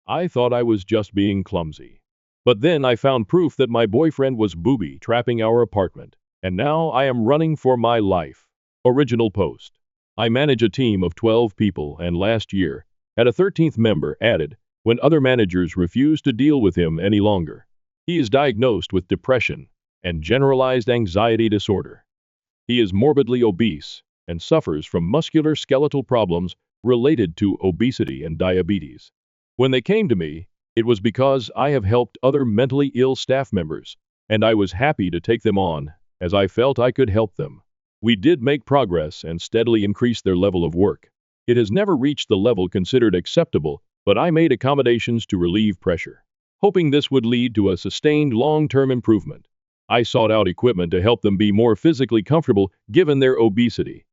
I thought I was just being clumsy. But then I found proof that my boyfriend was booby-trapping our apartment, and now I am running for my life. Original post. I manage a team of 12 people and last year had a 13th member added when other managers refused to deal with him any longer. He is diagnosed with depression and generalized anxiety disorder. He is morbidly obese and suffers from musculoskeletal problems related to obesity and diabetes. When they came to me, it was because I have helped other mentally ill staff members, and I was happy to take them on, as I felt I could help them. We did make progress and steadily increase their level of work. It has never reached the level considered acceptable, but I made accommodations to relieve pressure, hoping this would lead to a sustained long-term improvement. I sought out equipment to help them be more physically comfortable given their obesity.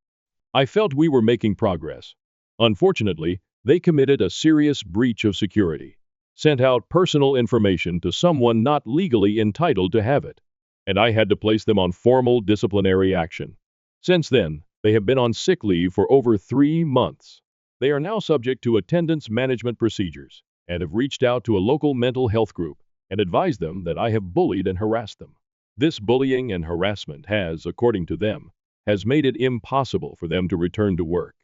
I felt we were making progress. Unfortunately, they committed a serious breach of security, sent out personal information to someone not legally entitled to have it, and I had to place them on formal disciplinary action. Since then, they have been on sick leave for over 3 months. They are now subject to attendance management procedures and have reached out to a local mental health group and advised them that I have bullied and harassed them. This bullying and harassment has, according to them, has made it impossible for them to return to work.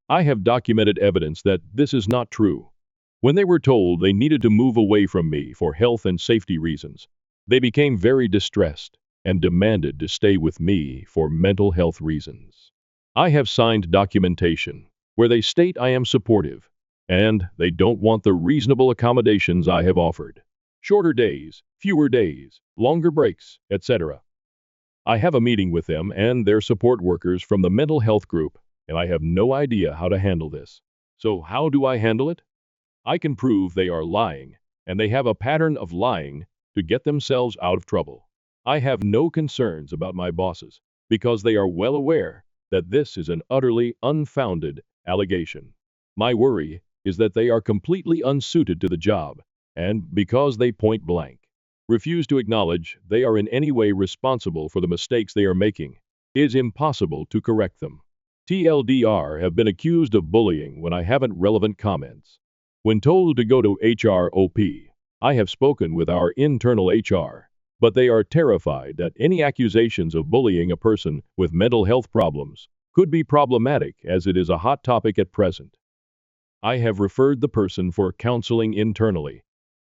I have documented evidence that this is not true. When they were told they needed to move away from me for health and safety reasons, they became very distressed and demanded to stay with me for mental health reasons. I have signed documentation where they state I am supportive and they don't want the reasonable accommodations I have offered. Shorter days, fewer days, longer breaks, etc. I have a meeting with them and their support workers from the mental health group, and I have no idea how to handle this. So how do I handle it? I can prove they are lying, and they have a pattern of lying to get themselves out of trouble. I have no concerns about my bosses, because they are well aware that this is an utterly unfounded allegation. My worry is that they are completely unsuited to the job, and because they point blank refuse to acknowledge they are in any way responsible for the mistakes they are making, it is impossible to correct them. TLDR have been accused of bullying when I haven't relevant comments. When told to go to HROP, I have spoken with our internal HR, but they are terrified that any accusations of bullying a person with mental health problems could be problematic as it is a hot topic at present. I have referred the person for counseling internally,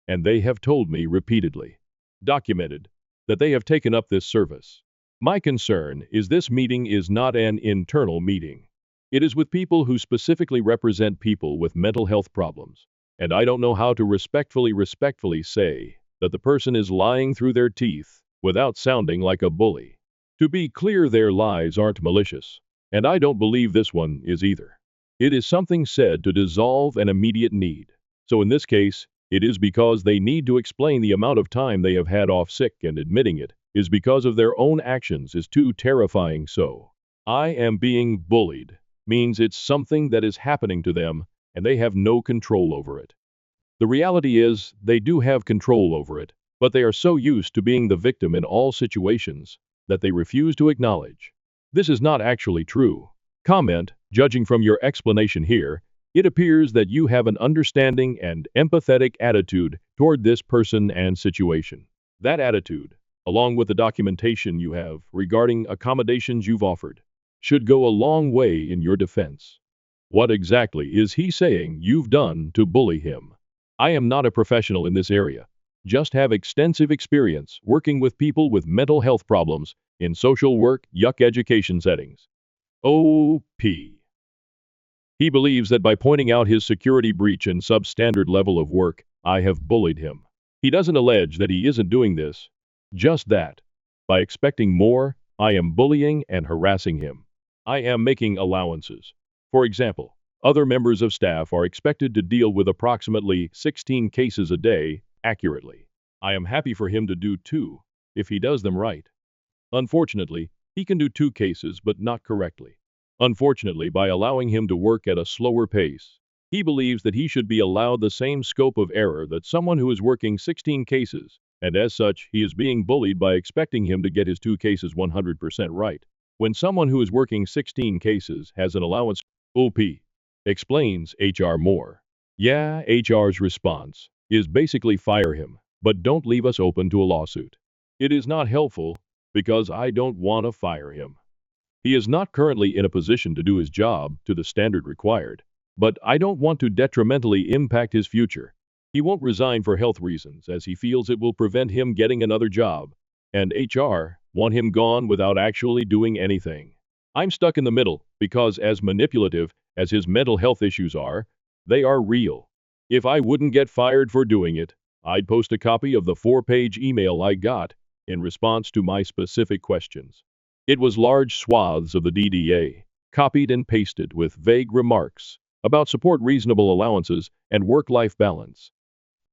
and they have told me repeatedly, documented, that they have taken up this service. My concern is this meeting is not an internal meeting. It is with people who specifically represent people with mental health problems, and I don't know how to respectfully say that the person is lying through their teeth without sounding like a bully. To be clear, their lies aren't malicious, and I don't believe this one is either. It is something said to dissolve an immediate need. So in this case, it is because they need to explain the amount of time they have had off sick, and admitting it is because of their own actions is too terrifying. So, I am being bullied means it's something that is happening to them and they have no control over it. The reality is they do have control over it, but they are so used to being the victim in all situations that they refuse to acknowledge. This is not actually true. Comment, judging from your explanation here, it appears that you have an understanding and empathetic attitude toward this person and situation. That attitude, along with the documentation you have regarding accommodations you've offered, should go a long way in your defense. What exactly is he saying you've done to bully him? I am not a professional in this area, just have extensive experience working with people with mental health problems in social work, education settings. OP. He believes that by pointing out his security breach and substandard level of work, I have bullied him. He doesn't allege that he isn't doing this, just that, by expecting more, I am bullying and harassing him. I am making allowances. For example, other members of staff are expected to deal with approximately 16 cases a day accurately. I am happy for him to do 2, if he does them right. Unfortunately, he can do 2 cases but not correctly. Unfortunately, by allowing him to work at a slower pace, he believes that he should be allowed the same scope of error that someone who is working 16 cases, and as such, he is being bullied by expecting him to get his 2 cases 100% right, when someone who is working 16 cases has an allowance. OP explains HR more. Yeah, HR's response is basically fire him, but don't leave us open to a lawsuit. It is not helpful because I don't want to fire him. He is not currently in a position to do his job to the standard required, but I don't want to detrimentally impact his future. He won't resign for health reasons as he feels it will prevent him getting another job, and HR want him gone without actually doing anything. I'm stuck in the middle because as manipulative as his mental health issues are, they are real. If I wouldn't get fired for doing it, I'd post a copy of the 4-page email I got in response to my specific questions. It was large swaths of the DDA, copied and pasted with vague remarks about support reasonable allowances and work-life balance.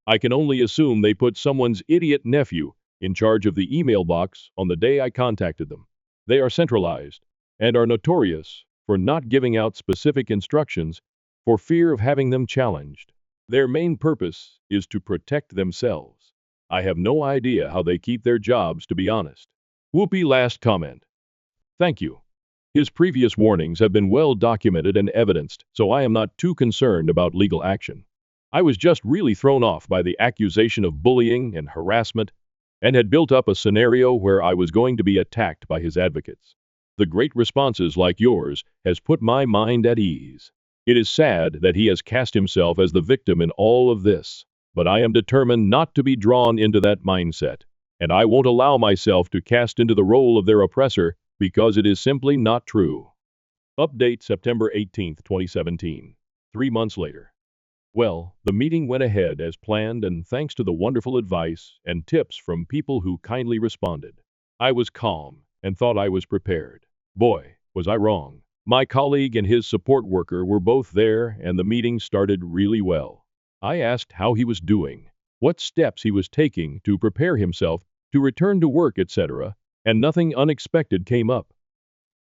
I can only assume they put someone's idiot nephew in charge of the email box on the day I contacted them. They are centralized and are notorious for not giving out specific instructions for fear of having them challenged. Their main purpose is to protect themselves. I have no idea how they keep their jobs, to be honest. Whoopi last comment. Thank you. His previous warnings have been well documented and evidenced, so I am not too concerned about legal action. I was just really thrown off by the accusation of bullying and harassment and had built up a scenario where I was going to be attacked by his advocates. The great responses like yours has put my mind at ease. It is sad that he has cast himself as the victim in all of this, but I am determined not to be drawn into that mindset, and I won't allow myself to cast into the role of their oppressor because it is simply not true. Update September 18, 2017. 3 months later. Well, the meeting went ahead as planned and thanks to the wonderful advice and tips from people who kindly responded. I was calm and thought I was prepared. Boy, was I wrong. My colleague and his support worker were both there and the meeting started really well. I asked how he was doing, what steps he was taking to prepare himself to return to work, etc., and nothing unexpected came up.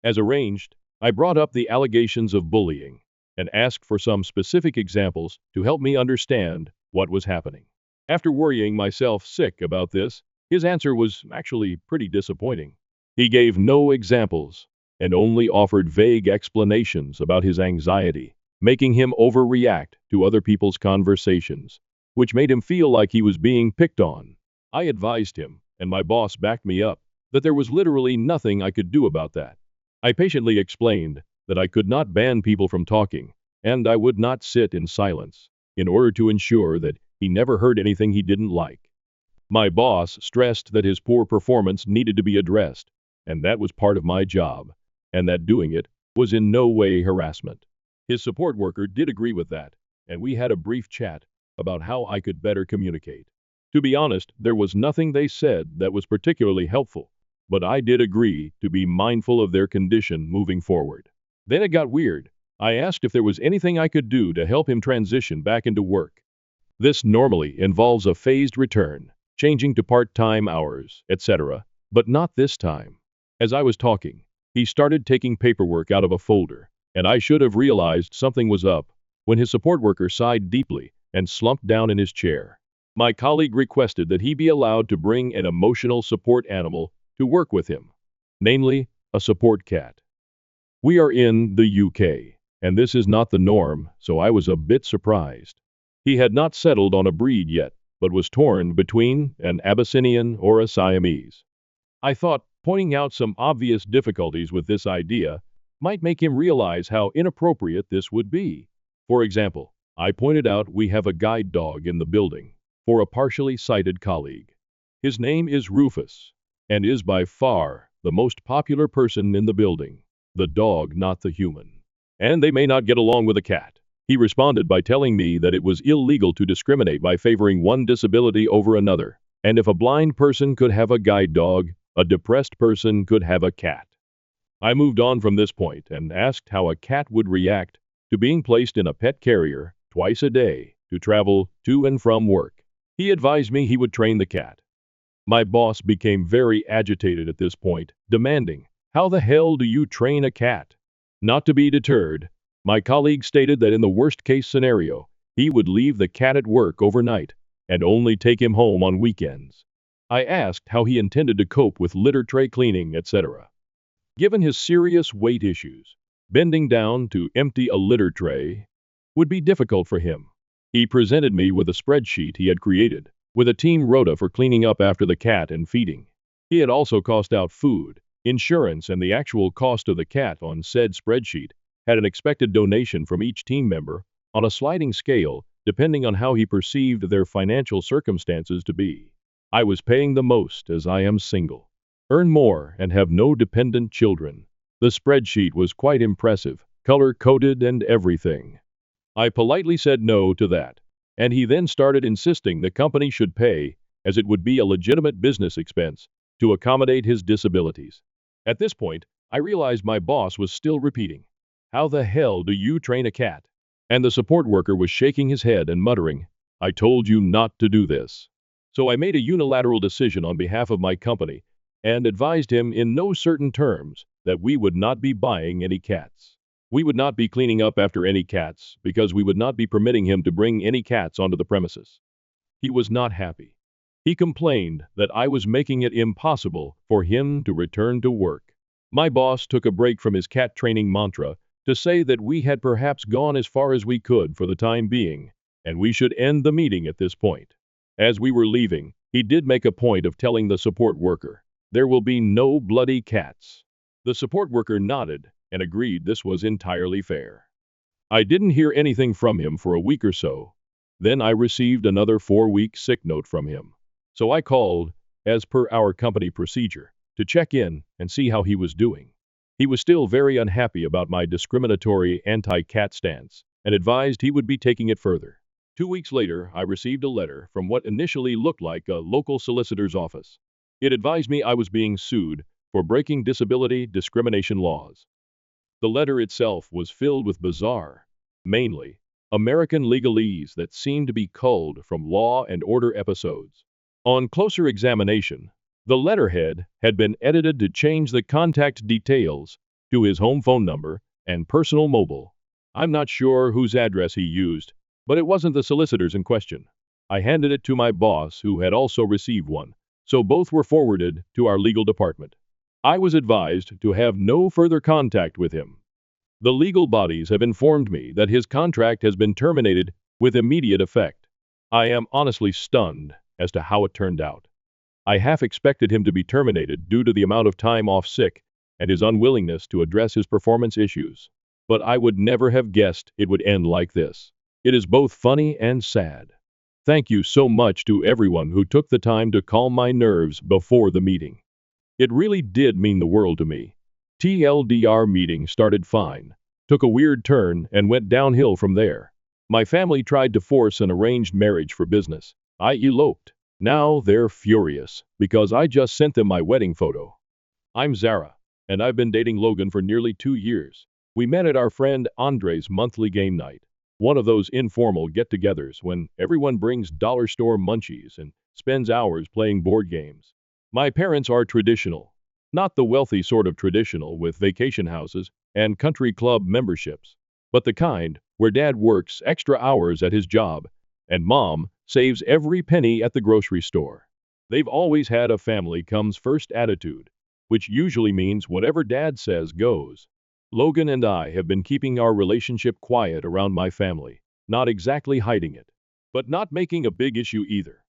As arranged, I brought up the allegations of bullying and asked for some specific examples to help me understand what was happening. After worrying myself sick about this, his answer was actually pretty disappointing. He gave no examples and only offered vague explanations about his anxiety, making him overreact to other people's conversations, which made him feel like he was being picked on. I advised him, and my boss backed me up, that there was literally nothing I could do about that. I patiently explained that I could not ban people from talking, and I would not sit in silence, in order to ensure that he never heard anything he didn't like. My boss stressed that his poor performance needed to be addressed, and that was part of my job, and that doing it was in no way harassment. His support worker did agree with that, and we had a brief chat about how I could better communicate. To be honest, there was nothing they said that was particularly helpful, but I did agree to be mindful of their condition moving forward. Then it got weird. I asked if there was anything I could do to help him transition back into work. This normally involves a phased return, changing to part-time hours, etc., but not this time. As I was talking, he started taking paperwork out of a folder, and I should have realized something was up when his support worker sighed deeply and slumped down in his chair. My colleague requested that he be allowed to bring an emotional support animal to work with him, namely, a support cat. We are in the UK, and this is not the norm, so I was a bit surprised. He had not settled on a breed yet, but was torn between an Abyssinian or a Siamese. I thought pointing out some obvious difficulties with this idea might make him realize how inappropriate this would be. For example, I pointed out we have a guide dog in the building for a partially sighted colleague. His name is Rufus, and is by far the most popular person in the building, the dog, not the human. And they may not get along with a cat. He responded by telling me that it was illegal to discriminate by favoring one disability over another, and if a blind person could have a guide dog, a depressed person could have a cat. I moved on from this point and asked how a cat would react to being placed in a pet carrier twice a day to travel to and from work. He advised me he would train the cat. My boss became very agitated at this point, demanding, "How the hell do you train a cat?" Not to be deterred, my colleague stated that in the worst-case scenario, he would leave the cat at work overnight and only take him home on weekends. I asked how he intended to cope with litter tray cleaning, etc. Given his serious weight issues, bending down to empty a litter tray would be difficult for him. He presented me with a spreadsheet he had created, with a team rota for cleaning up after the cat and feeding. He had also cost out food, insurance, and the actual cost of the cat on said spreadsheet, had an expected donation from each team member on a sliding scale depending on how he perceived their financial circumstances to be. I was paying the most as I am single, earn more, and have no dependent children. The spreadsheet was quite impressive, color-coded and everything. I politely said no to that, and he then started insisting the company should pay, as it would be a legitimate business expense, to accommodate his disabilities. At this point, I realized my boss was still repeating, "How the hell do you train a cat?" And the support worker was shaking his head and muttering, "I told you not to do this." So I made a unilateral decision on behalf of my company and advised him in no certain terms that we would not be buying any cats. We would not be cleaning up after any cats because we would not be permitting him to bring any cats onto the premises. He was not happy. He complained that I was making it impossible for him to return to work. My boss took a break from his cat training mantra to say that we had perhaps gone as far as we could for the time being, and we should end the meeting at this point. As we were leaving, he did make a point of telling the support worker, "There will be no bloody cats." The support worker nodded and agreed this was entirely fair. I didn't hear anything from him for a week or so. Then I received another 4-week sick note from him. So I called, as per our company procedure, to check in and see how he was doing. He was still very unhappy about my discriminatory anti-cat stance and advised he would be taking it further. 2 weeks later, I received a letter from what initially looked like a local solicitor's office. It advised me I was being sued for breaking disability discrimination laws. The letter itself was filled with bizarre, mainly American legalese that seemed to be culled from Law and Order episodes. On closer examination, the letterhead had been edited to change the contact details to his home phone number and personal mobile. I'm not sure whose address he used, but it wasn't the solicitors in question. I handed it to my boss, who had also received one, so both were forwarded to our legal department. I was advised to have no further contact with him. The legal bodies have informed me that his contract has been terminated with immediate effect. I am honestly stunned as to how it turned out. I half expected him to be terminated due to the amount of time off sick and his unwillingness to address his performance issues. But I would never have guessed it would end like this. It is both funny and sad. Thank you so much to everyone who took the time to calm my nerves before the meeting. It really did mean the world to me. TLDR meeting started fine, took a weird turn, and went downhill from there. My family tried to force an arranged marriage for business. I eloped. Now they're furious because I just sent them my wedding photo. I'm Zara, and I've been dating Logan for nearly 2 years. We met at our friend Andre's monthly game night, one of those informal get-togethers when everyone brings dollar store munchies and spends hours playing board games. My parents are traditional, not the wealthy sort of traditional with vacation houses and country club memberships, but the kind where dad works extra hours at his job and mom saves every penny at the grocery store. They've always had a family comes first attitude, which usually means whatever dad says goes. Logan and I have been keeping our relationship quiet around my family, not exactly hiding it, but not making a big issue either.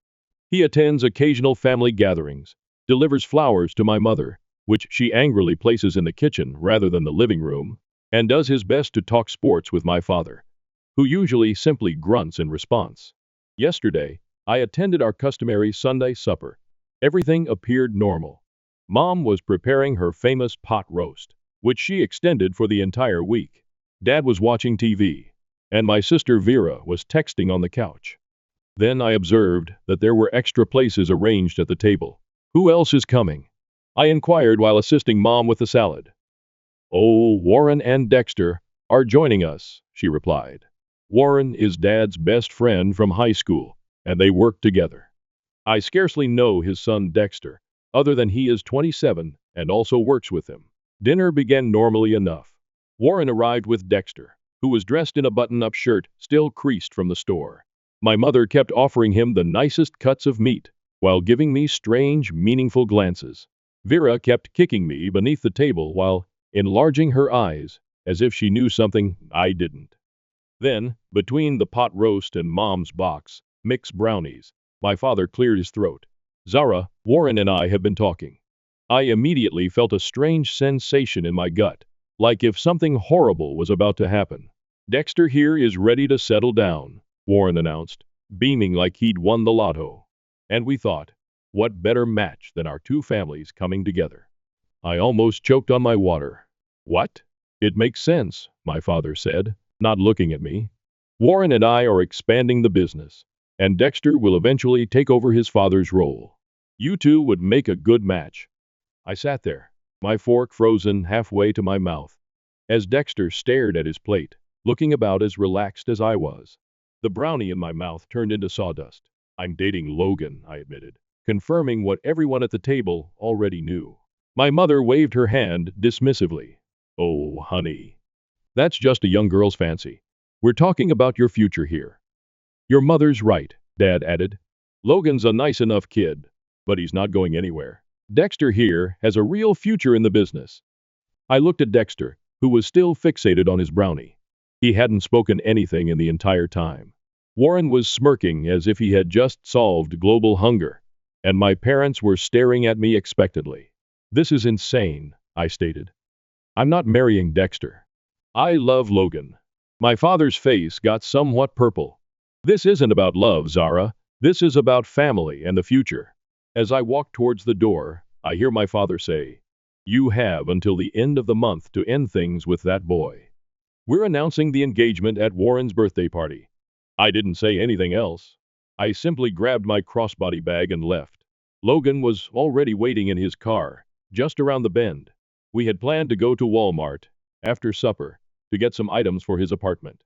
He attends occasional family gatherings, delivers flowers to my mother, which she angrily places in the kitchen rather than the living room, and does his best to talk sports with my father, who usually simply grunts in response. Yesterday, I attended our customary Sunday supper. Everything appeared normal. Mom was preparing her famous pot roast, which she extended for the entire week. Dad was watching TV, and my sister Vera was texting on the couch. Then I observed that there were extra places arranged at the table. "Who else is coming?" I inquired while assisting Mom with the salad. "Oh, Warren and Dexter are joining us," she replied. Warren is Dad's best friend from high school, and they work together. I scarcely know his son Dexter, other than he is 27 and also works with him. Dinner began normally enough. Warren arrived with Dexter, who was dressed in a button-up shirt still creased from the store. My mother kept offering him the nicest cuts of meat, while giving me strange, meaningful glances. Vera kept kicking me beneath the table while enlarging her eyes, as if she knew something I didn't. Then, between the pot roast and Mom's box, mixed brownies, my father cleared his throat. Zara, Warren and I have been talking. I immediately felt a strange sensation in my gut, like if something horrible was about to happen. Dexter here is ready to settle down, Warren announced, beaming like he'd won the lotto. And we thought, what better match than our two families coming together? I almost choked on my water. What? It makes sense, my father said, not looking at me. Warren and I are expanding the business, and Dexter will eventually take over his father's role. You two would make a good match. I sat there, my fork frozen halfway to my mouth, as Dexter stared at his plate, looking about as relaxed as I was. The brownie in my mouth turned into sawdust. I'm dating Logan, I admitted, confirming what everyone at the table already knew. My mother waved her hand dismissively. Oh, honey. That's just a young girl's fancy. We're talking about your future here. Your mother's right, Dad added. Logan's a nice enough kid, but he's not going anywhere. Dexter here has a real future in the business. I looked at Dexter, who was still fixated on his brownie. He hadn't spoken anything in the entire time. Warren was smirking as if he had just solved global hunger, and my parents were staring at me expectantly. This is insane, I stated. I'm not marrying Dexter. I love Logan. My father's face got somewhat purple. This isn't about love, Zara. This is about family and the future. As I walked towards the door, I hear my father say, "You have until the end of the month to end things with that boy." We're announcing the engagement at Warren's birthday party. I didn't say anything else. I simply grabbed my crossbody bag and left. Logan was already waiting in his car, just around the bend. We had planned to go to Walmart, after supper, to get some items for his apartment.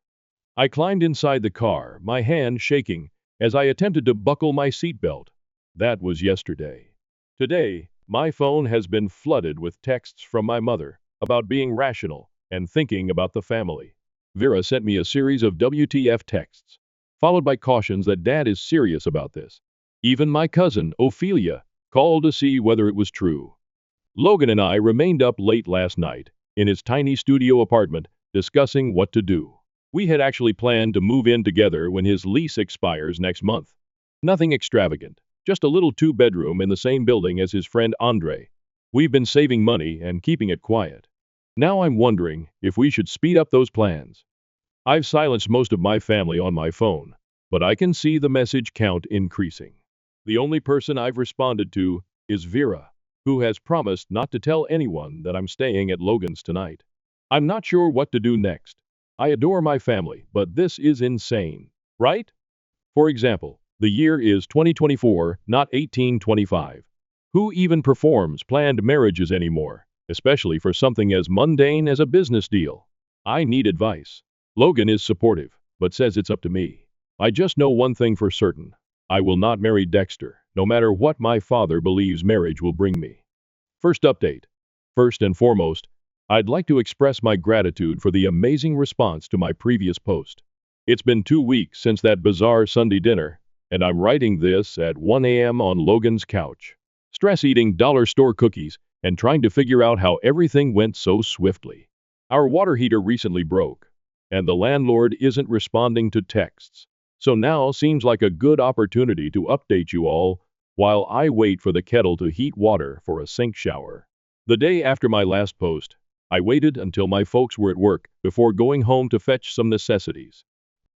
I climbed inside the car, my hand shaking, as I attempted to buckle my seatbelt. That was yesterday. Today, my phone has been flooded with texts from my mother about being rational and thinking about the family. Vera sent me a series of WTF texts, followed by cautions that Dad is serious about this. Even my cousin, Ophelia, called to see whether it was true. Logan and I remained up late last night, in his tiny studio apartment, discussing what to do. We had actually planned to move in together when his lease expires next month. Nothing extravagant, just a little two-bedroom in the same building as his friend Andre. We've been saving money and keeping it quiet. Now I'm wondering if we should speed up those plans. I've silenced most of my family on my phone, but I can see the message count increasing. The only person I've responded to is Vera, who has promised not to tell anyone that I'm staying at Logan's tonight. I'm not sure what to do next. I adore my family, but this is insane, right? For example, the year is 2024, not 1825. Who even performs planned marriages anymore, especially for something as mundane as a business deal? I need advice. Logan is supportive, but says it's up to me. I just know one thing for certain. I will not marry Dexter, no matter what my father believes marriage will bring me. First update. First and foremost, I'd like to express my gratitude for the amazing response to my previous post. It's been 2 weeks since that bizarre Sunday dinner, and I'm writing this at 1 a.m. on Logan's couch, stress eating dollar store cookies and trying to figure out how everything went so swiftly. Our water heater recently broke, and the landlord isn't responding to texts. So now seems like a good opportunity to update you all while I wait for the kettle to heat water for a sink shower. The day after my last post, I waited until my folks were at work before going home to fetch some necessities.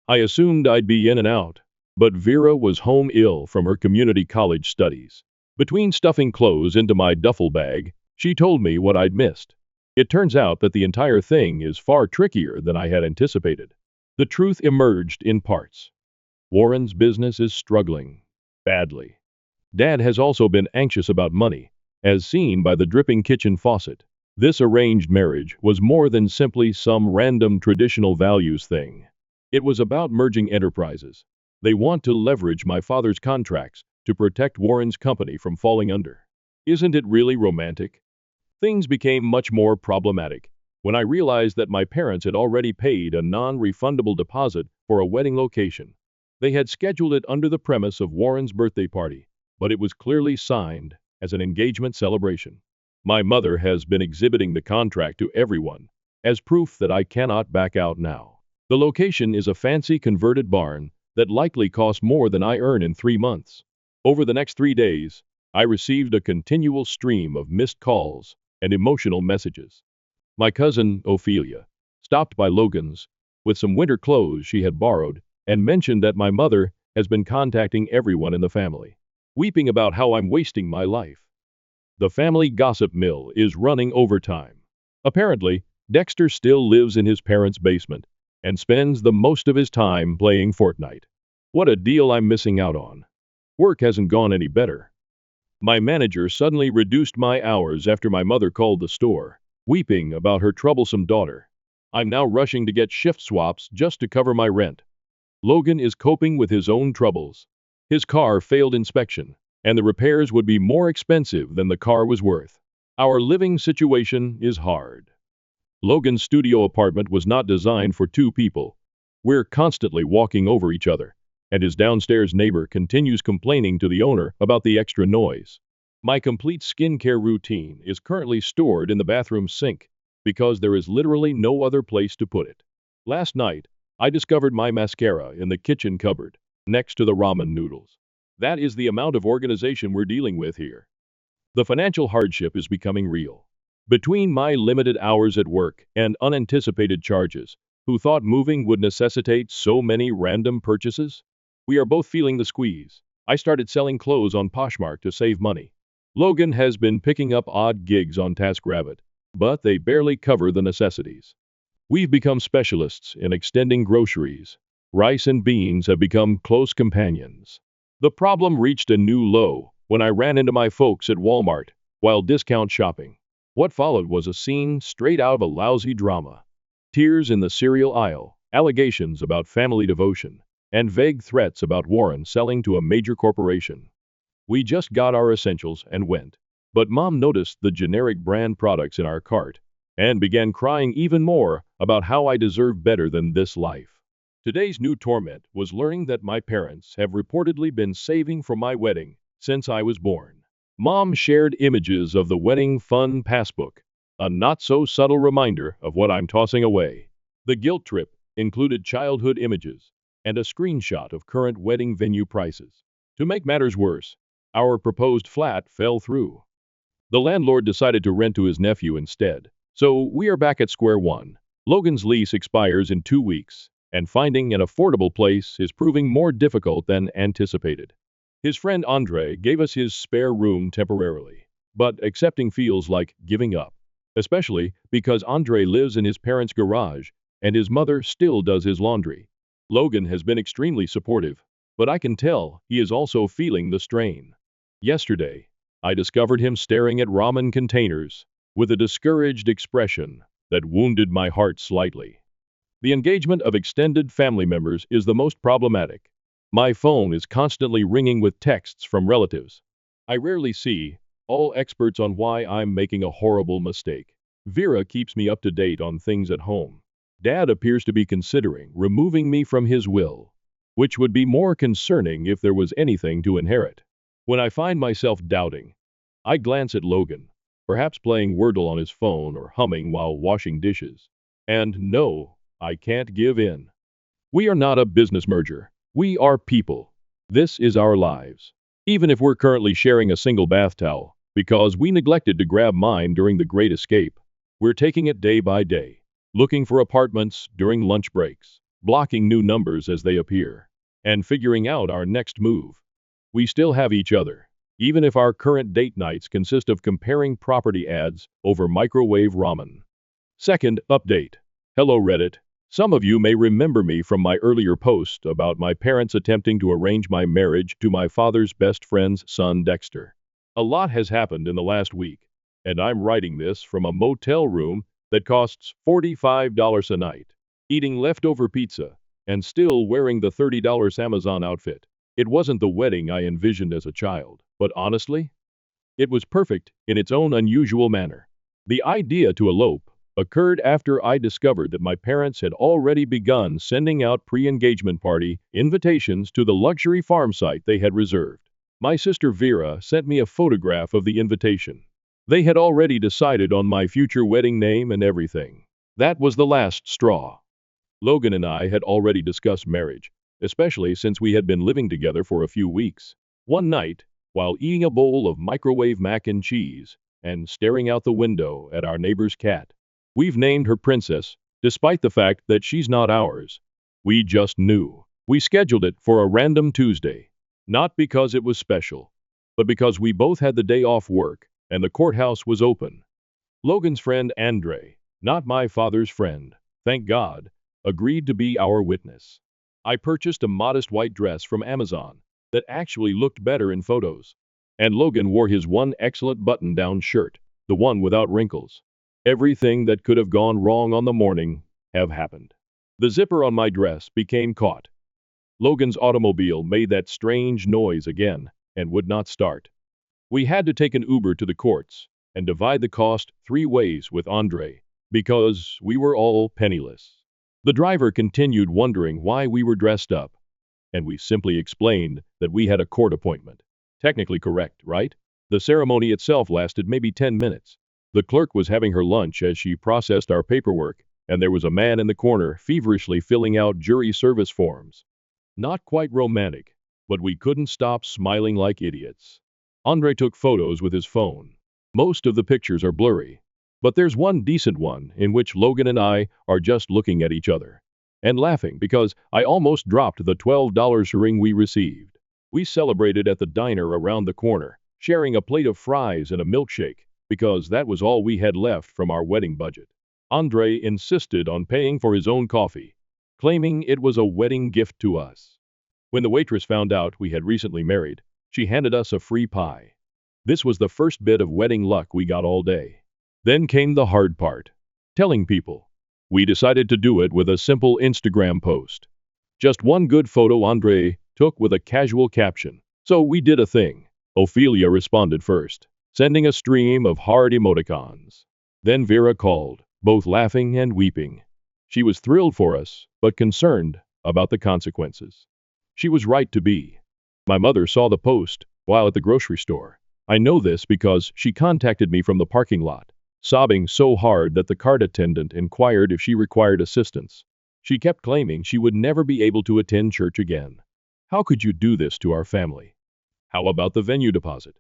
I assumed I'd be in and out, but Vera was home ill from her community college studies. Between stuffing clothes into my duffel bag, she told me what I'd missed. It turns out that the entire thing is far trickier than I had anticipated. The truth emerged in parts. Warren's business is struggling badly. Dad has also been anxious about money, as seen by the dripping kitchen faucet. This arranged marriage was more than simply some random traditional values thing. It was about merging enterprises. They want to leverage my father's contracts to protect Warren's company from falling under. Isn't it really romantic? Things became much more problematic when I realized that my parents had already paid a non-refundable deposit for a wedding location. They had scheduled it under the premise of Warren's birthday party, but it was clearly signed as an engagement celebration. My mother has been exhibiting the contract to everyone as proof that I cannot back out now. The location is a fancy converted barn that likely cost more than I earn in 3 months. Over the next 3 days, I received a continual stream of missed calls and emotional messages. My cousin, Ophelia, stopped by Logan's with some winter clothes she had borrowed and mentioned that my mother has been contacting everyone in the family, weeping about how I'm wasting my life. The family gossip mill is running overtime. Apparently, Dexter still lives in his parents' basement and spends the most of his time playing Fortnite. What a deal I'm missing out on. Work hasn't gone any better. My manager suddenly reduced my hours after my mother called the store, weeping about her troublesome daughter. I'm now rushing to get shift swaps just to cover my rent. Logan is coping with his own troubles. His car failed inspection, and the repairs would be more expensive than the car was worth. Our living situation is hard. Logan's studio apartment was not designed for two people. We're constantly walking over each other, and his downstairs neighbor continues complaining to the owner about the extra noise. My complete skincare routine is currently stored in the bathroom sink because there is literally no other place to put it. Last night, I discovered my mascara in the kitchen cupboard, next to the ramen noodles. That is the amount of organization we're dealing with here. The financial hardship is becoming real. Between my limited hours at work and unanticipated charges, who thought moving would necessitate so many random purchases? We are both feeling the squeeze. I started selling clothes on Poshmark to save money. Logan has been picking up odd gigs on TaskRabbit, but they barely cover the necessities. We've become specialists in extending groceries. Rice and beans have become close companions. The problem reached a new low when I ran into my folks at Walmart while discount shopping. What followed was a scene straight out of a lousy drama. Tears in the cereal aisle, allegations about family devotion, and vague threats about Warren selling to a major corporation. We just got our essentials and went. But Mom noticed the generic brand products in our cart and began crying even more about how I deserve better than this life. Today's new torment was learning that my parents have reportedly been saving for my wedding since I was born. Mom shared images of the wedding fund passbook, a not-so-subtle reminder of what I'm tossing away. The guilt trip included childhood images and a screenshot of current wedding venue prices. To make matters worse, our proposed flat fell through. The landlord decided to rent to his nephew instead, so we are back at square one. Logan's lease expires in 2 weeks, and finding an affordable place is proving more difficult than anticipated. His friend Andre gave us his spare room temporarily, but accepting feels like giving up, especially because Andre lives in his parents' garage and his mother still does his laundry. Logan has been extremely supportive, but I can tell he is also feeling the strain. Yesterday, I discovered him staring at ramen containers with a discouraged expression that wounded my heart slightly. The engagement of extended family members is the most problematic. My phone is constantly ringing with texts from relatives. I rarely see all experts on why I'm making a horrible mistake. Vera keeps me up to date on things at home. Dad appears to be considering removing me from his will, which would be more concerning if there was anything to inherit. When I find myself doubting, I glance at Logan, perhaps playing Wordle on his phone or humming while washing dishes. And no, I can't give in. We are not a business merger. We are people. This is our lives. Even if we're currently sharing a single bath towel, because we neglected to grab mine during the Great Escape, we're taking it day by day, looking for apartments during lunch breaks, blocking new numbers as they appear, and figuring out our next move. We still have each other, even if our current date nights consist of comparing property ads over microwave ramen. Second update. Hello Reddit. Some of you may remember me from my earlier post about my parents attempting to arrange my marriage to my father's best friend's son Dexter. A lot has happened in the last week, and I'm writing this from a motel room that costs $45 a night, eating leftover pizza, and still wearing the $30 Amazon outfit. It wasn't the wedding I envisioned as a child, but honestly, it was perfect in its own unusual manner. The idea to elope occurred after I discovered that my parents had already begun sending out pre-engagement party invitations to the luxury farm site they had reserved. My sister Vera sent me a photograph of the invitation. They had already decided on my future wedding name and everything. That was the last straw. Logan and I had already discussed marriage, especially since we had been living together for a few weeks. One night, while eating a bowl of microwave mac and cheese and staring out the window at our neighbor's cat, we've named her Princess, despite the fact that she's not ours. We just knew. We scheduled it for a random Tuesday, not because it was special, but because we both had the day off work and the courthouse was open. Logan's friend Andre, not my father's friend, thank God, agreed to be our witness. I purchased a modest white dress from Amazon that actually looked better in photos, and Logan wore his one excellent button-down shirt, the one without wrinkles. Everything that could have gone wrong on the morning have happened. The zipper on my dress became caught. Logan's automobile made that strange noise again and would not start. We had to take an Uber to the courts and divide the cost 3 ways with Andre because we were all penniless. The driver continued wondering why we were dressed up, and we simply explained that we had a court appointment. Technically correct, right? The ceremony itself lasted maybe 10 minutes. The clerk was having her lunch as she processed our paperwork, and there was a man in the corner feverishly filling out jury service forms. Not quite romantic, but we couldn't stop smiling like idiots. Andre took photos with his phone. Most of the pictures are blurry, but there's one decent one in which Logan and I are just looking at each other and laughing because I almost dropped the $12 ring we received. We celebrated at the diner around the corner, sharing a plate of fries and a milkshake because that was all we had left from our wedding budget. Andre insisted on paying for his own coffee, claiming it was a wedding gift to us. When the waitress found out we had recently married, she handed us a free pie. This was the first bit of wedding luck we got all day. Then came the hard part, telling people. We decided to do it with a simple Instagram post. Just one good photo Andre took with a casual caption. So we did a thing. Ophelia responded first, sending a stream of heart emoticons. Then Vera called, both laughing and weeping. She was thrilled for us, but concerned about the consequences. She was right to be. My mother saw the post while at the grocery store. I know this because she contacted me from the parking lot, sobbing so hard that the cart attendant inquired if she required assistance. She kept claiming she would never be able to attend church again. How could you do this to our family? How about the venue deposit?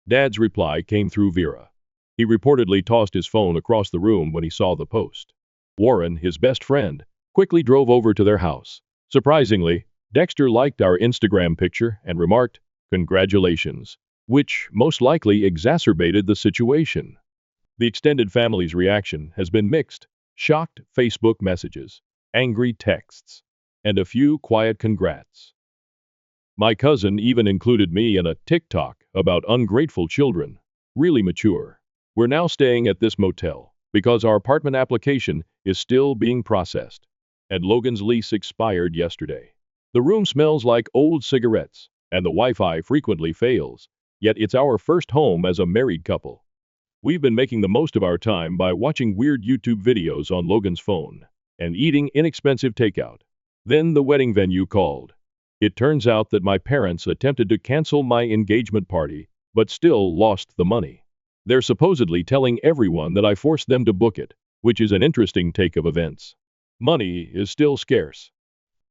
Dad's reply came through Vera. He reportedly tossed his phone across the room when he saw the post. Warren, his best friend, quickly drove over to their house. Surprisingly, Dexter liked our Instagram picture and remarked, "Congratulations," which most likely exacerbated the situation. The extended family's reaction has been mixed: shocked Facebook messages, angry texts, and a few quiet congrats. My cousin even included me in a TikTok about ungrateful children. Really mature. We're now staying at this motel because our apartment application is still being processed, and Logan's lease expired yesterday. The room smells like old cigarettes, and the Wi-Fi frequently fails, yet it's our first home as a married couple. We've been making the most of our time by watching weird YouTube videos on Logan's phone and eating inexpensive takeout. Then the wedding venue called. It turns out that my parents attempted to cancel my engagement party, but still lost the money. They're supposedly telling everyone that I forced them to book it, which is an interesting take of events. Money is still scarce.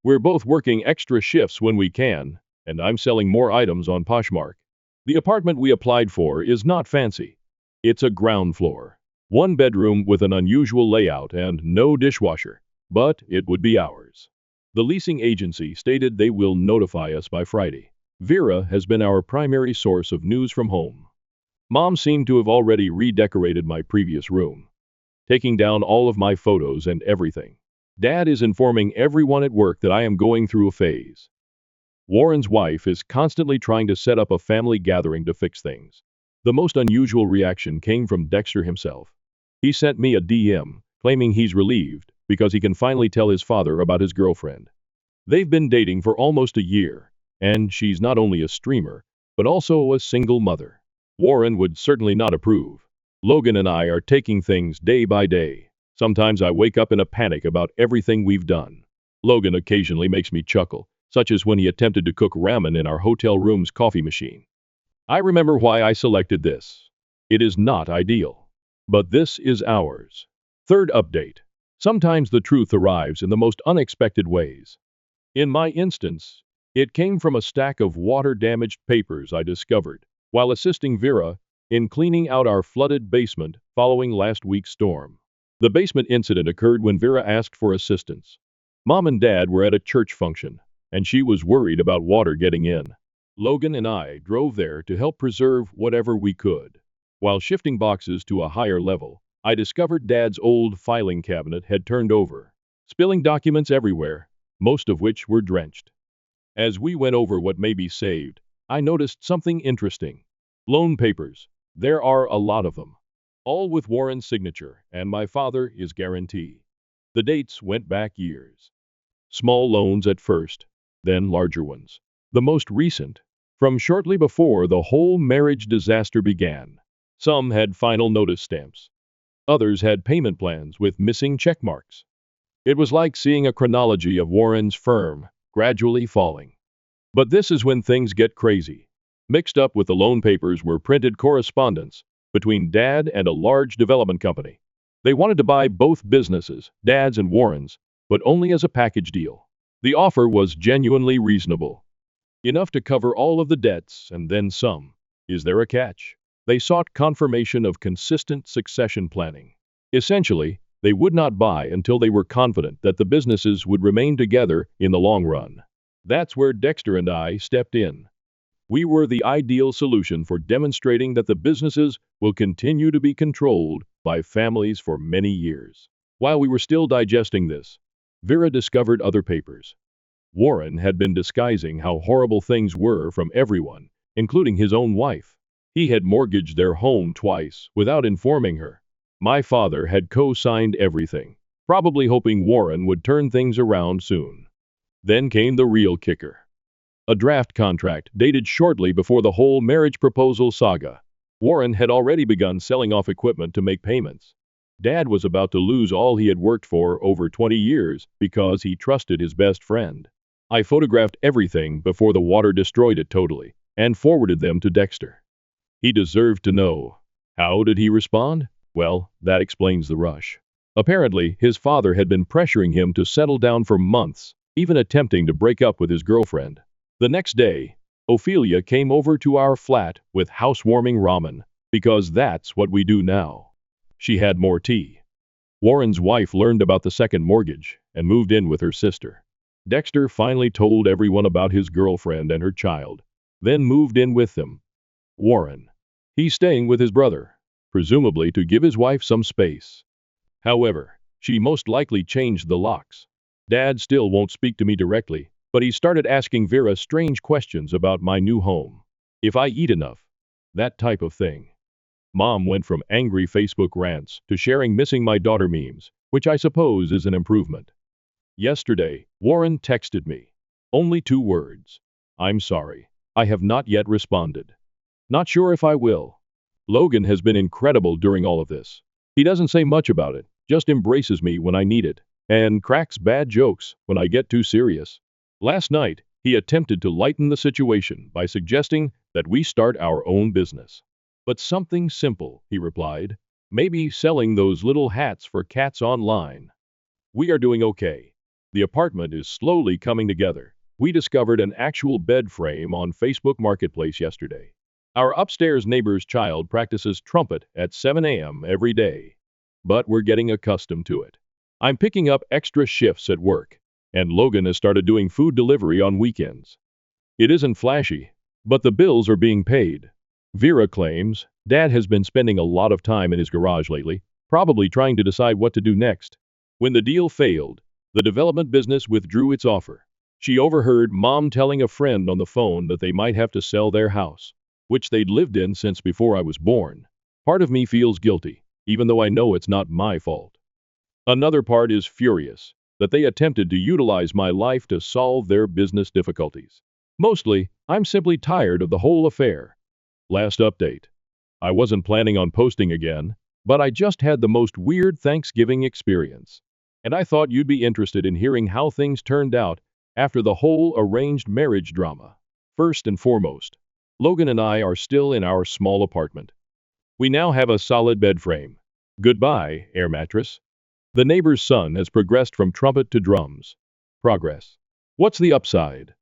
We're both working extra shifts when we can, and I'm selling more items on Poshmark. The apartment we applied for is not fancy. It's a ground floor, 1 bedroom with an unusual layout and no dishwasher, but it would be ours. The leasing agency stated they will notify us by Friday. Vera has been our primary source of news from home. Mom seemed to have already redecorated my previous room, taking down all of my photos and everything. Dad is informing everyone at work that I am going through a phase. Warren's wife is constantly trying to set up a family gathering to fix things. The most unusual reaction came from Dexter himself. He sent me a DM, claiming he's relieved because he can finally tell his father about his girlfriend. They've been dating for almost a year, and she's not only a streamer, but also a single mother. Warren would certainly not approve. Logan and I are taking things day by day. Sometimes I wake up in a panic about everything we've done. Logan occasionally makes me chuckle, such as when he attempted to cook ramen in our hotel room's coffee machine. I remember why I selected this. It is not ideal, but this is ours. Third update. Sometimes the truth arrives in the most unexpected ways. In my instance, it came from a stack of water-damaged papers I discovered while assisting Vera in cleaning out our flooded basement following last week's storm. The basement incident occurred when Vera asked for assistance. Mom and Dad were at a church function, and she was worried about water getting in. Logan and I drove there to help preserve whatever we could. While shifting boxes to a higher level, I discovered Dad's old filing cabinet had turned over, spilling documents everywhere, most of which were drenched. As we went over what may be saved, I noticed something interesting. Loan papers. There are a lot of them. All with Warren's signature, and my father is guarantee. The dates went back years. Small loans at first, then larger ones. The most recent, from shortly before the whole marriage disaster began. Some had final notice stamps. Others had payment plans with missing check marks. It was like seeing a chronology of Warren's firm gradually falling. But this is when things get crazy. Mixed up with the loan papers were printed correspondence between Dad and a large development company. They wanted to buy both businesses, Dad's and Warren's, but only as a package deal. The offer was genuinely reasonable. Enough to cover all of the debts and then some. Is there a catch? They sought confirmation of consistent succession planning. Essentially, they would not buy until they were confident that the businesses would remain together in the long run. That's where Dexter and I stepped in. We were the ideal solution for demonstrating that the businesses will continue to be controlled by families for many years. While we were still digesting this, Vera discovered other papers. Warren had been disguising how horrible things were from everyone, including his own wife. He had mortgaged their home twice without informing her. My father had co-signed everything, probably hoping Warren would turn things around soon. Then came the real kicker. A draft contract dated shortly before the whole marriage proposal saga. Warren had already begun selling off equipment to make payments. Dad was about to lose all he had worked for over 20 years because he trusted his best friend. I photographed everything before the water destroyed it totally and forwarded them to Dexter. He deserved to know. How did he respond? Well, that explains the rush. Apparently, his father had been pressuring him to settle down for months, even attempting to break up with his girlfriend. The next day, Ophelia came over to our flat with housewarming ramen, because that's what we do now. She had more tea. Warren's wife learned about the second mortgage and moved in with her sister. Dexter finally told everyone about his girlfriend and her child, then moved in with them. Warren. He's staying with his brother, presumably to give his wife some space. However, she most likely changed the locks. Dad still won't speak to me directly, but he started asking Vera strange questions about my new home. If I eat enough. That type of thing. Mom went from angry Facebook rants to sharing missing my daughter memes, which I suppose is an improvement. Yesterday, Warren texted me. Only 2 words. I'm sorry. I have not yet responded. Not sure if I will. Logan has been incredible during all of this. He doesn't say much about it, just embraces me when I need it, and cracks bad jokes when I get too serious. Last night, he attempted to lighten the situation by suggesting that we start our own business. But something simple, he replied. Maybe selling those little hats for cats online. We are doing okay. The apartment is slowly coming together. We discovered an actual bed frame on Facebook Marketplace yesterday. Our upstairs neighbor's child practices trumpet at 7 a.m. every day. But we're getting accustomed to it. I'm picking up extra shifts at work, and Logan has started doing food delivery on weekends. It isn't flashy, but the bills are being paid. Vera claims Dad has been spending a lot of time in his garage lately, probably trying to decide what to do next. When the deal failed, the development business withdrew its offer. She overheard Mom telling a friend on the phone that they might have to sell their house, which they'd lived in since before I was born. Part of me feels guilty, even though I know it's not my fault. Another part is furious that they attempted to utilize my life to solve their business difficulties. Mostly, I'm simply tired of the whole affair. Last update. I wasn't planning on posting again, but I just had the most weird Thanksgiving experience. And I thought you'd be interested in hearing how things turned out after the whole arranged marriage drama. First and foremost, Logan and I are still in our small apartment. We now have a solid bed frame. Goodbye, air mattress. The neighbor's son has progressed from trumpet to drums. Progress. What's the upside?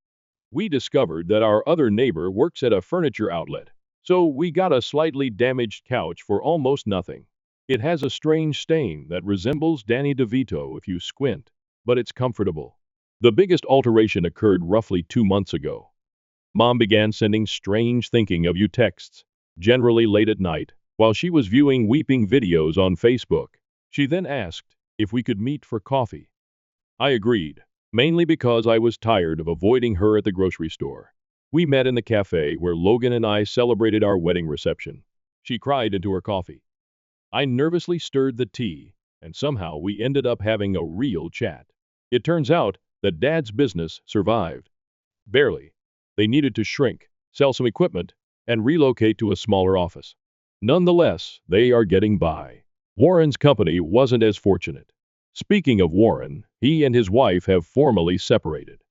We discovered that our other neighbor works at a furniture outlet, so we got a slightly damaged couch for almost nothing. It has a strange stain that resembles Danny DeVito if you squint, but it's comfortable. The biggest alteration occurred roughly 2 months ago. Mom began sending strange thinking of you texts, generally late at night, while she was viewing weeping videos on Facebook. She then asked if we could meet for coffee. I agreed, mainly because I was tired of avoiding her at the grocery store. We met in the cafe where Logan and I celebrated our wedding reception. She cried into her coffee. I nervously stirred the tea, and somehow we ended up having a real chat. It turns out that Dad's business survived. Barely. They needed to shrink, sell some equipment, and relocate to a smaller office. Nonetheless, they are getting by. Warren's company wasn't as fortunate. Speaking of Warren, he and his wife have formally separated.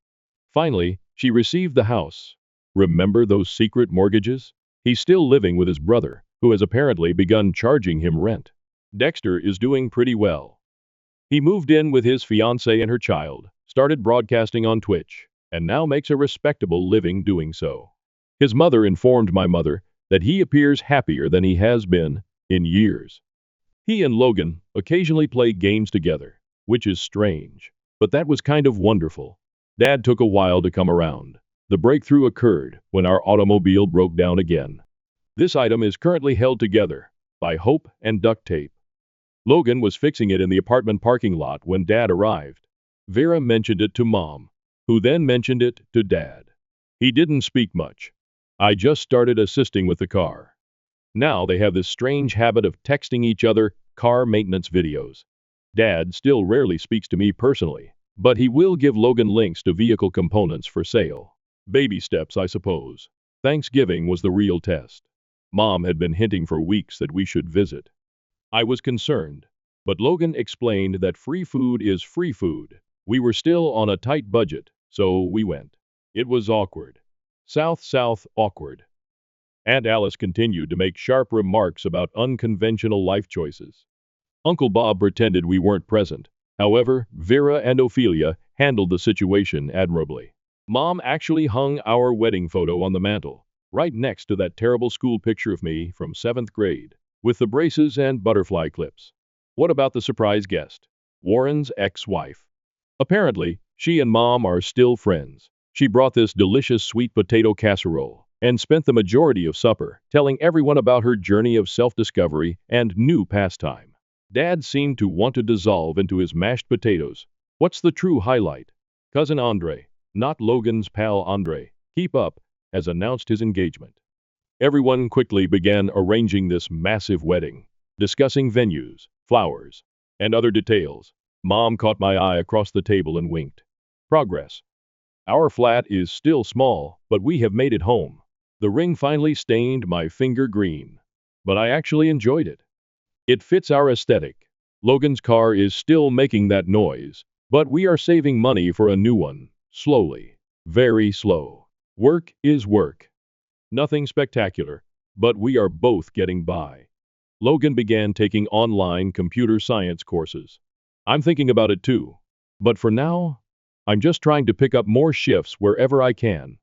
Finally, she received the house. Remember those secret mortgages? He's still living with his brother, who has apparently begun charging him rent. Dexter is doing pretty well. He moved in with his fiancée and her child, started broadcasting on Twitch, and now makes a respectable living doing so. His mother informed my mother that he appears happier than he has been in years. He and Logan occasionally play games together, which is strange, but that was kind of wonderful. Dad took a while to come around. The breakthrough occurred when our automobile broke down again. This item is currently held together by hope and duct tape. Logan was fixing it in the apartment parking lot when Dad arrived. Vera mentioned it to Mom, who then mentioned it to Dad. He didn't speak much. I just started assisting with the car. Now they have this strange habit of texting each other car maintenance videos. Dad still rarely speaks to me personally, but he will give Logan links to vehicle components for sale. Baby steps, I suppose. Thanksgiving was the real test. Mom had been hinting for weeks that we should visit. I was concerned, but Logan explained that free food is free food. We were still on a tight budget, so we went. It was awkward. South awkward. Aunt Alice continued to make sharp remarks about unconventional life choices. Uncle Bob pretended we weren't present. However, Vera and Ophelia handled the situation admirably. Mom actually hung our wedding photo on the mantle, right next to that terrible school picture of me from 7th grade, with the braces and butterfly clips. What about the surprise guest? Warren's ex-wife. Apparently, she and Mom are still friends. She brought this delicious sweet potato casserole and spent the majority of supper telling everyone about her journey of self-discovery and new pastime. Dad seemed to want to dissolve into his mashed potatoes. What's the true highlight? Cousin Andre, not Logan's pal Andre, keep up, has announced his engagement. Everyone quickly began arranging this massive wedding, discussing venues, flowers, and other details. Mom caught my eye across the table and winked. Progress. Our flat is still small, but we have made it home. The ring finally stained my finger green, but I actually enjoyed it. It fits our aesthetic. Logan's car is still making that noise, but we are saving money for a new one, slowly, very slow. Work is work. Nothing spectacular, but we are both getting by. Logan began taking online computer science courses. I'm thinking about it too. But for now, I'm just trying to pick up more shifts wherever I can.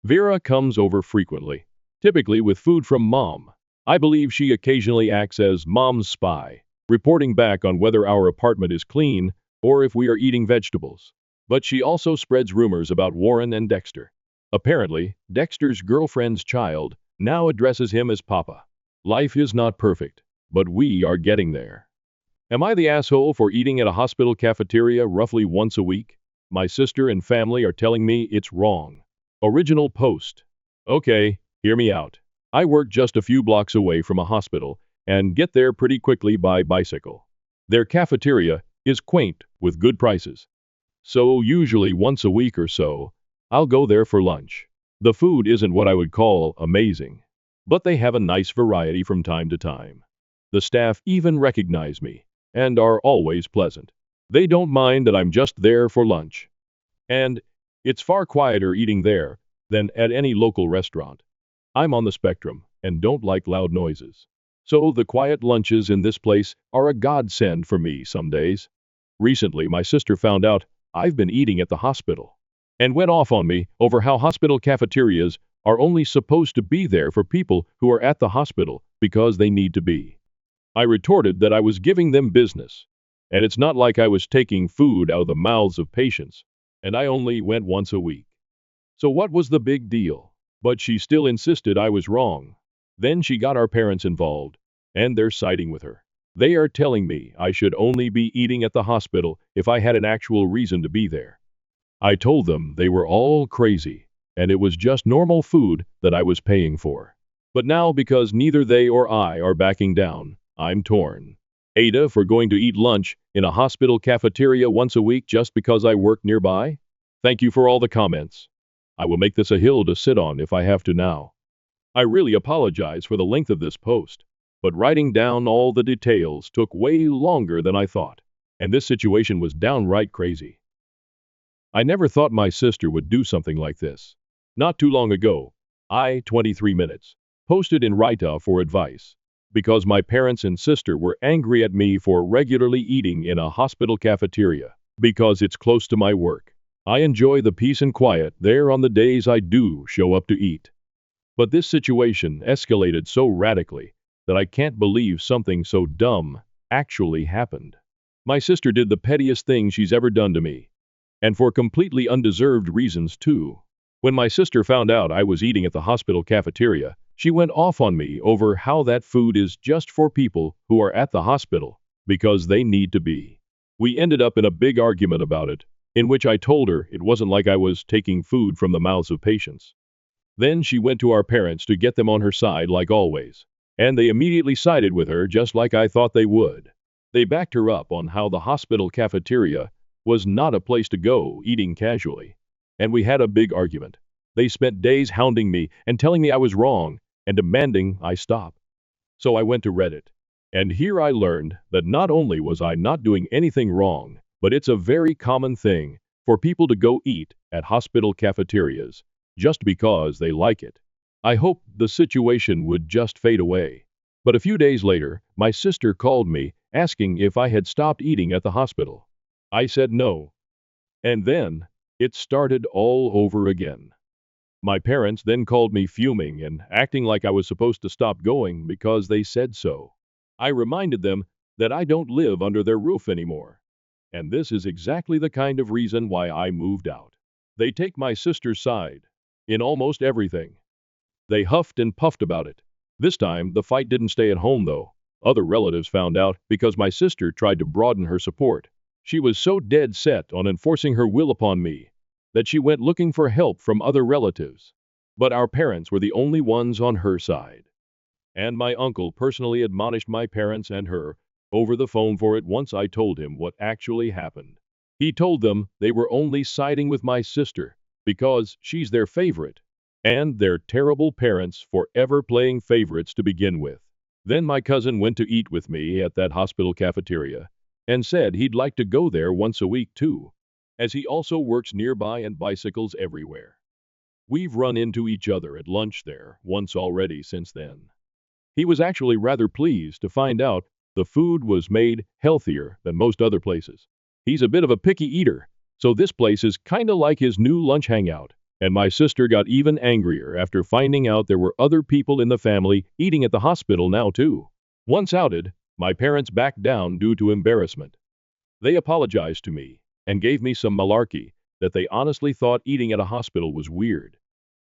Vera comes over frequently, typically with food from Mom. I believe she occasionally acts as Mom's spy, reporting back on whether our apartment is clean or if we are eating vegetables. But she also spreads rumors about Warren and Dexter. Apparently, Dexter's girlfriend's child now addresses him as Papa. Life is not perfect, but we are getting there. Am I the asshole for eating at a hospital cafeteria roughly once a week? My sister and family are telling me it's wrong. Original post. Okay, hear me out. I work just a few blocks away from a hospital and get there pretty quickly by bicycle. Their cafeteria is quaint with good prices. So usually once a week or so, I'll go there for lunch. The food isn't what I would call amazing, but they have a nice variety from time to time. The staff even recognize me and are always pleasant. They don't mind that I'm just there for lunch. And it's far quieter eating there than at any local restaurant. I'm on the spectrum and don't like loud noises. So the quiet lunches in this place are a godsend for me some days. Recently, my sister found out I've been eating at the hospital and went off on me over how hospital cafeterias are only supposed to be there for people who are at the hospital because they need to be. I retorted that I was giving them business, and it's not like I was taking food out of the mouths of patients, and I only went once a week. So what was the big deal? But she still insisted I was wrong. Then she got our parents involved, and they're siding with her. They are telling me I should only be eating at the hospital if I had an actual reason to be there. I told them they were all crazy, and it was just normal food that I was paying for. But now, because neither they or I are backing down, I'm torn. AITA for going to eat lunch in a hospital cafeteria once a week just because I work nearby? Thank you for all the comments. I will make this a hill to sit on if I have to now. I really apologize for the length of this post, but writing down all the details took way longer than I thought, and this situation was downright crazy. I never thought my sister would do something like this. Not too long ago, 23 minutes, posted in AITA for advice, because my parents and sister were angry at me for regularly eating in a hospital cafeteria, because it's close to my work. I enjoy the peace and quiet there on the days I do show up to eat. But this situation escalated so radically that I can't believe something so dumb actually happened. My sister did the pettiest thing she's ever done to me, and for completely undeserved reasons too. When my sister found out I was eating at the hospital cafeteria, she went off on me over how that food is just for people who are at the hospital because they need to be. We ended up in a big argument about it, in which I told her it wasn't like I was taking food from the mouths of patients. Then she went to our parents to get them on her side like always, and they immediately sided with her just like I thought they would. They backed her up on how the hospital cafeteria was not a place to go eating casually, and we had a big argument. They spent days hounding me and telling me I was wrong and demanding I stop. So I went to Reddit, and here I learned that not only was I not doing anything wrong, but it's a very common thing for people to go eat at hospital cafeterias just because they like it. I hoped the situation would just fade away. But a few days later, my sister called me asking if I had stopped eating at the hospital. I said no. And then it started all over again. My parents then called me fuming and acting like I was supposed to stop going because they said so. I reminded them that I don't live under their roof anymore. And this is exactly the kind of reason why I moved out. They take my sister's side in almost everything. They huffed and puffed about it. This time, the fight didn't stay at home though. Other relatives found out because my sister tried to broaden her support. She was so dead set on enforcing her will upon me that she went looking for help from other relatives. But our parents were the only ones on her side. And my uncle personally admonished my parents and her over the phone for it once I told him what actually happened. He told them they were only siding with my sister because she's their favorite, and they're terrible parents for ever playing favorites to begin with. Then my cousin went to eat with me at that hospital cafeteria and said he'd like to go there once a week too, as he also works nearby and bicycles everywhere. We've run into each other at lunch there once already since then. He was actually rather pleased to find out the food was made healthier than most other places. He's a bit of a picky eater, so this place is kinda like his new lunch hangout. And my sister got even angrier after finding out there were other people in the family eating at the hospital now too. Once outed, my parents backed down due to embarrassment. They apologized to me and gave me some malarkey that they honestly thought eating at a hospital was weird,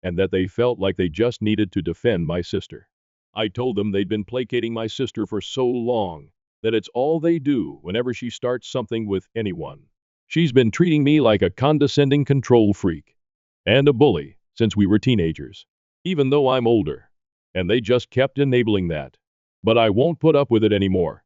and that they felt like they just needed to defend my sister. I told them they'd been placating my sister for so long that it's all they do whenever she starts something with anyone. She's been treating me like a condescending control freak and a bully since we were teenagers, even though I'm older, and they just kept enabling that. But I won't put up with it anymore.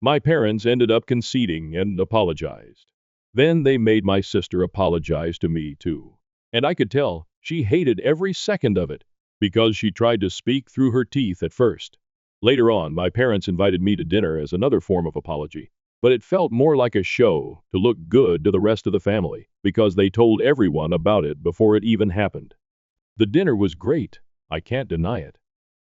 My parents ended up conceding and apologized. Then they made my sister apologize to me too. And I could tell she hated every second of it because she tried to speak through her teeth at first. Later on, my parents invited me to dinner as another form of apology, but it felt more like a show to look good to the rest of the family because they told everyone about it before it even happened. The dinner was great, I can't deny it.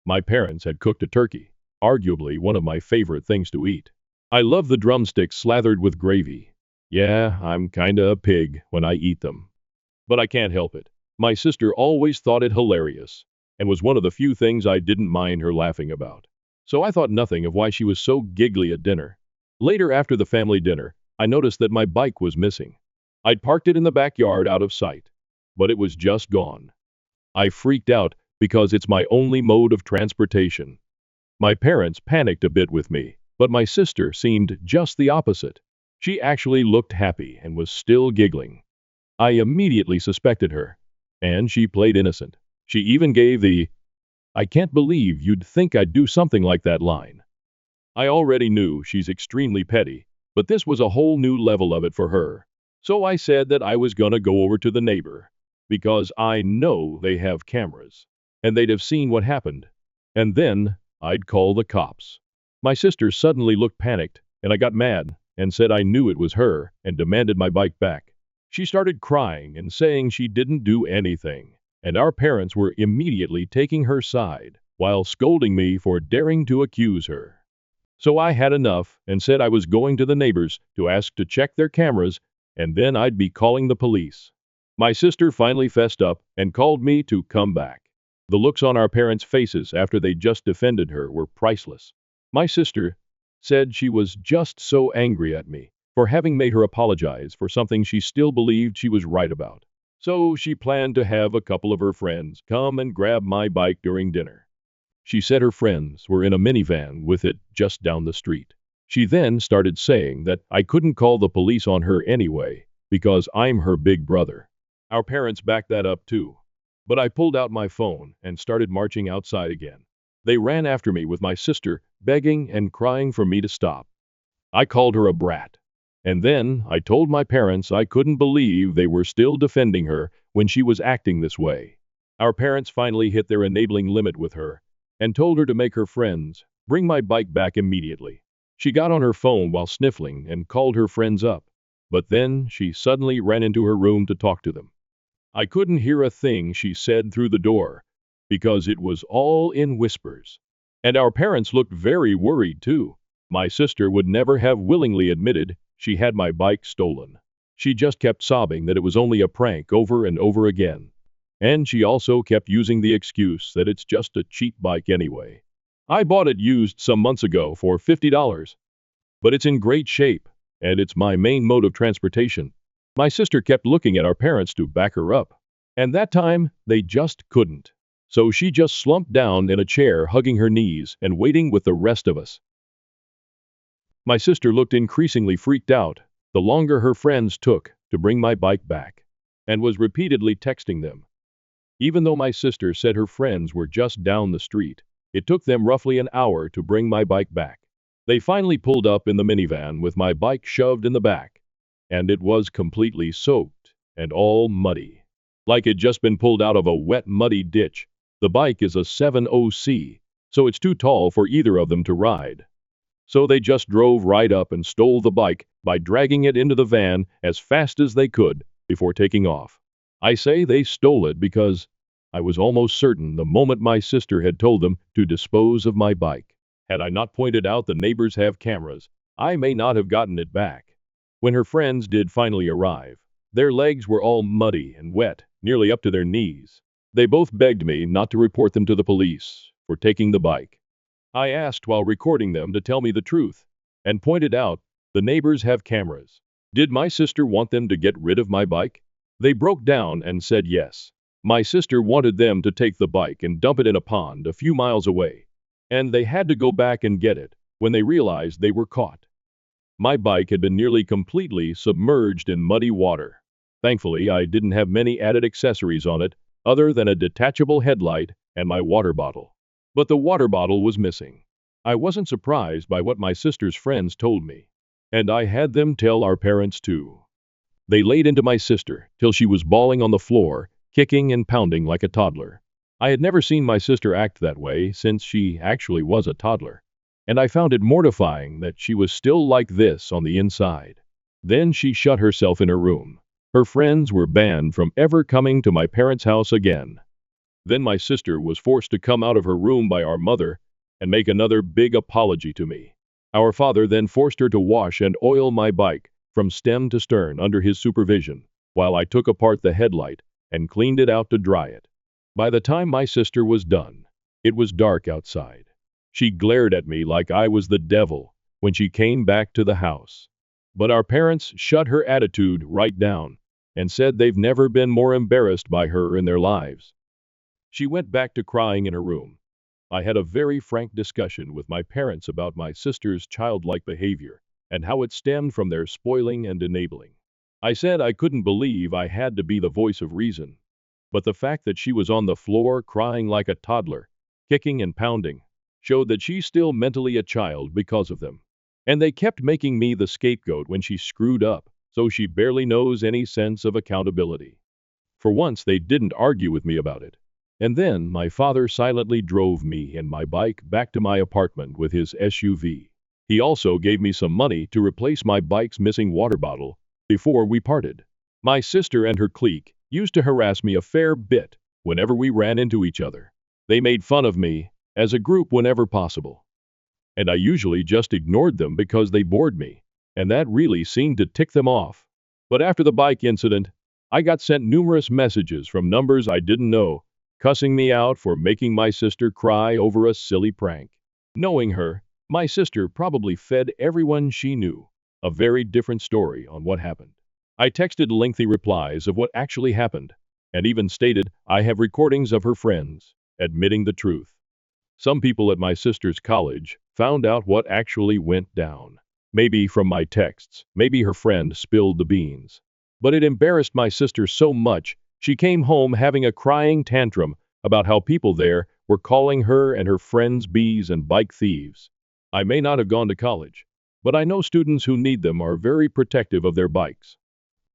My parents had cooked a turkey, arguably one of my favorite things to eat. I love the drumsticks slathered with gravy, Yeah, I'm kinda a pig when I eat them. But I can't help it. My sister always thought it hilarious, and was one of the few things I didn't mind her laughing about. So I thought nothing of why she was so giggly at dinner. Later, after the family dinner, I noticed that my bike was missing. I'd parked it in the backyard out of sight, but it was just gone. I freaked out because it's my only mode of transportation. My parents panicked a bit with me, but my sister seemed just the opposite. She actually looked happy and was still giggling. I immediately suspected her, and she played innocent. She even gave the, "I can't believe you'd think I'd do something like that" line. I already knew she's extremely petty, but this was a whole new level of it for her. So I said that I was gonna go over to the neighbor, because I know they have cameras, and they'd have seen what happened. And then I'd call the cops. My sister suddenly looked panicked, and I got mad and said I knew it was her and demanded my bike back. She started crying and saying she didn't do anything, and our parents were immediately taking her side while scolding me for daring to accuse her. So I had enough and said I was going to the neighbors to ask to check their cameras, and then I'd be calling the police. My sister finally fessed up and called me to come back. The looks on our parents' faces after they just defended her were priceless. My sister said she was just so angry at me for having made her apologize for something she still believed she was right about. So she planned to have a couple of her friends come and grab my bike during dinner. She said her friends were in a minivan with it just down the street. She then started saying that I couldn't call the police on her anyway because I'm her big brother. Our parents backed that up too. But I pulled out my phone and started marching outside again. They ran after me with my sister, begging and crying for me to stop. I called her a brat. And then I told my parents I couldn't believe they were still defending her when she was acting this way. Our parents finally hit their enabling limit with her and told her to make her friends bring my bike back immediately. She got on her phone while sniffling and called her friends up, but then she suddenly ran into her room to talk to them. I couldn't hear a thing she said through the door because it was all in whispers. And our parents looked very worried too. My sister would never have willingly admitted she had my bike stolen. She just kept sobbing that it was only a prank over and over again. And she also kept using the excuse that it's just a cheap bike anyway. I bought it used some months ago for $50, but it's in great shape, and it's my main mode of transportation. My sister kept looking at our parents to back her up, and that time they just couldn't. So she just slumped down in a chair, hugging her knees and waiting with the rest of us. My sister looked increasingly freaked out the longer her friends took to bring my bike back, and was repeatedly texting them. Even though my sister said her friends were just down the street, it took them roughly an hour to bring my bike back. They finally pulled up in the minivan with my bike shoved in the back, and it was completely soaked and all muddy. Like it'd just been pulled out of a wet, muddy ditch. The bike is a 70C, so it's too tall for either of them to ride. So they just drove right up and stole the bike by dragging it into the van as fast as they could before taking off. I say they stole it because I was almost certain the moment my sister had told them to dispose of my bike. Had I not pointed out the neighbors have cameras, I may not have gotten it back. When her friends did finally arrive, their legs were all muddy and wet, nearly up to their knees. They both begged me not to report them to the police for taking the bike. I asked while recording them to tell me the truth, and pointed out the neighbors have cameras. Did my sister want them to get rid of my bike? They broke down and said yes. My sister wanted them to take the bike and dump it in a pond a few miles away, and they had to go back and get it when they realized they were caught. My bike had been nearly completely submerged in muddy water. Thankfully, I didn't have many added accessories on it other than a detachable headlight and my water bottle. But the water bottle was missing. I wasn't surprised by what my sister's friends told me, and I had them tell our parents too. They laid into my sister till she was bawling on the floor, kicking and pounding like a toddler. I had never seen my sister act that way since she actually was a toddler, and I found it mortifying that she was still like this on the inside. Then she shut herself in her room. Her friends were banned from ever coming to my parents' house again. Then my sister was forced to come out of her room by our mother and make another big apology to me. Our father then forced her to wash and oil my bike from stem to stern under his supervision, while I took apart the headlight and cleaned it out to dry it. By the time my sister was done, it was dark outside. She glared at me like I was the devil when she came back to the house. But our parents shut her attitude right down and said they've never been more embarrassed by her in their lives. She went back to crying in her room. I had a very frank discussion with my parents about my sister's childlike behavior and how it stemmed from their spoiling and enabling. I said I couldn't believe I had to be the voice of reason, but the fact that she was on the floor crying like a toddler, kicking and pounding, showed that she's still mentally a child because of them. And they kept making me the scapegoat when she screwed up, so she barely knows any sense of accountability. For once, they didn't argue with me about it. And then my father silently drove me and my bike back to my apartment with his SUV. He also gave me some money to replace my bike's missing water bottle before we parted. My sister and her clique used to harass me a fair bit whenever we ran into each other. They made fun of me as a group whenever possible. And I usually just ignored them because they bored me, and that really seemed to tick them off. But after the bike incident, I got sent numerous messages from numbers I didn't know, cussing me out for making my sister cry over a silly prank. Knowing her, my sister probably fed everyone she knew a very different story on what happened. I texted lengthy replies of what actually happened, and even stated I have recordings of her friends admitting the truth. Some people at my sister's college found out what actually went down. Maybe from my texts, maybe her friend spilled the beans. But it embarrassed my sister so much, she came home having a crying tantrum about how people there were calling her and her friends bees and bike thieves. I may not have gone to college, but I know students who need them are very protective of their bikes.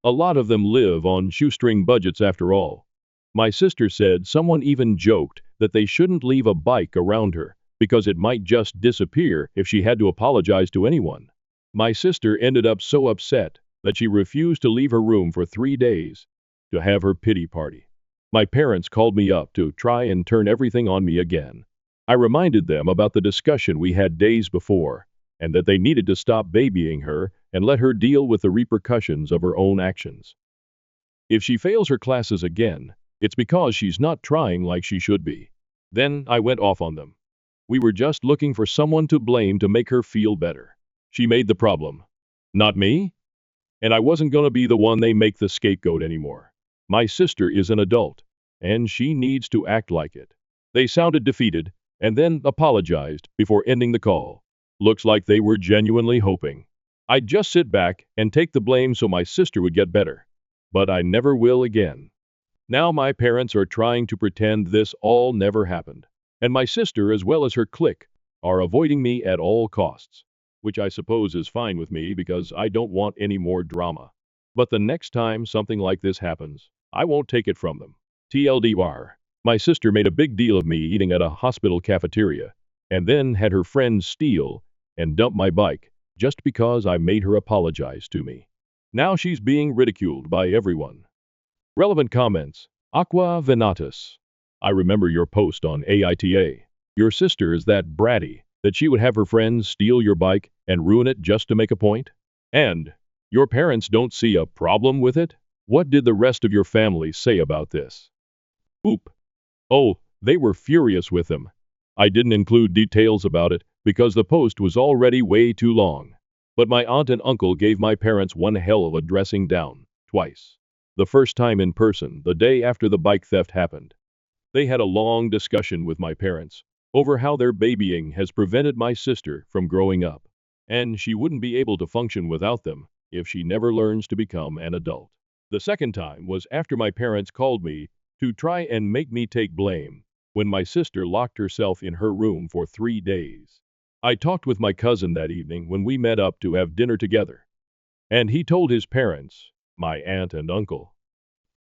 A lot of them live on shoestring budgets after all. My sister said someone even joked that they shouldn't leave a bike around her because it might just disappear if she had to apologize to anyone. My sister ended up so upset that she refused to leave her room for 3 days to have her pity party. My parents called me up to try and turn everything on me again. I reminded them about the discussion we had days before, and that they needed to stop babying her and let her deal with the repercussions of her own actions. If she fails her classes again, it's because she's not trying like she should be. Then I went off on them. We were just looking for someone to blame to make her feel better. She made the problem, not me. And I wasn't going to be the one they make the scapegoat anymore. My sister is an adult, and she needs to act like it. They sounded defeated, and then apologized before ending the call. Looks like they were genuinely hoping I'd just sit back and take the blame so my sister would get better. But I never will again. Now my parents are trying to pretend this all never happened, and my sister as well as her clique are avoiding me at all costs, which I suppose is fine with me because I don't want any more drama. But the next time something like this happens, I won't take it from them. TLDR, my sister made a big deal of me eating at a hospital cafeteria, and then had her friends steal and dump my bike just because I made her apologize to me. Now she's being ridiculed by everyone. Relevant comments. Aqua Venatus. I remember your post on AITA. Your sister is that bratty that she would have her friends steal your bike and ruin it just to make a point? And your parents don't see a problem with it? What did the rest of your family say about this? Oop. Oh, they were furious with them. I didn't include details about it because the post was already way too long. But my aunt and uncle gave my parents one hell of a dressing down, twice. The first time in person, the day after the bike theft happened. They had a long discussion with my parents over how their babying has prevented my sister from growing up, and she wouldn't be able to function without them if she never learns to become an adult. The second time was after my parents called me to try and make me take blame when my sister locked herself in her room for 3 days. I talked with my cousin that evening when we met up to have dinner together, and he told his parents, my aunt and uncle,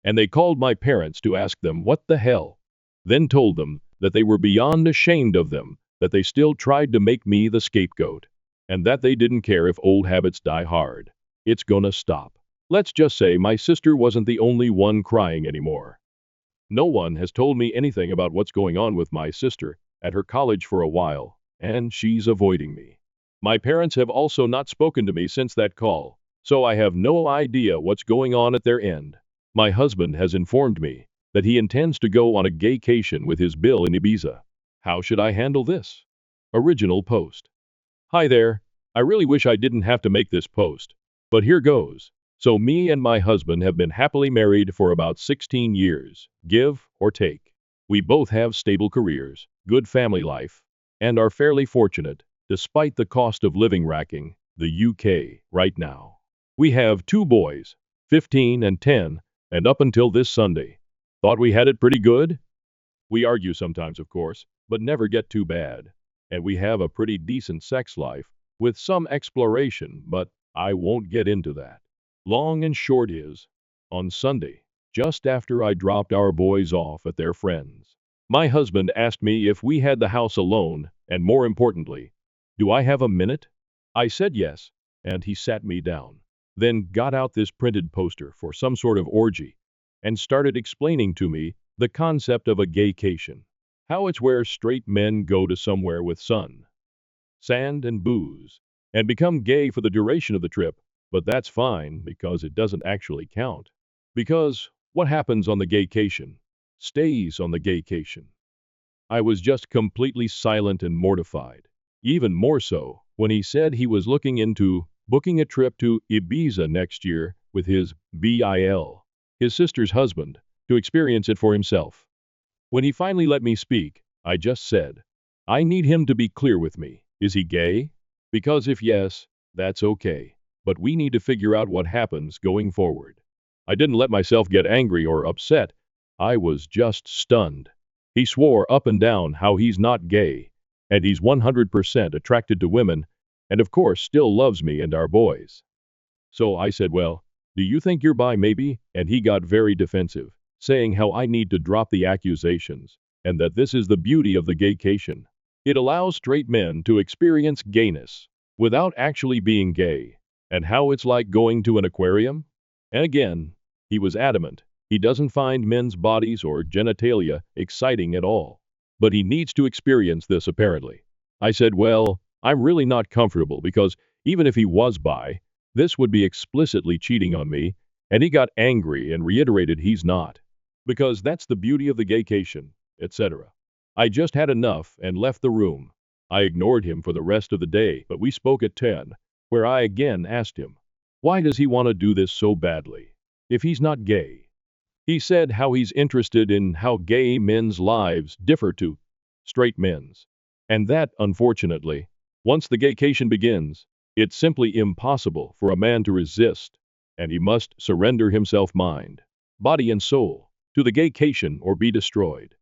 and they called my parents to ask them what the hell, then told them that they were beyond ashamed of them, that they still tried to make me the scapegoat, and that they didn't care if old habits die hard. It's gonna stop. Let's just say my sister wasn't the only one crying anymore. No one has told me anything about what's going on with my sister at her college for a while, and she's avoiding me. My parents have also not spoken to me since that call, so I have no idea what's going on at their end. My husband has informed me that he intends to go on a gaycation with his bill in Ibiza. How should I handle this? Original post. Hi there. I really wish I didn't have to make this post, but here goes. So me and my husband have been happily married for about 16 years, give or take. We both have stable careers, good family life, and are fairly fortunate, despite the cost of living racking, the UK, right now. We have 2 boys, 15 and 10, and up until this Sunday. Thought we had it pretty good? We argue sometimes, of course, but never get too bad. And we have a pretty decent sex life, with some exploration, but I won't get into that. Long and short is, on Sunday, just after I dropped our boys off at their friends, my husband asked me if we had the house alone, and more importantly, do I have a minute? I said yes, and he sat me down, then got out this printed poster for some sort of orgy, and started explaining to me the concept of a gaycation. How it's where straight men go to somewhere with sun, sand, and booze, and become gay for the duration of the trip, but that's fine because it doesn't actually count. Because what happens on the gaycation stays on the gaycation. I was just completely silent and mortified. Even more so when he said he was looking into booking a trip to Ibiza next year with his BIL, his sister's husband, to experience it for himself. When he finally let me speak, I just said, I need him to be clear with me. Is he gay? Because if yes, that's okay. But we need to figure out what happens going forward. I didn't let myself get angry or upset. I was just stunned. He swore up and down how he's not gay, and he's 100% attracted to women, and of course still loves me and our boys. So I said, well, do you think you're bi maybe? And he got very defensive, saying how I need to drop the accusations, and that this is the beauty of the gaycation. It allows straight men to experience gayness without actually being gay, and how it's like going to an aquarium. And again, he was adamant. He doesn't find men's bodies or genitalia exciting at all. But he needs to experience this apparently. I said, well, I'm really not comfortable because even if he was bi, this would be explicitly cheating on me, and he got angry and reiterated he's not. Because that's the beauty of the gaycation, etc. I just had enough and left the room. I ignored him for the rest of the day, but we spoke at 10, where I again asked him, why does he want to do this so badly, if he's not gay? He said how he's interested in how gay men's lives differ to straight men's, and that, unfortunately, once the gaycation begins, it's simply impossible for a man to resist, and he must surrender himself mind, body and soul, to the gaycation or be destroyed.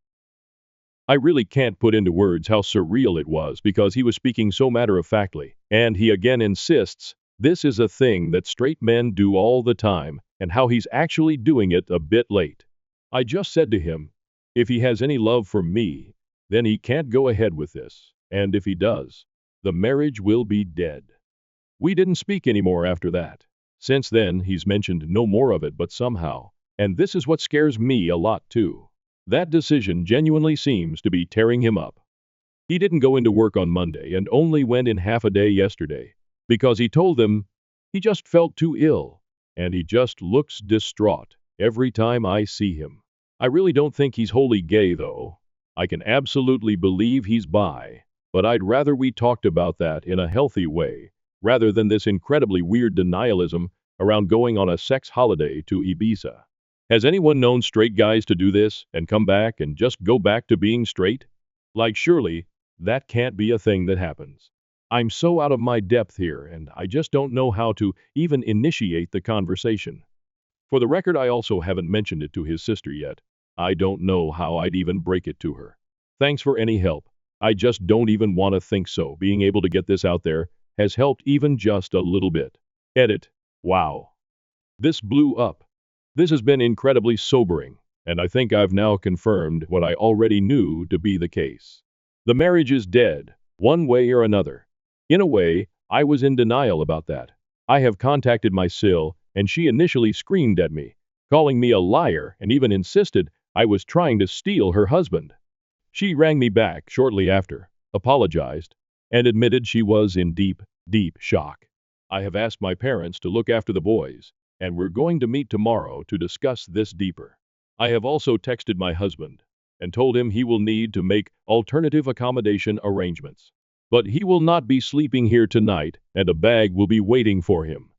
I really can't put into words how surreal it was because he was speaking so matter-of-factly, and he again insists this is a thing that straight men do all the time, and how he's actually doing it a bit late. I just said to him, if he has any love for me, then he can't go ahead with this, and if he does, the marriage will be dead. We didn't speak anymore after that. Since then, he's mentioned no more of it, but somehow, and this is what scares me a lot too, that decision genuinely seems to be tearing him up. He didn't go into work on Monday and only went in half a day yesterday, because he told them he just felt too ill, and he just looks distraught every time I see him. I really don't think he's wholly gay though. I can absolutely believe he's bi, but I'd rather we talked about that in a healthy way, rather than this incredibly weird denialism around going on a sex holiday to Ibiza. Has anyone known straight guys to do this and come back and just go back to being straight? Like surely, that can't be a thing that happens. I'm so out of my depth here and I just don't know how to even initiate the conversation. For the record, I also haven't mentioned it to his sister yet. I don't know how I'd even break it to her. Thanks for any help. I just don't even want to think so. Being able to get this out there has helped even just a little bit. Edit. Wow. This blew up. This has been incredibly sobering, and I think I've now confirmed what I already knew to be the case. The marriage is dead, one way or another. In a way, I was in denial about that. I have contacted my SIL, and she initially screamed at me, calling me a liar and even insisted I was trying to steal her husband. She rang me back shortly after, apologized, and admitted she was in deep, deep shock. I have asked my parents to look after the boys, and we're going to meet tomorrow to discuss this deeper. I have also texted my husband and told him he will need to make alternative accommodation arrangements. But he will not be sleeping here tonight, and a bag will be waiting for him.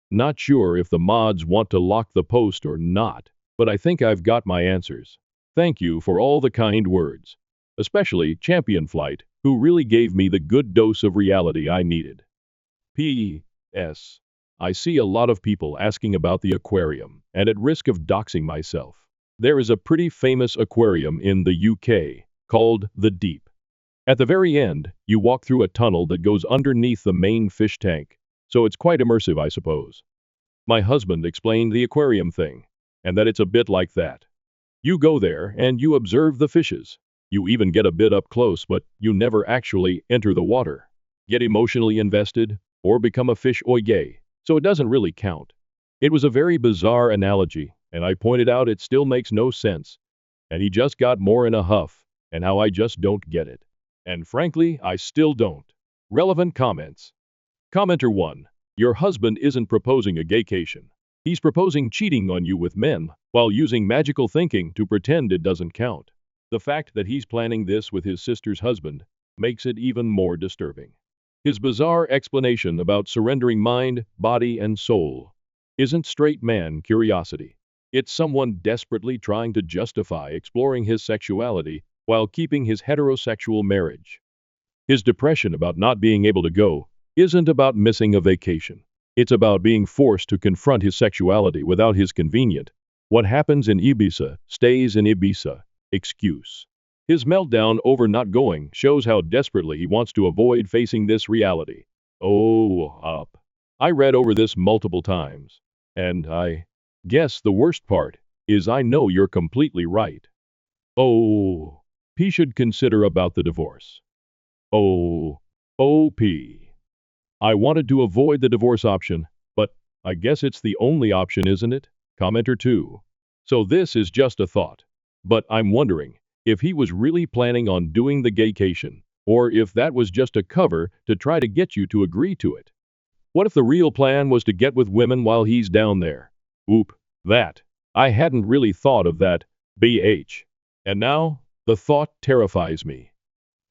Not sure if the mods want to lock the post or not, but I think I've got my answers. Thank you for all the kind words, especially Champion Flight, who really gave me the good dose of reality I needed. P.S. I see a lot of people asking about the aquarium, and at risk of doxing myself, there is a pretty famous aquarium in the UK called the Deep. At the very end, you walk through a tunnel that goes underneath the main fish tank, so it's quite immersive, I suppose. My husband explained the aquarium thing, and that it's a bit like that. You go there and you observe the fishes. You even get a bit up close, but you never actually enter the water, get emotionally invested, or become a fish oye, so it doesn't really count. It was a very bizarre analogy, and I pointed out it still makes no sense, and he just got more in a huff, and how I just don't get it. And frankly, I still don't. Relevant comments. Commenter 1. Your husband isn't proposing a gaycation. He's proposing cheating on you with men, while using magical thinking to pretend it doesn't count. The fact that he's planning this with his sister's husband makes it even more disturbing. His bizarre explanation about surrendering mind, body, and soul isn't straight man curiosity. It's someone desperately trying to justify exploring his sexuality while keeping his heterosexual marriage. His depression about not being able to go isn't about missing a vacation. It's about being forced to confront his sexuality without his convenient "what happens in Ibiza stays in Ibiza" excuse. His meltdown over not going shows how desperately he wants to avoid facing this reality. I read over this multiple times, and I guess the worst part is I know you're completely right. He should consider about the divorce. P. I wanted to avoid the divorce option, but I guess it's the only option, isn't it? Commenter 2. So this is just a thought, but I'm wondering if he was really planning on doing the gaycation, or if that was just a cover to try to get you to agree to it. What if the real plan was to get with women while he's down there? That. I hadn't really thought of that, BH. And now, the thought terrifies me.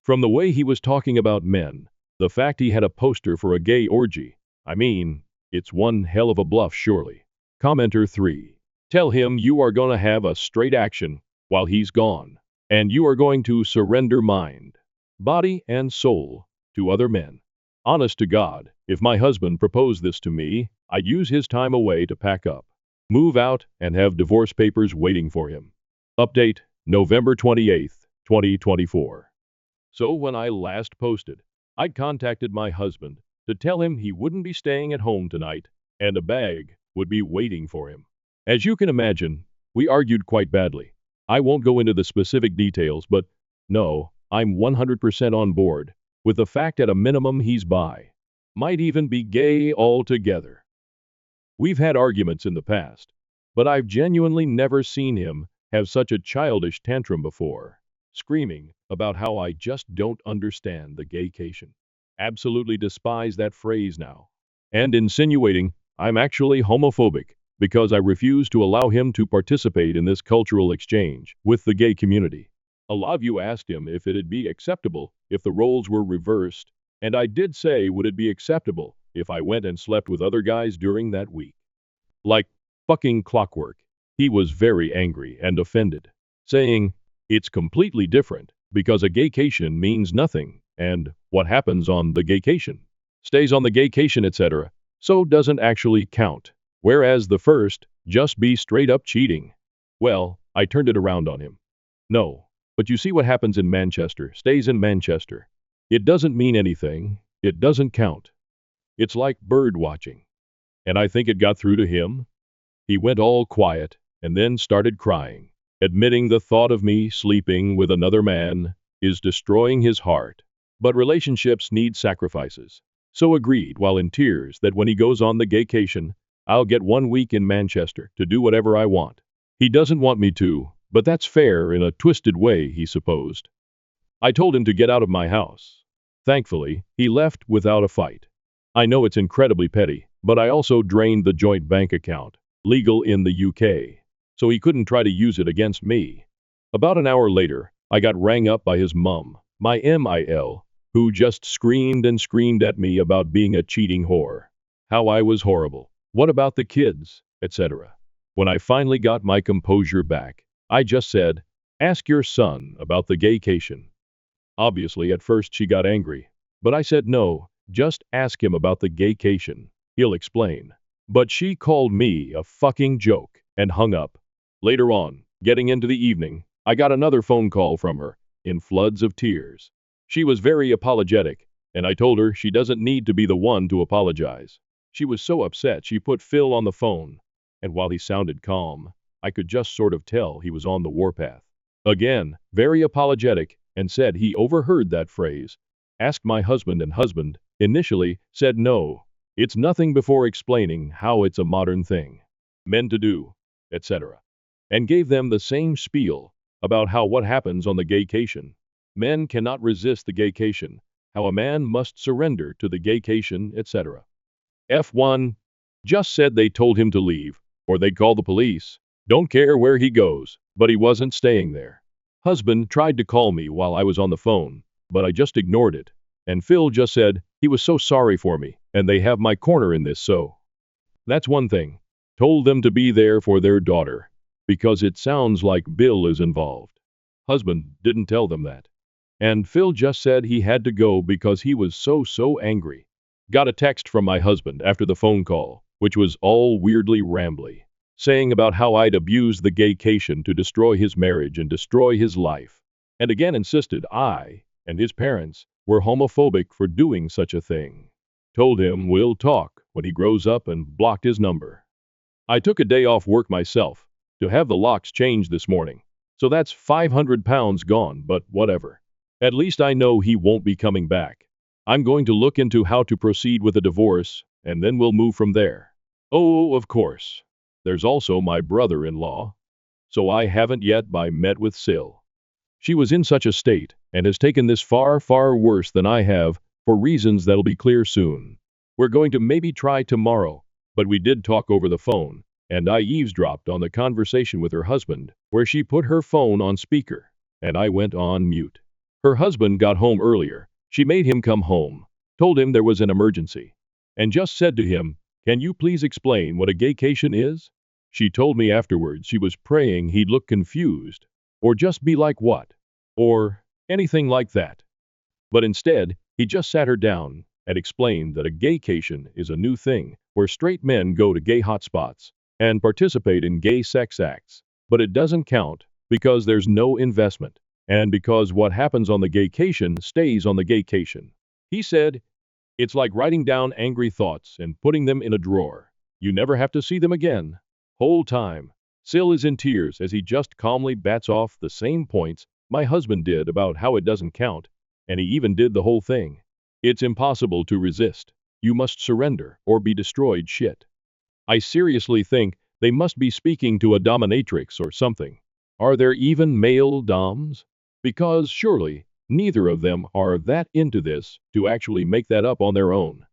From the way he was talking about men, the fact he had a poster for a gay orgy, I mean, it's one hell of a bluff surely. Commenter 3. Tell him you are gonna have a straight action while he's gone, and you are going to surrender mind, body, and soul to other men. Honest to God, if my husband proposed this to me, I'd use his time away to pack up, move out, and have divorce papers waiting for him. Update, November 28th, 2024. So when I last posted, I'd contacted my husband to tell him he wouldn't be staying at home tonight, and a bag would be waiting for him. As you can imagine, we argued quite badly. I won't go into the specific details, but no, I'm 100% on board with the fact at a minimum he's bi. Might even be gay altogether. We've had arguments in the past, but I've genuinely never seen him have such a childish tantrum before, screaming about how I just don't understand the gaycation. Absolutely despise that phrase now. And insinuating I'm actually homophobic because I refuse to allow him to participate in this cultural exchange with the gay community. A lot of you asked him if it'd be acceptable if the roles were reversed, and I did say would it be acceptable if I went and slept with other guys during that week. Like fucking clockwork, he was very angry and offended, saying, it's completely different because a gaycation means nothing, and what happens on the gaycation stays on the gaycation, etc., so doesn't actually count, whereas the first just be straight up cheating. Well, I turned it around on him. No, but you see what happens in Manchester stays in Manchester. It doesn't mean anything, it doesn't count. It's like bird watching. And I think it got through to him. He went all quiet and then started crying, admitting the thought of me sleeping with another man is destroying his heart. But relationships need sacrifices. So agreed while in tears that when he goes on the gaycation, I'll get 1 week in Manchester to do whatever I want. He doesn't want me to, but that's fair in a twisted way, he supposed. I told him to get out of my house. Thankfully, he left without a fight. I know it's incredibly petty, but I also drained the joint bank account, legal in the UK, so he couldn't try to use it against me. About an hour later, I got rang up by his mum, my MIL, who just screamed and screamed at me about being a cheating whore. How I was horrible. What about the kids, etc. When I finally got my composure back, I just said, "Ask your son about the gaycation." Obviously, at first she got angry, but I said no, just ask him about the gaycation. He'll explain. But she called me a fucking joke and hung up. Later on, getting into the evening, I got another phone call from her, in floods of tears. She was very apologetic, and I told her she doesn't need to be the one to apologize. She was so upset she put Phil on the phone, and while he sounded calm, I could just sort of tell he was on the warpath. Again, very apologetic, and said he overheard that phrase. Asked my husband, and husband, initially, said no. It's nothing, before explaining how it's a modern thing. Men to do, etc. And gave them the same spiel about how what happens on the gaycation. Men cannot resist the gaycation, how a man must surrender to the gaycation, etc. F1 just said they told him to leave, or they'd call the police. Don't care where he goes, but he wasn't staying there. Husband tried to call me while I was on the phone, but I just ignored it. And Phil just said he was so sorry for me, and they have my corner in this, so. That's one thing. Told them to be there for their daughter, because it sounds like Bill is involved. Husband didn't tell them that. And Phil just said he had to go because he was so angry. Got a text from my husband after the phone call, which was all weirdly rambly, saying about how I'd abused the gaycation to destroy his marriage and destroy his life. And again insisted I, and his parents, were homophobic for doing such a thing. Told him we'll talk when he grows up, and blocked his number. I took a day off work myself to have the locks changed this morning, so that's £500 gone, but whatever. At least I know he won't be coming back. I'm going to look into how to proceed with a divorce, and then we'll move from there. Oh, of course. There's also my brother-in-law. So I haven't yet met with Sil. She was in such a state, and has taken this far worse than I have, for reasons that'll be clear soon. We're going to maybe try tomorrow, but we did talk over the phone, and I eavesdropped on the conversation with her husband, where she put her phone on speaker, and I went on mute. Her husband got home earlier. She made him come home, told him there was an emergency, and just said to him, "Can you please explain what a gaycation is?" She told me afterwards she was praying he'd look confused, or just be like, "What?" or anything like that. But instead, he just sat her down and explained that a gaycation is a new thing where straight men go to gay hotspots and participate in gay sex acts, but it doesn't count because there's no investment, and because what happens on the gaycation stays on the gaycation. He said, it's like writing down angry thoughts and putting them in a drawer. You never have to see them again. Whole time, Sil is in tears as he just calmly bats off the same points my husband did about how it doesn't count, and he even did the whole thing. It's impossible to resist. You must surrender or be destroyed shit. I seriously think they must be speaking to a dominatrix or something. Are there even male doms? Because surely, neither of them are that into this to actually make that up on their own.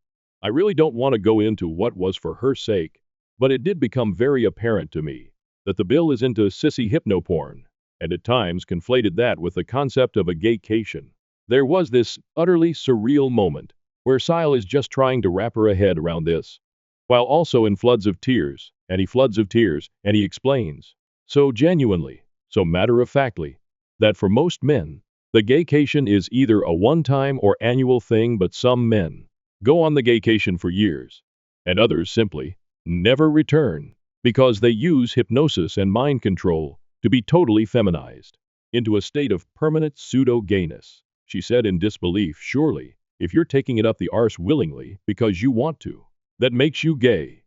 I really don't want to go into what was for her sake, but it did become very apparent to me that the Bill is into sissy hypnoporn, and at times conflated that with the concept of a gaycation. There was this utterly surreal moment where Sile is just trying to wrap her head around this, while also in floods of tears, and he explains, so genuinely, so matter-of-factly, that for most men, the gaycation is either a one-time or annual thing, but some men go on the gaycation for years, and others simply never return, because they use hypnosis and mind control to be totally feminized into a state of permanent pseudo-gayness. She said in disbelief, surely, if you're taking it up the arse willingly because you want to, that makes you gay.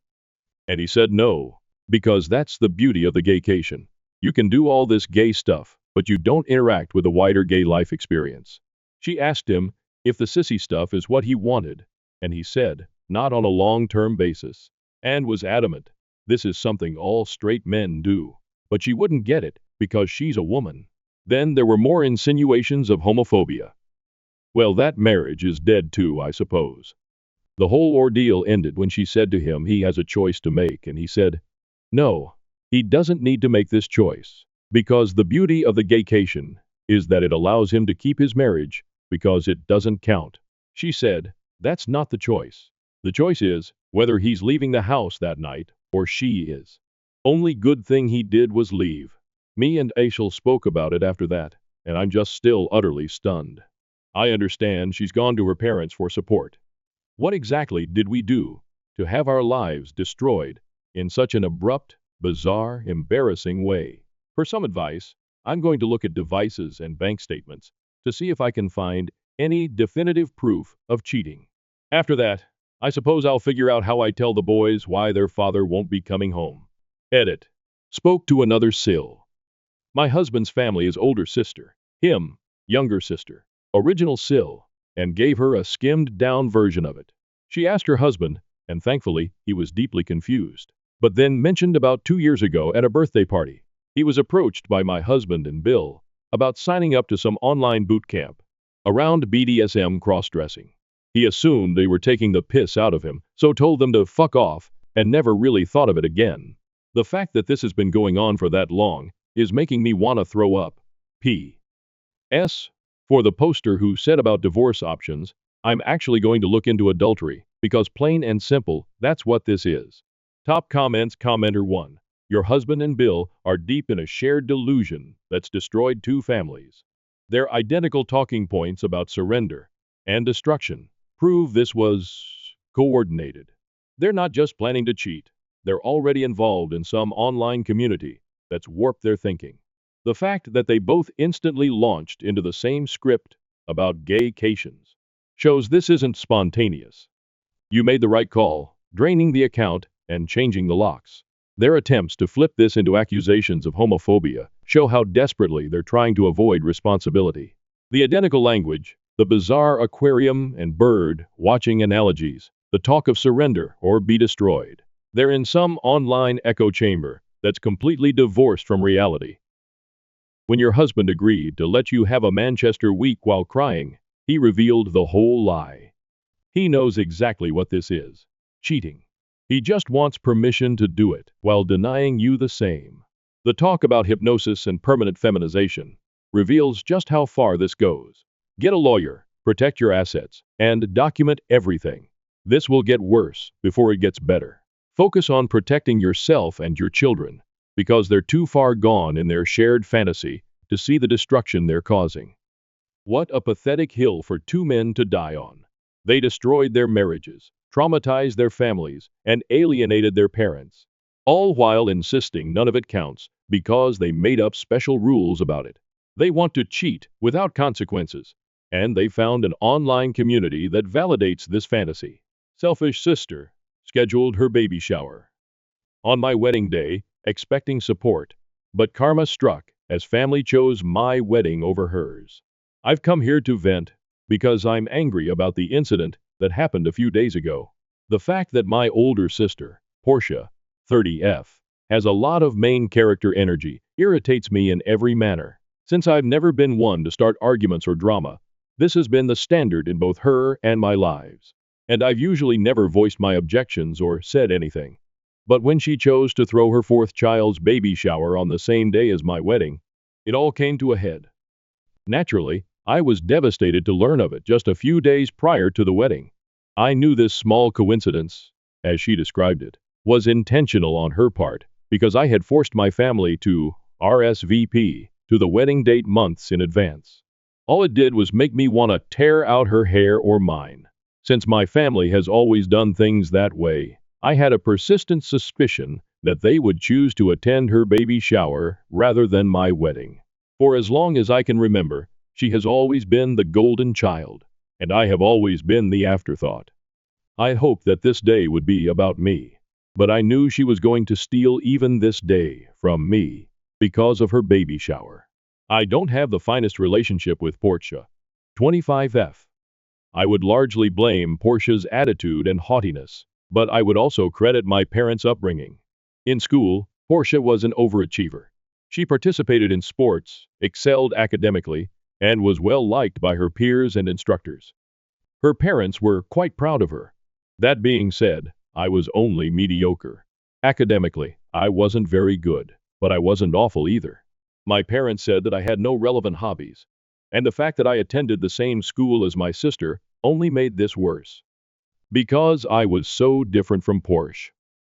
And he said no, because that's the beauty of the gaycation. You can do all this gay stuff, but you don't interact with the wider gay life experience. She asked him if the sissy stuff is what he wanted, and he said, not on a long-term basis, and was adamant, this is something all straight men do, but she wouldn't get it because she's a woman. Then there were more insinuations of homophobia. Well, that marriage is dead too, I suppose. The whole ordeal ended when she said to him he has a choice to make, and he said, no, he doesn't need to make this choice. Because the beauty of the gaycation is that it allows him to keep his marriage because it doesn't count. She said, that's not the choice. The choice is whether he's leaving the house that night or she is. Only good thing he did was leave. Me and Aishel spoke about it after that, and I'm just still utterly stunned. I understand she's gone to her parents for support. What exactly did we do to have our lives destroyed in such an abrupt, bizarre, embarrassing way? For some advice, I'm going to look at devices and bank statements to see if I can find any definitive proof of cheating. After that, I suppose I'll figure out how I tell the boys why their father won't be coming home. Edit. Spoke to another Sil. My husband's family is older sister, him, younger sister, original Sil, and gave her a skimmed-down version of it. She asked her husband, and thankfully, he was deeply confused. But then mentioned about 2 years ago at a birthday party, he was approached by my husband and Bill about signing up to some online boot camp around BDSM cross-dressing. He assumed they were taking the piss out of him, so told them to fuck off and never really thought of it again. The fact that this has been going on for that long is making me want to throw up. P.S. For the poster who said about divorce options, I'm actually going to look into adultery, because plain and simple, that's what this is. Top comments. Commenter 1. Your husband and Bill are deep in a shared delusion that's destroyed 2 families. Their identical talking points about surrender and destruction prove this was coordinated. They're not just planning to cheat, they're already involved in some online community that's warped their thinking. The fact that they both instantly launched into the same script about gaycations shows this isn't spontaneous. You made the right call, draining the account and changing the locks. Their attempts to flip this into accusations of homophobia show how desperately they're trying to avoid responsibility. The identical language, the bizarre aquarium and bird watching analogies, the talk of surrender or be destroyed. They're in some online echo chamber that's completely divorced from reality. When your husband agreed to let you have a Manchester week while crying, he revealed the whole lie. He knows exactly what this is. Cheating. He just wants permission to do it while denying you the same. The talk about hypnosis and permanent feminization reveals just how far this goes. Get a lawyer, protect your assets, and document everything. This will get worse before it gets better. Focus on protecting yourself and your children, because they're too far gone in their shared fantasy to see the destruction they're causing. What a pathetic hill for 2 men to die on. They destroyed their marriages, traumatized their families, and alienated their parents, all while insisting none of it counts because they made up special rules about it. They want to cheat without consequences, and they found an online community that validates this fantasy. Selfish sister scheduled her baby shower on my wedding day, expecting support, but karma struck as family chose my wedding over hers. I've come here to vent because I'm angry about the incident that happened a few days ago. The fact that my older sister, Portia, 30F, has a lot of main character energy irritates me in every manner. Since I've never been one to start arguments or drama, this has been the standard in both her and my lives. And I've usually never voiced my objections or said anything. But when she chose to throw her 4th child's baby shower on the same day as my wedding, it all came to a head. Naturally, I was devastated to learn of it just a few days prior to the wedding. I knew this small coincidence, as she described it, was intentional on her part, because I had forced my family to RSVP to the wedding date months in advance. All it did was make me want to tear out her hair or mine. Since my family has always done things that way, I had a persistent suspicion that they would choose to attend her baby shower rather than my wedding. For as long as I can remember, she has always been the golden child, and I have always been the afterthought. I hoped that this day would be about me, but I knew she was going to steal even this day from me because of her baby shower. I don't have the finest relationship with Portia, 25F. I would largely blame Portia's attitude and haughtiness, but I would also credit my parents' upbringing. In school, Portia was an overachiever. She participated in sports, excelled academically, and was well liked by her peers and instructors. Her parents were quite proud of her, That being said, I was only mediocre. Academically, I wasn't very good, but I wasn't awful either. My parents said that I had no relevant hobbies, and the fact that I attended the same school as my sister only made this worse. Because I was so different from Porsche.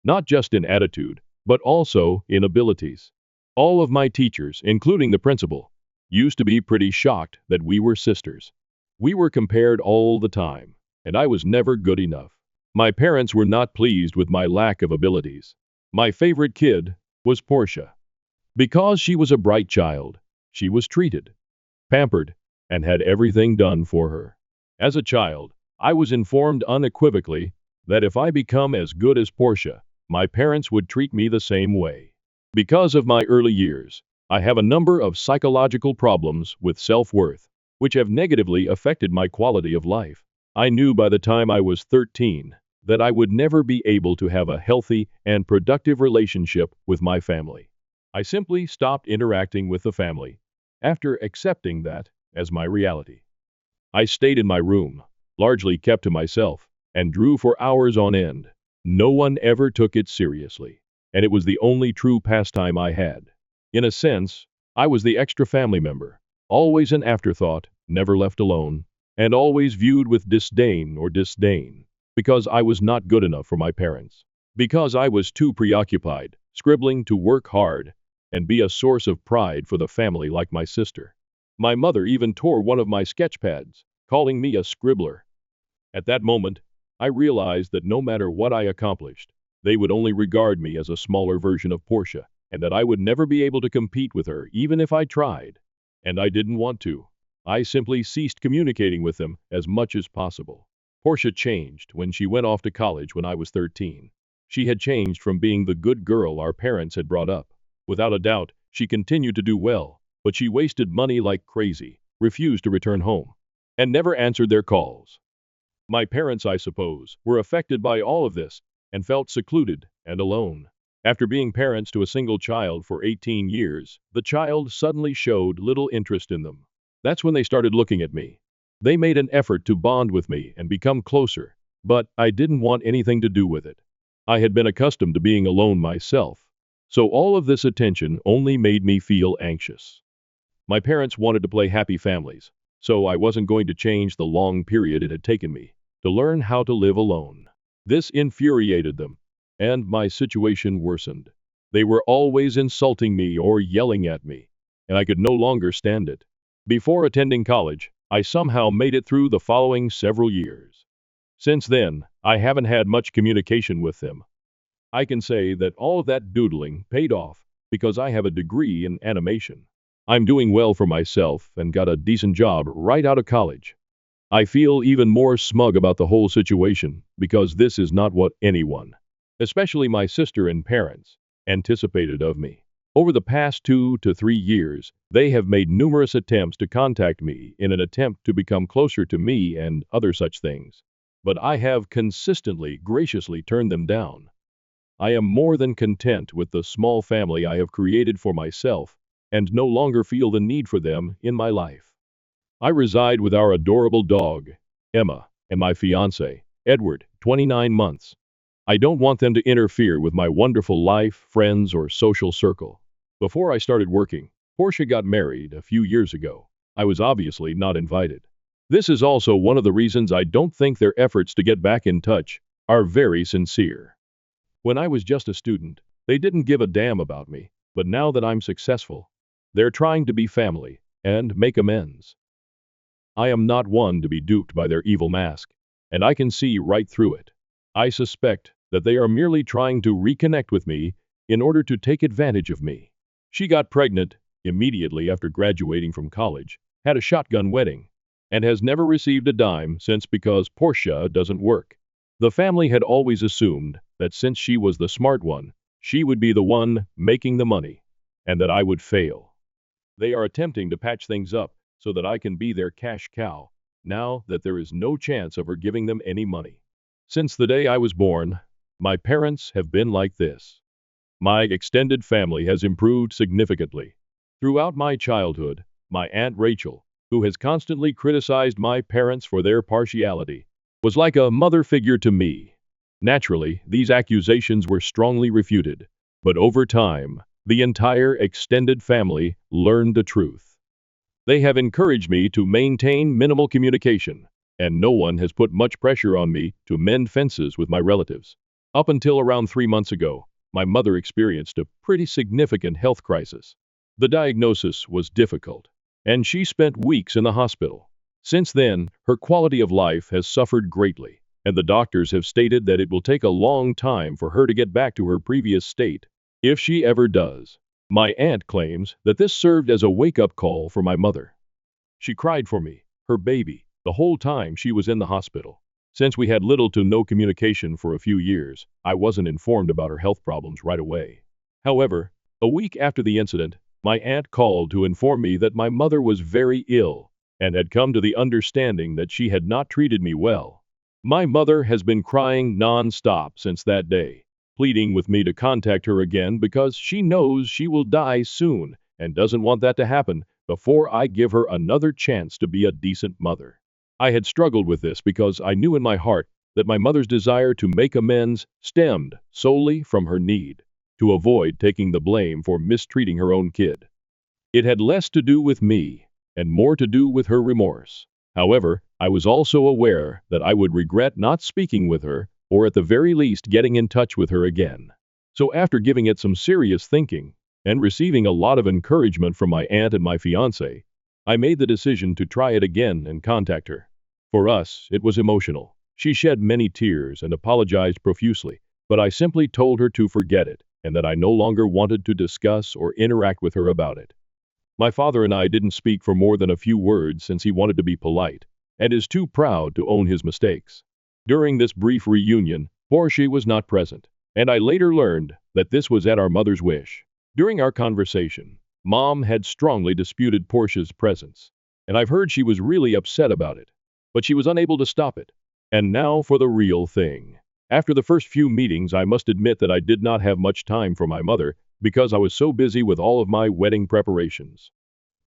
Not just in attitude, but also in abilities. All of my teachers, including the principal, used to be pretty shocked that we were sisters. We were compared all the time, and I was never good enough. My parents were not pleased with my lack of abilities. My favorite kid was Portia. Because she was a bright child, she was treated, pampered, and had everything done for her. As a child, I was informed unequivocally that if I become as good as Portia, my parents would treat me the same way. Because of my early years, I have a number of psychological problems with self-worth, which have negatively affected my quality of life. I knew by the time I was 13 that I would never be able to have a healthy and productive relationship with my family. I simply stopped interacting with the family after accepting that as my reality. I stayed in my room, largely kept to myself, and drew for hours on end. No one ever took it seriously, and it was the only true pastime I had. In a sense, I was the extra family member, always an afterthought, never left alone, and always viewed with disdain, because I was not good enough for my parents. Because I was too preoccupied, scribbling to work hard and be a source of pride for the family like my sister. My mother even tore one of my sketch pads, calling me a scribbler. At that moment, I realized that no matter what I accomplished, they would only regard me as a smaller version of Portia, and that I would never be able to compete with her even if I tried. And I didn't want to. I simply ceased communicating with them as much as possible. Portia changed when she went off to college when I was 13. She had changed from being the good girl our parents had brought up. Without a doubt, she continued to do well, but she wasted money like crazy, refused to return home, and never answered their calls. My parents, I suppose, were affected by all of this and felt secluded and alone. After being parents to a single child for 18 years, the child suddenly showed little interest in them. That's when they started looking at me. They made an effort to bond with me and become closer, but I didn't want anything to do with it. I had been accustomed to being alone myself, so all of this attention only made me feel anxious. My parents wanted to play happy families, so I wasn't going to change the long period it had taken me to learn how to live alone. This infuriated them, and my situation worsened. They were always insulting me or yelling at me, and I could no longer stand it. Before attending college, I somehow made it through the following several years. Since then, I haven't had much communication with them. I can say that all of that doodling paid off because I have a degree in animation. I'm doing well for myself and got a decent job right out of college. I feel even more smug about the whole situation because this is not what anyone, especially my sister and parents, anticipated of me. Over the past 2 to 3 years, they have made numerous attempts to contact me in an attempt to become closer to me and other such things, but I have consistently, graciously turned them down. I am more than content with the small family I have created for myself and no longer feel the need for them in my life. I reside with our adorable dog, Emma, and my fiancé, Edward, 29 months. I don't want them to interfere with my wonderful life, friends, or social circle. Before I started working, Portia got married a few years ago. I was obviously not invited. This is also one of the reasons I don't think their efforts to get back in touch are very sincere. When I was just a student, they didn't give a damn about me, but now that I'm successful, they're trying to be family and make amends. I am not one to be duped by their evil mask, and I can see right through it. I suspect that they are merely trying to reconnect with me in order to take advantage of me. She got pregnant immediately after graduating from college, had a shotgun wedding, and has never received a dime since because Portia doesn't work. The family had always assumed that since she was the smart one, she would be the one making the money, and that I would fail. They are attempting to patch things up so that I can be their cash cow, now that there is no chance of her giving them any money. Since the day I was born, my parents have been like this. My extended family has improved significantly. Throughout my childhood, my Aunt Rachel, who has constantly criticized my parents for their partiality, was like a mother figure to me. Naturally, these accusations were strongly refuted, but over time, the entire extended family learned the truth. They have encouraged me to maintain minimal communication, and no one has put much pressure on me to mend fences with my relatives. Up until around 3 months ago, my mother experienced a pretty significant health crisis. The diagnosis was difficult, and she spent weeks in the hospital. Since then, her quality of life has suffered greatly, and the doctors have stated that it will take a long time for her to get back to her previous state, if she ever does. My aunt claims that this served as a wake-up call for my mother. She cried for me, her baby, the whole time she was in the hospital. Since we had little to no communication for a few years, I wasn't informed about her health problems right away. However, a week after the incident, my aunt called to inform me that my mother was very ill and had come to the understanding that she had not treated me well. My mother has been crying non-stop since that day, pleading with me to contact her again because she knows she will die soon and doesn't want that to happen before I give her another chance to be a decent mother. I had struggled with this because I knew in my heart that my mother's desire to make amends stemmed solely from her need to avoid taking the blame for mistreating her own kid. It had less to do with me and more to do with her remorse. However, I was also aware that I would regret not speaking with her or at the very least getting in touch with her again. So after giving it some serious thinking and receiving a lot of encouragement from my aunt and my fiancé, I made the decision to try it again and contact her. For us, it was emotional. She shed many tears and apologized profusely, but I simply told her to forget it and that I no longer wanted to discuss or interact with her about it. My father and I didn't speak for more than a few words since he wanted to be polite and is too proud to own his mistakes. During this brief reunion, Portia was not present, and I later learned that this was at our mother's wish. During our conversation, Mom had strongly disputed Portia's presence, and I've heard she was really upset about it, but she was unable to stop it. And now for the real thing. After the first few meetings, I must admit that I did not have much time for my mother because I was so busy with all of my wedding preparations.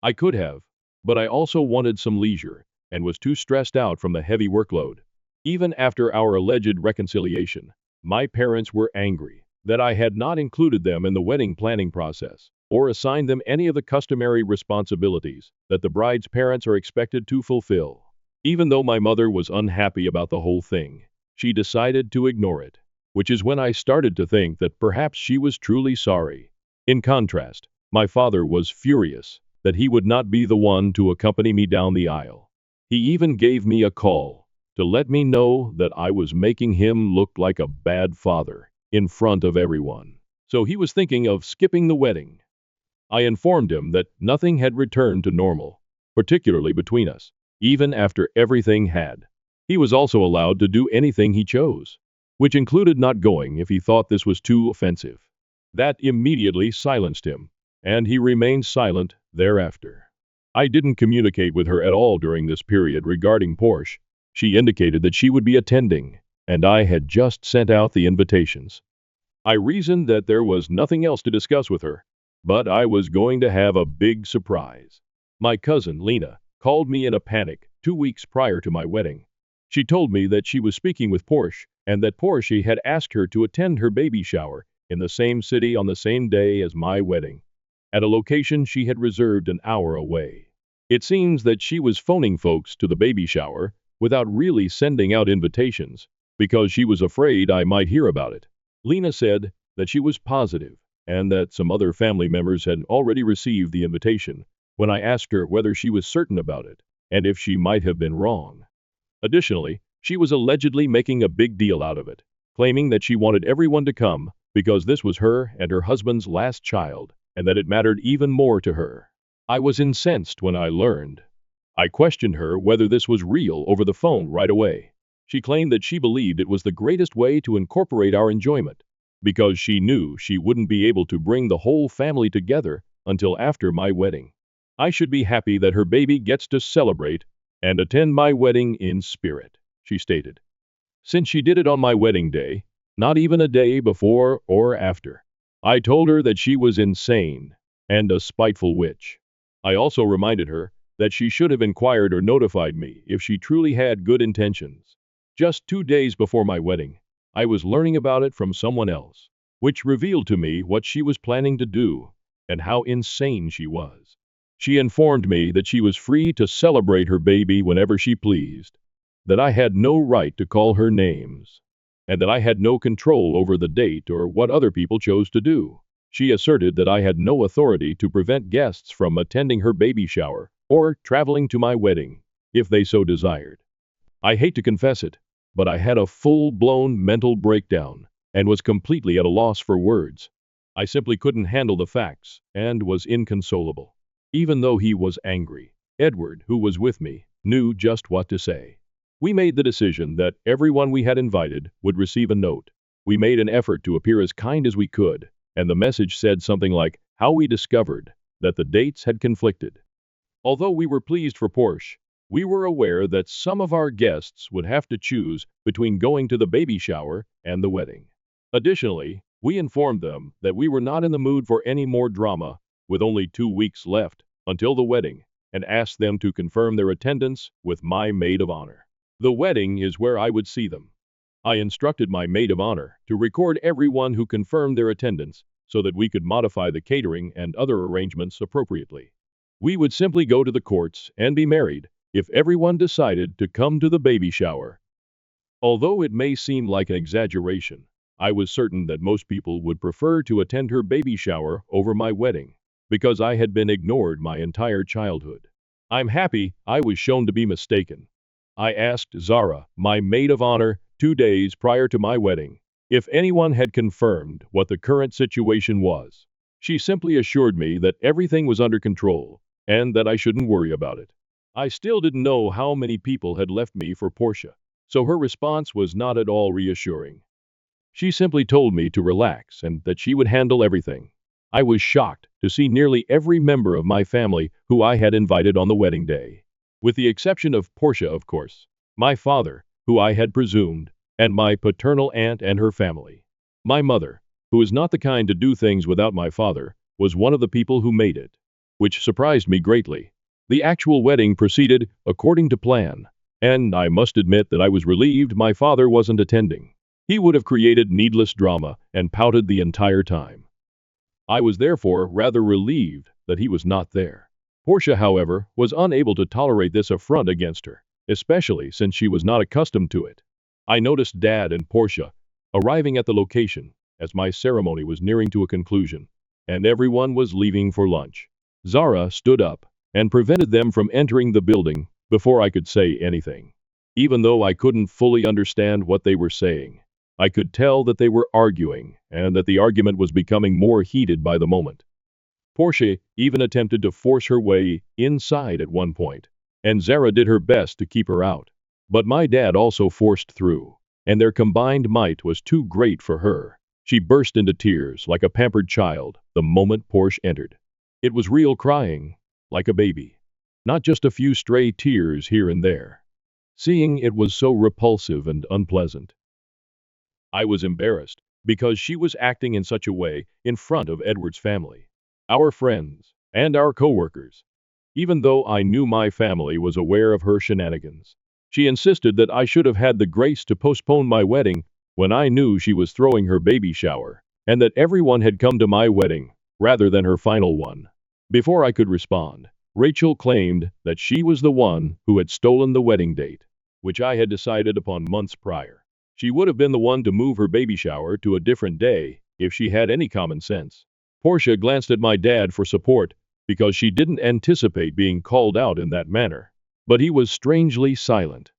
I could have, but I also wanted some leisure and was too stressed out from the heavy workload. Even after our alleged reconciliation, my parents were angry that I had not included them in the wedding planning process or assigned them any of the customary responsibilities that the bride's parents are expected to fulfill. Even though my mother was unhappy about the whole thing, she decided to ignore it, which is when I started to think that perhaps she was truly sorry. In contrast, my father was furious that he would not be the one to accompany me down the aisle. He even gave me a call to let me know that I was making him look like a bad father in front of everyone. So he was thinking of skipping the wedding. I informed him that nothing had returned to normal, particularly between us, even after everything had. He was also allowed to do anything he chose, which included not going if he thought this was too offensive. That immediately silenced him, and he remained silent thereafter. I didn't communicate with her at all during this period regarding Porsche. She indicated that she would be attending, and I had just sent out the invitations. I reasoned that there was nothing else to discuss with her, but I was going to have a big surprise. My cousin, Lena, called me in a panic 2 weeks prior to my wedding. She told me that she was speaking with Porsche and that Porsche had asked her to attend her baby shower in the same city on the same day as my wedding, at a location she had reserved an hour away. It seems that she was phoning folks to the baby shower without really sending out invitations because she was afraid I might hear about it. Lena said that she was positive and that some other family members had already received the invitation when I asked her whether she was certain about it and if she might have been wrong. Additionally, she was allegedly making a big deal out of it, claiming that she wanted everyone to come because this was her and her husband's last child and that it mattered even more to her. I was incensed when I learned. I questioned her whether this was real over the phone right away. She claimed that she believed it was the greatest way to incorporate our enjoyment because she knew she wouldn't be able to bring the whole family together until after my wedding. I should be happy that her baby gets to celebrate and attend my wedding in spirit, she stated. Since she did it on my wedding day, not even a day before or after, I told her that she was insane and a spiteful witch. I also reminded her that she should have inquired or notified me if she truly had good intentions. Just 2 days before my wedding, I was learning about it from someone else, which revealed to me what she was planning to do and how insane she was. She informed me that she was free to celebrate her baby whenever she pleased, that I had no right to call her names, and that I had no control over the date or what other people chose to do. She asserted that I had no authority to prevent guests from attending her baby shower or traveling to my wedding, if they so desired. I hate to confess it, but I had a full-blown mental breakdown and was completely at a loss for words. I simply couldn't handle the facts and was inconsolable. Even though he was angry, Edward, who was with me, knew just what to say. We made the decision that everyone we had invited would receive a note. We made an effort to appear as kind as we could, and the message said something like how we discovered that the dates had conflicted. Although we were pleased for Porsche, we were aware that some of our guests would have to choose between going to the baby shower and the wedding. Additionally, we informed them that we were not in the mood for any more drama, with only 2 weeks left until the wedding, and asked them to confirm their attendance with my maid of honor. The wedding is where I would see them. I instructed my maid of honor to record everyone who confirmed their attendance so that we could modify the catering and other arrangements appropriately. We would simply go to the courts and be married if everyone decided to come to the baby shower. Although it may seem like an exaggeration, I was certain that most people would prefer to attend her baby shower over my wedding, because I had been ignored my entire childhood. I'm happy I was shown to be mistaken. I asked Zara, my maid of honor, 2 days prior to my wedding, if anyone had confirmed what the current situation was. She simply assured me that everything was under control and that I shouldn't worry about it. I still didn't know how many people had left me for Portia, so her response was not at all reassuring. She simply told me to relax and that she would handle everything. I was shocked to see nearly every member of my family who I had invited on the wedding day, with the exception of Portia, of course, my father, who I had presumed, and my paternal aunt and her family. My mother, who is not the kind to do things without my father, was one of the people who made it, which surprised me greatly. The actual wedding proceeded according to plan, and I must admit that I was relieved my father wasn't attending. He would have created needless drama and pouted the entire time. I was therefore rather relieved that he was not there. Portia, however, was unable to tolerate this affront against her, especially since she was not accustomed to it. I noticed Dad and Portia arriving at the location as my ceremony was nearing to a conclusion, and everyone was leaving for lunch. Zara stood up and prevented them from entering the building before I could say anything. Even though I couldn't fully understand what they were saying, I could tell that they were arguing and that the argument was becoming more heated by the moment. Portia even attempted to force her way inside at one point, and Zara did her best to keep her out. But my dad also forced through, and their combined might was too great for her. She burst into tears like a pampered child the moment Portia entered. It was real crying, like a baby, not just a few stray tears here and there. Seeing it was so repulsive and unpleasant. I was embarrassed because she was acting in such a way in front of Edward's family, our friends, and our coworkers. Even though I knew my family was aware of her shenanigans, she insisted that I should have had the grace to postpone my wedding when I knew she was throwing her baby shower, and that everyone had come to my wedding rather than her final one. Before I could respond, Rachel claimed that she was the one who had stolen the wedding date, which I had decided upon months prior. She would have been the one to move her baby shower to a different day if she had any common sense. Portia glanced at my dad for support because she didn't anticipate being called out in that manner, but he was strangely silent.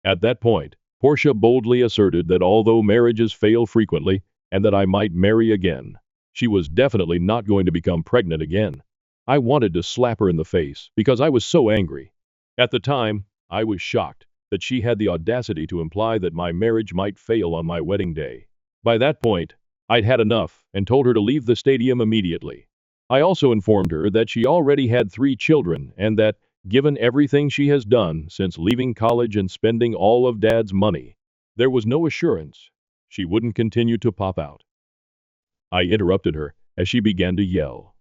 At that point, Portia boldly asserted that although marriages fail frequently and that I might marry again, she was definitely not going to become pregnant again. I wanted to slap her in the face because I was so angry. At the time, I was shocked that she had the audacity to imply that my marriage might fail on my wedding day. By that point, I'd had enough and told her to leave the stadium immediately. I also informed her that she already had 3 children and that, given everything she has done since leaving college and spending all of Dad's money, there was no assurance she wouldn't continue to pop out. I interrupted her as she began to yell,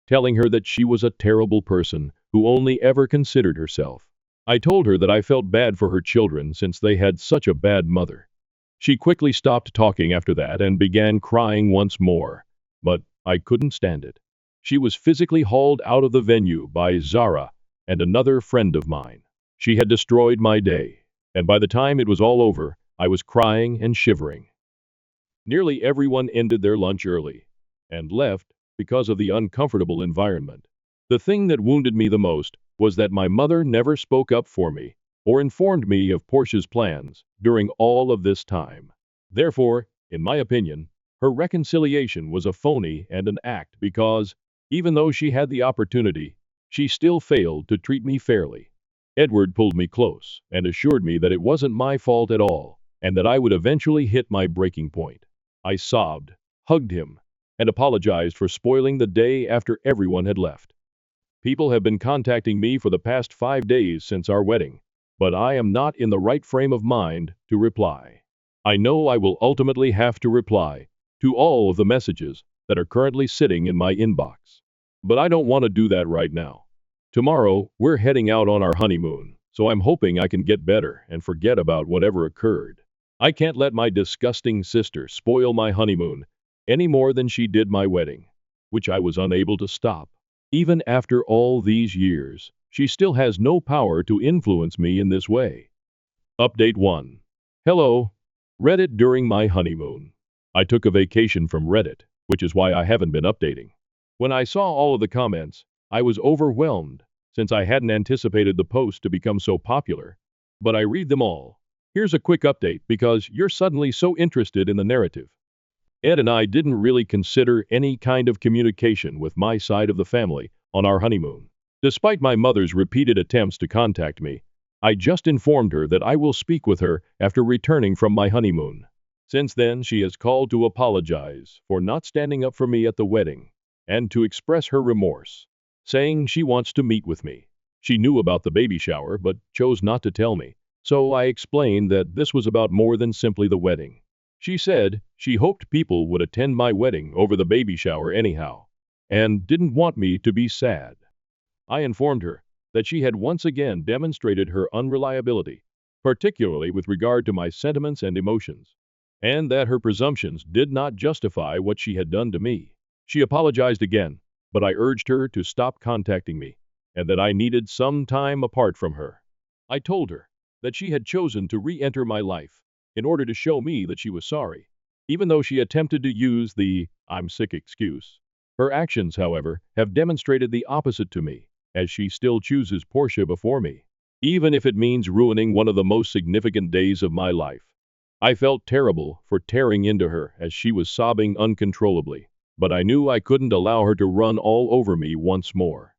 telling her that she was a terrible person who only ever considered herself. I told her that I felt bad for her children since they had such a bad mother. She quickly stopped talking after that and began crying once more, but I couldn't stand it. She was physically hauled out of the venue by Zara and another friend of mine. She had destroyed my day, and by the time it was all over, I was crying and shivering. Nearly everyone ended their lunch early and left because of the uncomfortable environment. The thing that wounded me the most was that my mother never spoke up for me or informed me of Portia's plans during all of this time. Therefore, in my opinion, her reconciliation was a phony and an act because, even though she had the opportunity, she still failed to treat me fairly. Edward pulled me close and assured me that it wasn't my fault at all and that I would eventually hit my breaking point. I sobbed, hugged him, and apologized for spoiling the day after everyone had left. People have been contacting me for the past 5 days since our wedding, but I am not in the right frame of mind to reply. I know I will ultimately have to reply to all of the messages that are currently sitting in my inbox. But I don't want to do that right now. Tomorrow, we're heading out on our honeymoon, so I'm hoping I can get better and forget about whatever occurred. I can't let my disgusting sister spoil my honeymoon any more than she did my wedding, which I was unable to stop. Even after all these years, she still has no power to influence me in this way. Update 1. Hello. Reddit during my honeymoon. I took a vacation from Reddit, which is why I haven't been updating. When I saw all of the comments, I was overwhelmed since I hadn't anticipated the post to become so popular. But I read them all. Here's a quick update because you're suddenly so interested in the narrative. Ed and I didn't really consider any kind of communication with my side of the family on our honeymoon. Despite my mother's repeated attempts to contact me, I just informed her that I will speak with her after returning from my honeymoon. Since then, she has called to apologize for not standing up for me at the wedding and to express her remorse, saying she wants to meet with me. She knew about the baby shower but chose not to tell me, so I explained that this was about more than simply the wedding. She said she hoped people would attend my wedding over the baby shower anyhow, and didn't want me to be sad. I informed her that she had once again demonstrated her unreliability, particularly with regard to my sentiments and emotions, and that her presumptions did not justify what she had done to me. She apologized again, but I urged her to stop contacting me, and that I needed some time apart from her. I told her that she had chosen to re-enter my life in order to show me that she was sorry, even though she attempted to use the "I'm sick" excuse. Her actions, however, have demonstrated the opposite to me, as she still chooses Portia before me, even if it means ruining one of the most significant days of my life. I felt terrible for tearing into her as she was sobbing uncontrollably, but I knew I couldn't allow her to run all over me once more.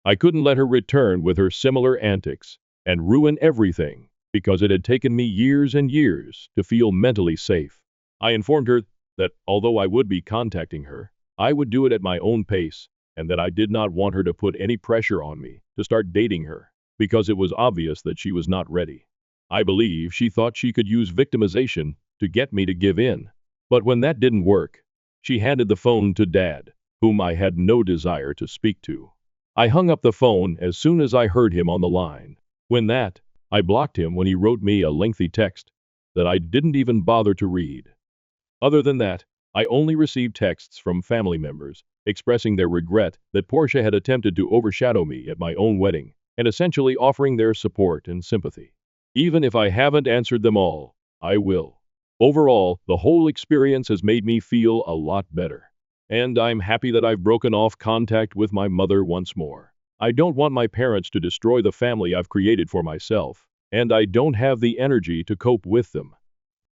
I couldn't let her return with her similar antics and ruin everything, because it had taken me years and years to feel mentally safe. I informed her that although I would be contacting her, I would do it at my own pace, and that I did not want her to put any pressure on me to start dating her, because it was obvious that she was not ready. I believe she thought she could use victimization to get me to give in, but when that didn't work, she handed the phone to Dad, whom I had no desire to speak to. I hung up the phone as soon as I heard him on the line. I blocked him when he wrote me a lengthy text that I didn't even bother to read. Other than that, I only received texts from family members expressing their regret that Portia had attempted to overshadow me at my own wedding and essentially offering their support and sympathy. Even if I haven't answered them all, I will. Overall, the whole experience has made me feel a lot better, and I'm happy that I've broken off contact with my mother once more. I don't want my parents to destroy the family I've created for myself, and I don't have the energy to cope with them.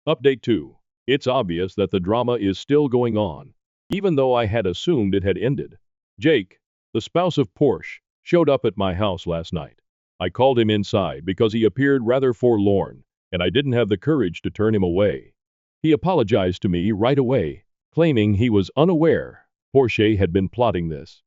Update 2. It's obvious that the drama is still going on, even though I had assumed it had ended. Jake, the spouse of Porsche, showed up at my house last night. I called him inside because he appeared rather forlorn, and I didn't have the courage to turn him away. He apologized to me right away, claiming he was unaware Porsche had been plotting this.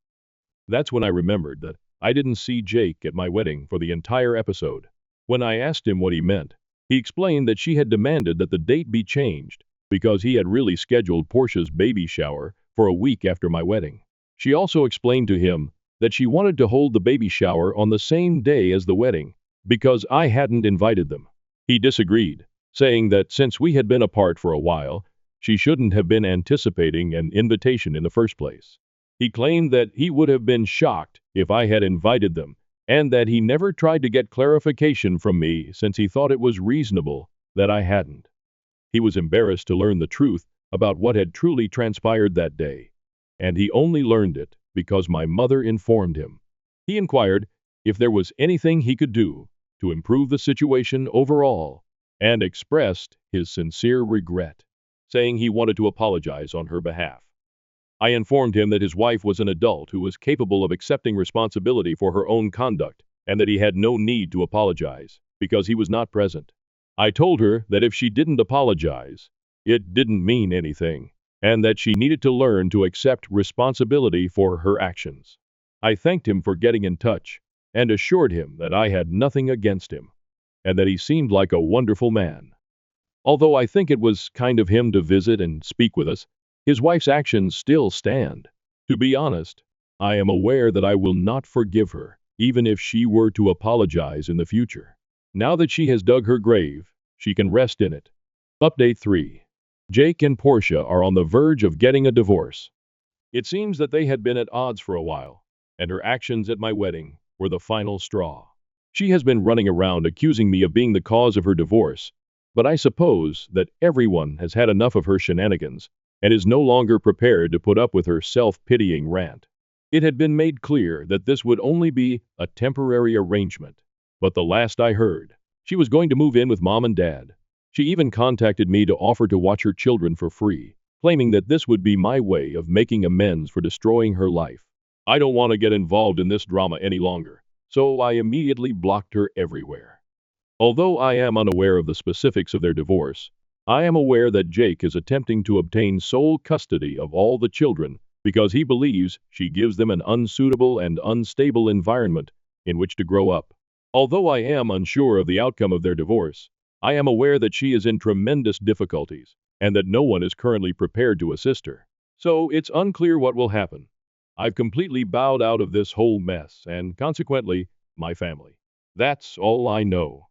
That's when I remembered that I didn't see Jake at my wedding for the entire episode. When I asked him what he meant, he explained that she had demanded that the date be changed because he had really scheduled Portia's baby shower for a week after my wedding. She also explained to him that she wanted to hold the baby shower on the same day as the wedding because I hadn't invited them. He disagreed, saying that since we had been apart for a while, she shouldn't have been anticipating an invitation in the first place. He claimed that he would have been shocked if I had invited them, and that he never tried to get clarification from me since he thought it was reasonable that I hadn't. He was embarrassed to learn the truth about what had truly transpired that day, and he only learned it because my mother informed him. He inquired if there was anything he could do to improve the situation overall, and expressed his sincere regret, saying he wanted to apologize on her behalf. I informed him that his wife was an adult who was capable of accepting responsibility for her own conduct, and that he had no need to apologize because he was not present. I told her that if she didn't apologize, it didn't mean anything, and that she needed to learn to accept responsibility for her actions. I thanked him for getting in touch and assured him that I had nothing against him, and that he seemed like a wonderful man. Although I think it was kind of him to visit and speak with us, his wife's actions still stand. To be honest, I am aware that I will not forgive her, even if she were to apologize in the future. Now that she has dug her grave, she can rest in it. Update 3. Jake and Portia are on the verge of getting a divorce. It seems that they had been at odds for a while, and her actions at my wedding were the final straw. She has been running around accusing me of being the cause of her divorce, but I suppose that everyone has had enough of her shenanigans and is no longer prepared to put up with her self-pitying rant. It had been made clear that this would only be a temporary arrangement, but the last I heard, she was going to move in with mom and dad. She even contacted me to offer to watch her children for free, claiming that this would be my way of making amends for destroying her life. I don't want to get involved in this drama any longer, so I immediately blocked her everywhere. Although I am unaware of the specifics of their divorce, I am aware that Jake is attempting to obtain sole custody of all the children because he believes she gives them an unsuitable and unstable environment in which to grow up. Although I am unsure of the outcome of their divorce, I am aware that she is in tremendous difficulties and that no one is currently prepared to assist her. So it's unclear what will happen. I've completely bowed out of this whole mess and, consequently, my family. That's all I know.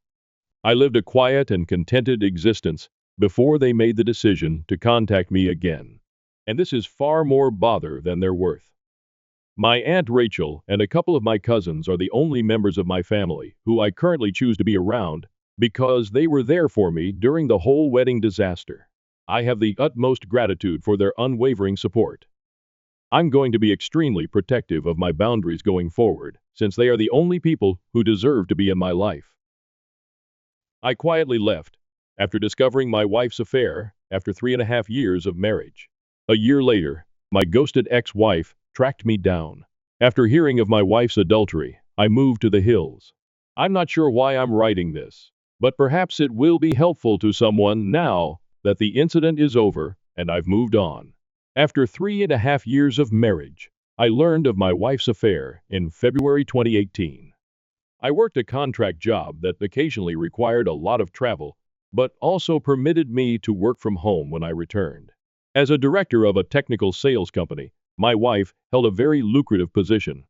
I lived a quiet and contented existence before they made the decision to contact me again, and this is far more bother than they're worth. My Aunt Rachel and a couple of my cousins are the only members of my family who I currently choose to be around because they were there for me during the whole wedding disaster. I have the utmost gratitude for their unwavering support. I'm going to be extremely protective of my boundaries going forward, since they are the only people who deserve to be in my life. I quietly left after discovering my wife's affair after 3.5 years of marriage. A year later, my ghosted ex-wife tracked me down. After hearing of my wife's adultery, I moved to the hills. I'm not sure why I'm writing this, but perhaps it will be helpful to someone now that the incident is over and I've moved on. After 3.5 years of marriage, I learned of my wife's affair in February 2018. I worked a contract job that occasionally required a lot of travel, but also permitted me to work from home when I returned. As a director of a technical sales company, my wife held a very lucrative position.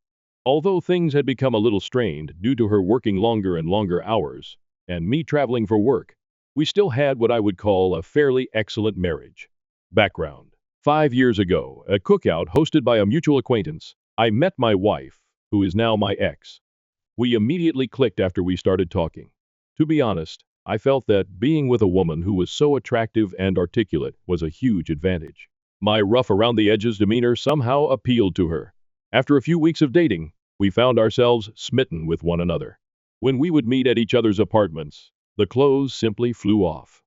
Although things had become a little strained due to her working longer and longer hours, and me traveling for work, we still had what I would call a fairly excellent marriage. Background: 5 years ago, at a cookout hosted by a mutual acquaintance, I met my wife, who is now my ex. We immediately clicked after we started talking. To be honest, I felt that being with a woman who was so attractive and articulate was a huge advantage. My rough around the edges demeanor somehow appealed to her. After a few weeks of dating, we found ourselves smitten with one another. When we would meet at each other's apartments, the clothes simply flew off.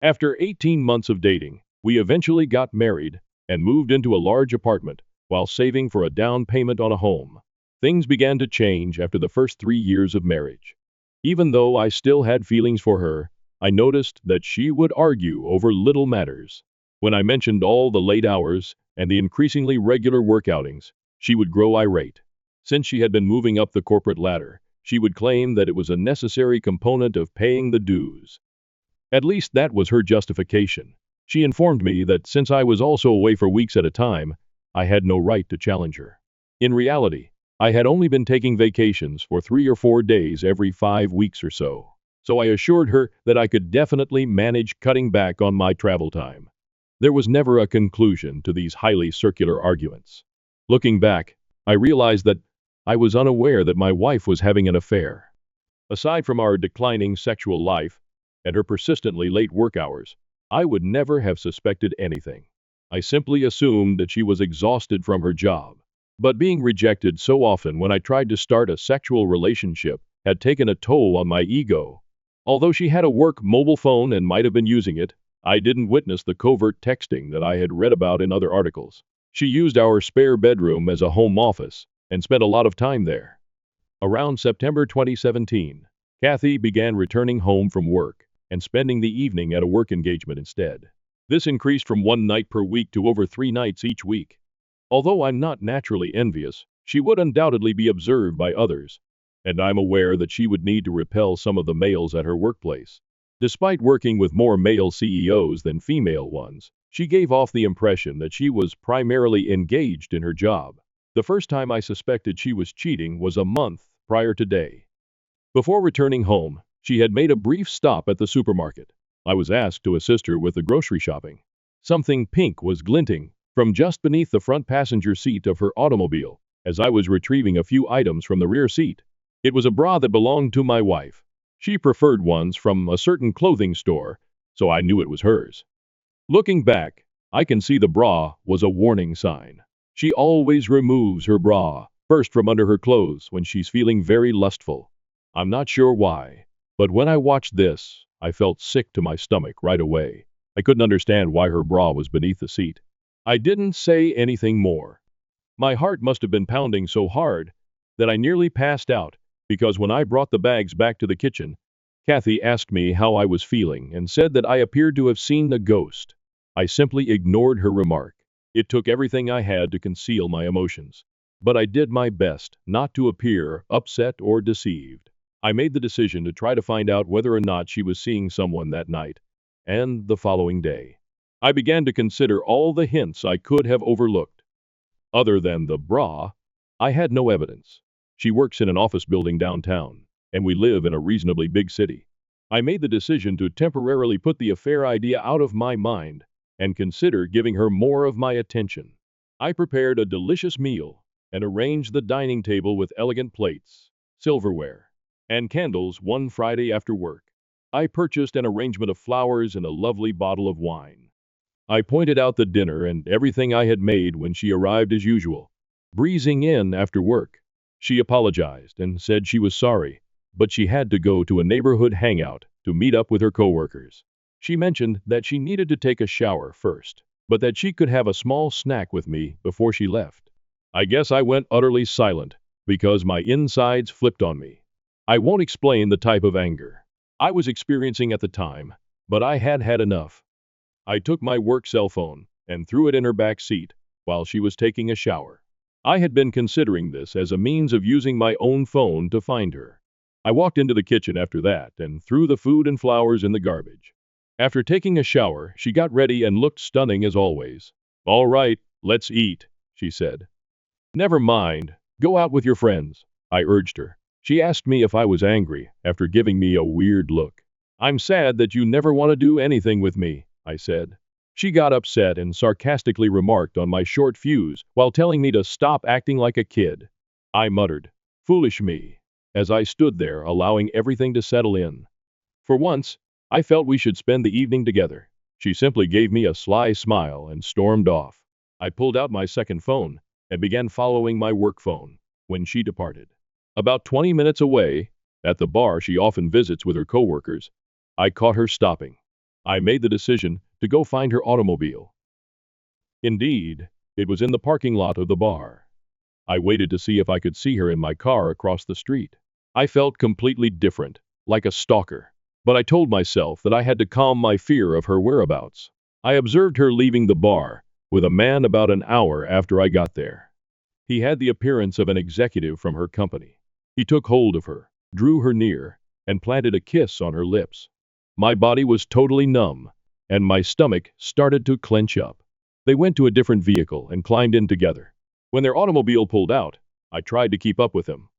After 18 months of dating, we eventually got married and moved into a large apartment while saving for a down payment on a home. Things began to change after the first 3 years of marriage. Even though I still had feelings for her, I noticed that she would argue over little matters. When I mentioned all the late hours and the increasingly regular work outings, she would grow irate. Since she had been moving up the corporate ladder, she would claim that it was a necessary component of paying the dues. At least that was her justification. She informed me that since I was also away for weeks at a time, I had no right to challenge her. In reality, I had only been taking vacations for 3 or 4 days every 5 weeks or so, so I assured her that I could definitely manage cutting back on my travel time. There was never a conclusion to these highly circular arguments. Looking back, I realized that I was unaware that my wife was having an affair. Aside from our declining sexual life and her persistently late work hours, I would never have suspected anything. I simply assumed that she was exhausted from her job. But being rejected so often when I tried to start a sexual relationship had taken a toll on my ego. Although she had a work mobile phone and might have been using it, I didn't witness the covert texting that I had read about in other articles. She used our spare bedroom as a home office and spent a lot of time there. Around September 2017, Kathy began returning home from work and spending the evening at a work engagement instead. This increased from 1 night per week to over 3 nights each week. Although I'm not naturally envious, she would undoubtedly be observed by others, and I'm aware that she would need to repel some of the males at her workplace. Despite working with more male CEOs than female ones, she gave off the impression that she was primarily engaged in her job. The first time I suspected she was cheating was a month prior to day. Before returning home, she had made a brief stop at the supermarket. I was asked to assist her with the grocery shopping. Something pink was glinting from just beneath the front passenger seat of her automobile as I was retrieving a few items from the rear seat. It was a bra that belonged to my wife. She preferred ones from a certain clothing store, so I knew it was hers. Looking back, I can see the bra was a warning sign. She always removes her bra first from under her clothes when she's feeling very lustful. I'm not sure why, but when I watched this, I felt sick to my stomach right away. I couldn't understand why her bra was beneath the seat. I didn't say anything more. My heart must have been pounding so hard that I nearly passed out, because when I brought the bags back to the kitchen, Kathy asked me how I was feeling and said that I appeared to have seen a ghost. I simply ignored her remark. It took everything I had to conceal my emotions, but I did my best not to appear upset or deceived. I made the decision to try to find out whether or not she was seeing someone that night and the following day. I began to consider all the hints I could have overlooked. Other than the bra, I had no evidence. She works in an office building downtown, and we live in a reasonably big city. I made the decision to temporarily put the affair idea out of my mind and consider giving her more of my attention. I prepared a delicious meal and arranged the dining table with elegant plates, silverware, and candles one Friday after work. I purchased an arrangement of flowers and a lovely bottle of wine. I pointed out the dinner and everything I had made when she arrived as usual, breezing in after work. She apologized and said she was sorry, but she had to go to a neighborhood hangout to meet up with her coworkers. She mentioned that she needed to take a shower first, but that she could have a small snack with me before she left. I guess I went utterly silent because my insides flipped on me. I won't explain the type of anger I was experiencing at the time, but I had had enough. I took my work cell phone and threw it in her back seat while she was taking a shower. I had been considering this as a means of using my own phone to find her. I walked into the kitchen after that and threw the food and flowers in the garbage. After taking a shower, she got ready and looked stunning as always. "All right, let's eat," she said. "Never mind, go out with your friends," I urged her. She asked me if I was angry after giving me a weird look. "I'm sad that you never want to do anything with me," I said. She got upset and sarcastically remarked on my short fuse while telling me to stop acting like a kid. I muttered, "Foolish me," as I stood there allowing everything to settle in. For once, I felt we should spend the evening together. She simply gave me a sly smile and stormed off. I pulled out my second phone and began following my work phone when she departed. About 20 minutes away, at the bar she often visits with her coworkers, I caught her stopping. I made the decision to go find her automobile. Indeed, it was in the parking lot of the bar. I waited to see if I could see her in my car across the street. I felt completely different, like a stalker, but I told myself that I had to calm my fear of her whereabouts. I observed her leaving the bar with a man about an hour after I got there. He had the appearance of an executive from her company. He took hold of her, drew her near, and planted a kiss on her lips. My body was totally numb, and my stomach started to clench up. They went to a different vehicle and climbed in together. When their automobile pulled out, I tried to keep up with them.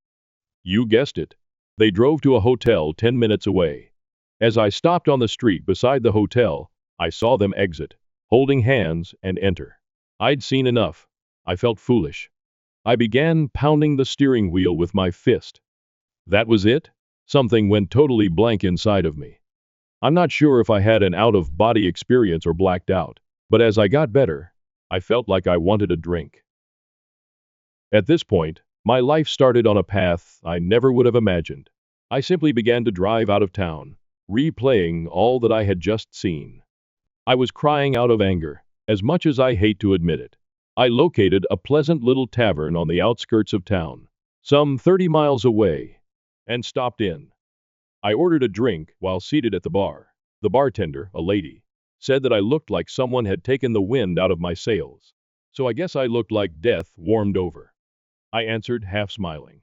You guessed it. They drove to a hotel 10 minutes away. As I stopped on the street beside the hotel, I saw them exit, holding hands, and enter. I'd seen enough. I felt foolish. I began pounding the steering wheel with my fist. That was it? Something went totally blank inside of me. I'm not sure if I had an out-of-body experience or blacked out, but as I got better, I felt like I wanted a drink. At this point, my life started on a path I never would have imagined. I simply began to drive out of town, replaying all that I had just seen. I was crying out of anger, as much as I hate to admit it. I located a pleasant little tavern on the outskirts of town, some 30 miles away, and stopped in. I ordered a drink while seated at the bar. The bartender, a lady, said that I looked like someone had taken the wind out of my sails. So I guess I looked like death warmed over. I answered, half smiling.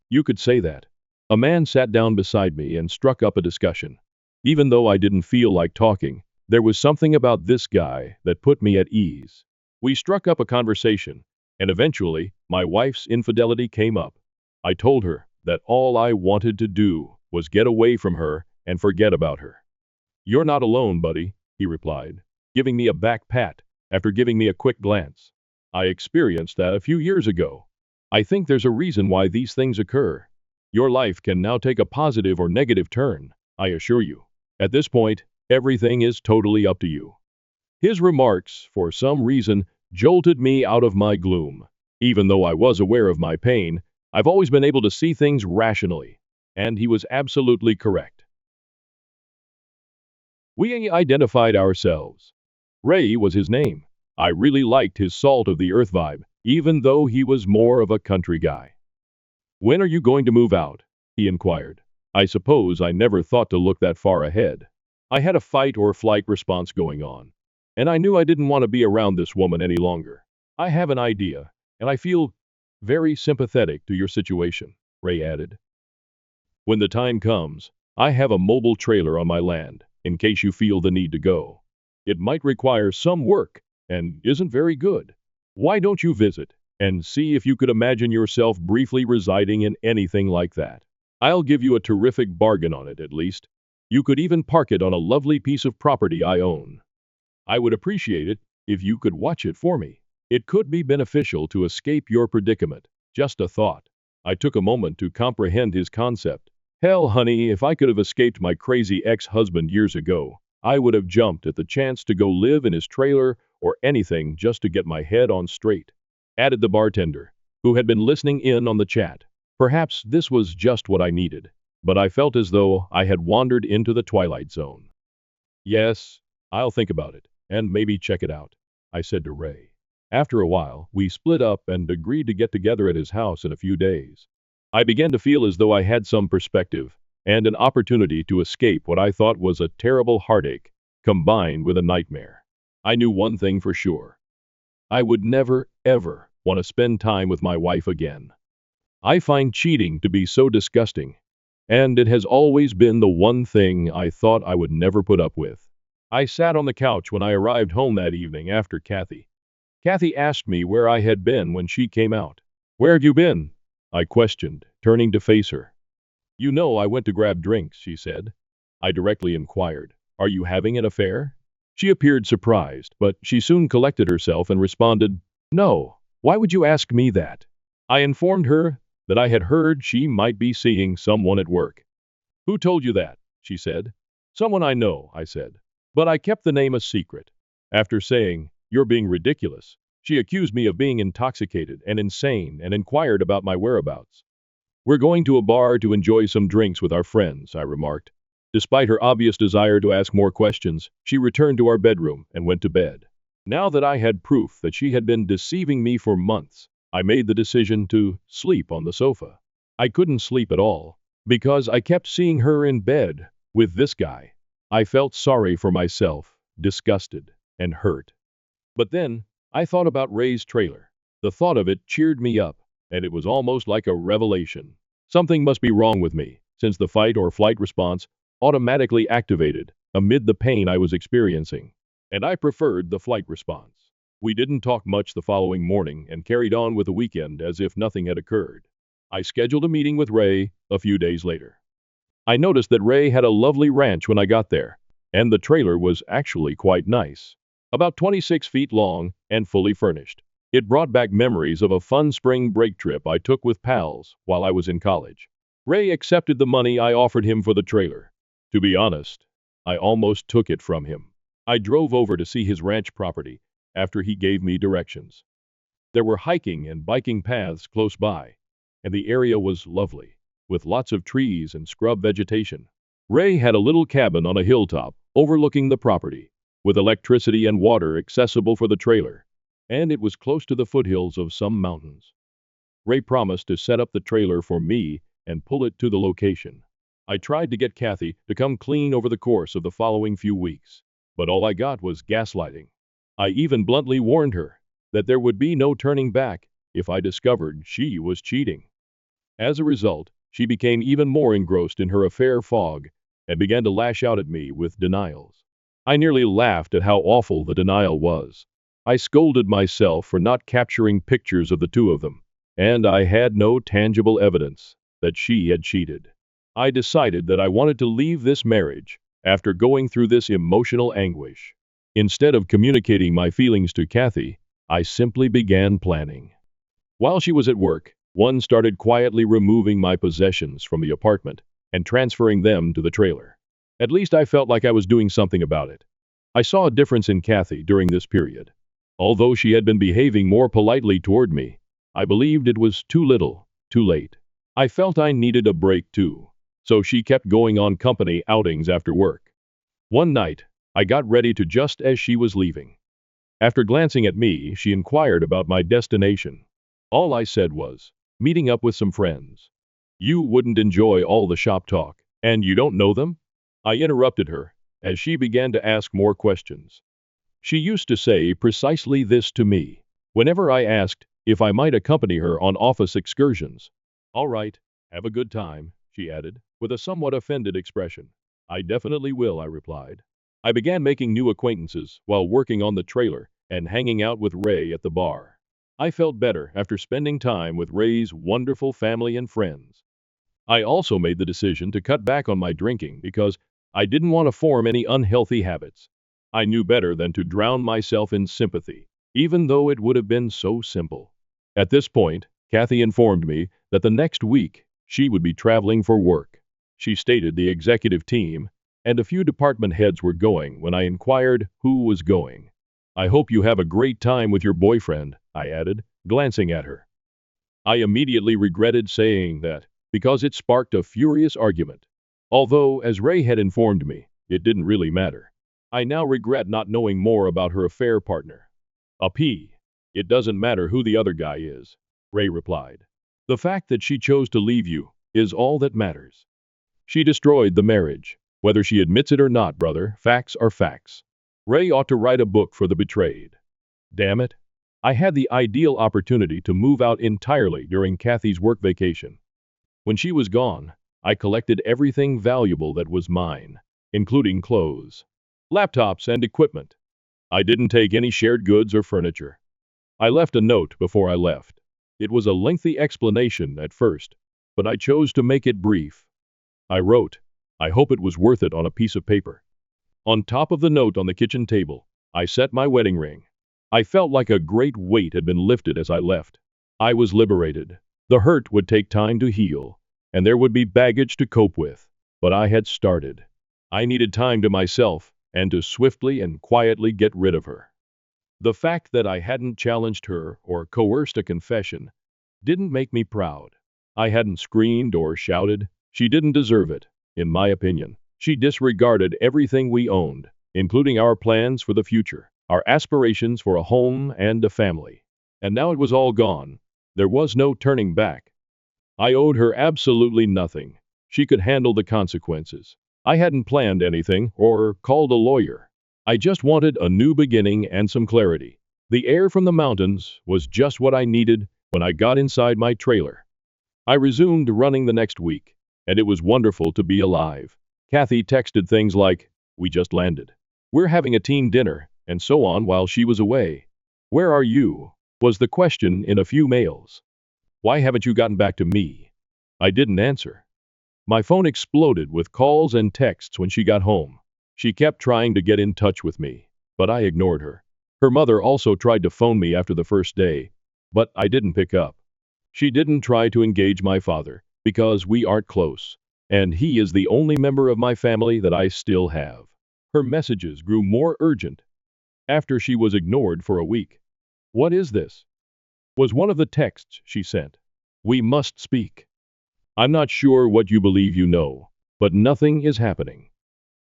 You could say that. A man sat down beside me and struck up a discussion. Even though I didn't feel like talking, there was something about this guy that put me at ease. We struck up a conversation, and eventually, my wife's infidelity came up. I told her that all I wanted to do was get away from her and forget about her. You're not alone, buddy, he replied, giving me a back pat after giving me a quick glance. I experienced that a few years ago. I think there's a reason why these things occur. Your life can now take a positive or negative turn, I assure you. At this point, everything is totally up to you. His remarks, for some reason, jolted me out of my gloom. Even though I was aware of my pain, I've always been able to see things rationally, and he was absolutely correct. We identified ourselves. Ray was his name. I really liked his salt of the earth vibe, even though he was more of a country guy. When are you going to move out? He inquired. I suppose I never thought to look that far ahead. I had a fight or flight response going on, and I knew I didn't want to be around this woman any longer. I have an idea, and I feel very sympathetic to your situation, Ray added. When the time comes, I have a mobile trailer on my land, in case you feel the need to go. It might require some work, and isn't very good. Why don't you visit and see if you could imagine yourself briefly residing in anything like that? I'll give you a terrific bargain on it, at least. You could even park it on a lovely piece of property I own. I would appreciate it if you could watch it for me. It could be beneficial to escape your predicament. Just a thought. I took a moment to comprehend his concept. Hell, honey, if I could have escaped my crazy ex-husband years ago, I would have jumped at the chance to go live in his trailer or anything just to get my head on straight, added the bartender, who had been listening in on the chat. Perhaps this was just what I needed, but I felt as though I had wandered into the twilight zone. Yes, I'll think about it, and maybe check it out, I said to Ray. After a while, we split up and agreed to get together at his house in a few days. I began to feel as though I had some perspective and an opportunity to escape what I thought was a terrible heartache, combined with a nightmare. I knew one thing for sure. I would never, ever want to spend time with my wife again. I find cheating to be so disgusting, and it has always been the one thing I thought I would never put up with. I sat on the couch when I arrived home that evening after Kathy. Kathy asked me where I had been when she came out. Where have you been? I questioned, turning to face her. You know I went to grab drinks, she said. I directly inquired, are you having an affair? She appeared surprised, but she soon collected herself and responded, no, why would you ask me that? I informed her that I had heard she might be seeing someone at work. Who told you that? She said. Someone I know, I said. But I kept the name a secret. After saying, you're being ridiculous, she accused me of being intoxicated and insane and inquired about my whereabouts. We're going to a bar to enjoy some drinks with our friends, I remarked. Despite her obvious desire to ask more questions, she returned to our bedroom and went to bed. Now that I had proof that she had been deceiving me for months, I made the decision to sleep on the sofa. I couldn't sleep at all, because I kept seeing her in bed with this guy. I felt sorry for myself, disgusted, and hurt. But then, I thought about Ray's trailer. The thought of it cheered me up, and it was almost like a revelation. Something must be wrong with me, since the fight or flight response automatically activated amid the pain I was experiencing, and I preferred the flight response. We didn't talk much the following morning and carried on with the weekend as if nothing had occurred. I scheduled a meeting with Ray a few days later. I noticed that Ray had a lovely ranch when I got there, and the trailer was actually quite nice. About 26 feet long and fully furnished. It brought back memories of a fun spring break trip I took with pals while I was in college. Ray accepted the money I offered him for the trailer. To be honest, I almost took it from him. I drove over to see his ranch property after he gave me directions. There were hiking and biking paths close by, and the area was lovely, with lots of trees and scrub vegetation. Ray had a little cabin on a hilltop overlooking the property, with electricity and water accessible for the trailer, and it was close to the foothills of some mountains. Ray promised to set up the trailer for me and pull it to the location. I tried to get Kathy to come clean over the course of the following few weeks, but all I got was gaslighting. I even bluntly warned her that there would be no turning back if I discovered she was cheating. As a result, she became even more engrossed in her affair fog and began to lash out at me with denials. I nearly laughed at how awful the denial was. I scolded myself for not capturing pictures of the two of them, and I had no tangible evidence that she had cheated. I decided that I wanted to leave this marriage after going through this emotional anguish. Instead of communicating my feelings to Kathy, I simply began planning. While she was at work, one started quietly removing my possessions from the apartment and transferring them to the trailer. At least I felt like I was doing something about it. I saw a difference in Kathy during this period. Although she had been behaving more politely toward me, I believed it was too little, too late. I felt I needed a break too, so she kept going on company outings after work. One night, I got ready to just as she was leaving. After glancing at me, she inquired about my destination. All I said was, meeting up with some friends. You wouldn't enjoy all the shop talk, and you don't know them? I interrupted her, as she began to ask more questions. She used to say precisely this to me, whenever I asked if I might accompany her on office excursions. All right, have a good time, she added, with a somewhat offended expression. I definitely will, I replied. I began making new acquaintances while working on the trailer and hanging out with Ray at the bar. I felt better after spending time with Ray's wonderful family and friends. I also made the decision to cut back on my drinking because I didn't want to form any unhealthy habits. I knew better than to drown myself in sympathy, even though it would have been so simple. At this point, Kathy informed me that the next week she would be traveling for work. She stated the executive team and a few department heads were going when I inquired who was going. I hope you have a great time with your boyfriend, I added, glancing at her. I immediately regretted saying that because it sparked a furious argument. Although, as Ray had informed me, it didn't really matter. I now regret not knowing more about her affair partner. It doesn't matter who the other guy is, Ray replied. The fact that she chose to leave you is all that matters. She destroyed the marriage. Whether she admits it or not, brother, facts are facts. Ray ought to write a book for the betrayed. Damn it. I had the ideal opportunity to move out entirely during Kathy's work vacation. When she was gone, I collected everything valuable that was mine, including clothes, laptops, and equipment. I didn't take any shared goods or furniture. I left a note before I left. It was a lengthy explanation at first, but I chose to make it brief. I wrote, I hope it was worth it on a piece of paper. On top of the note on the kitchen table, I set my wedding ring. I felt like a great weight had been lifted as I left. I was liberated. The hurt would take time to heal, and there would be baggage to cope with, but I had started. I needed time to myself and to swiftly and quietly get rid of her. The fact that I hadn't challenged her or coerced a confession didn't make me proud. I hadn't screamed or shouted. She didn't deserve it, in my opinion. She disregarded everything we owned, including our plans for the future, our aspirations for a home and a family. And now it was all gone. There was no turning back. I owed her absolutely nothing. She could handle the consequences. I hadn't planned anything or called a lawyer. I just wanted a new beginning and some clarity. The air from the mountains was just what I needed when I got inside my trailer. I resumed running the next week, and it was wonderful to be alive. Kathy texted things like, "We just landed. We're having a team dinner," and so on while she was away. Where are you? Was the question in a few mails. Why haven't you gotten back to me? I didn't answer. My phone exploded with calls and texts when she got home. She kept trying to get in touch with me, but I ignored her. Her mother also tried to phone me after the first day, but I didn't pick up. She didn't try to engage my father because we aren't close, and he is the only member of my family that I still have. Her messages grew more urgent after she was ignored for a week. What is this? Was one of the texts she sent. We must speak. I'm not sure what you believe you know, but nothing is happening.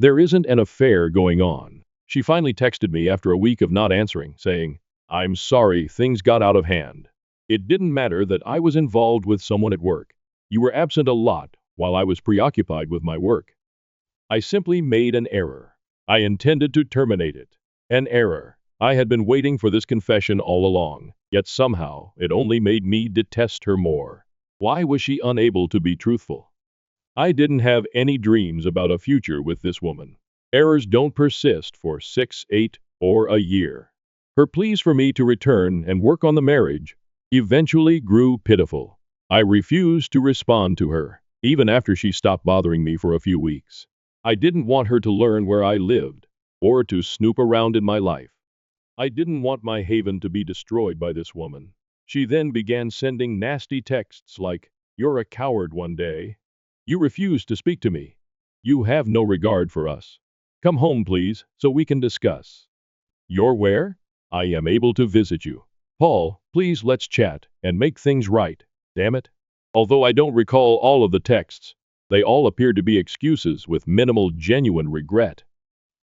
There isn't an affair going on. She finally texted me after a week of not answering, saying, I'm sorry, things got out of hand. It didn't matter that I was involved with someone at work. You were absent a lot while I was preoccupied with my work. I simply made an error. I intended to terminate it. An error. I had been waiting for this confession all along, yet somehow it only made me detest her more. Why was she unable to be truthful? I didn't have any dreams about a future with this woman. Errors don't persist for 6, 8, or a year. Her pleas for me to return and work on the marriage eventually grew pitiful. I refused to respond to her, even after she stopped bothering me for a few weeks. I didn't want her to learn where I lived, or to snoop around in my life. I didn't want my haven to be destroyed by this woman. She then began sending nasty texts like, You're a coward one day. You refuse to speak to me. You have no regard for us. Come home, please, so we can discuss. You're where? I am able to visit you. Paul, please let's chat and make things right. Damn it. Although I don't recall all of the texts, they all appeared to be excuses with minimal genuine regret.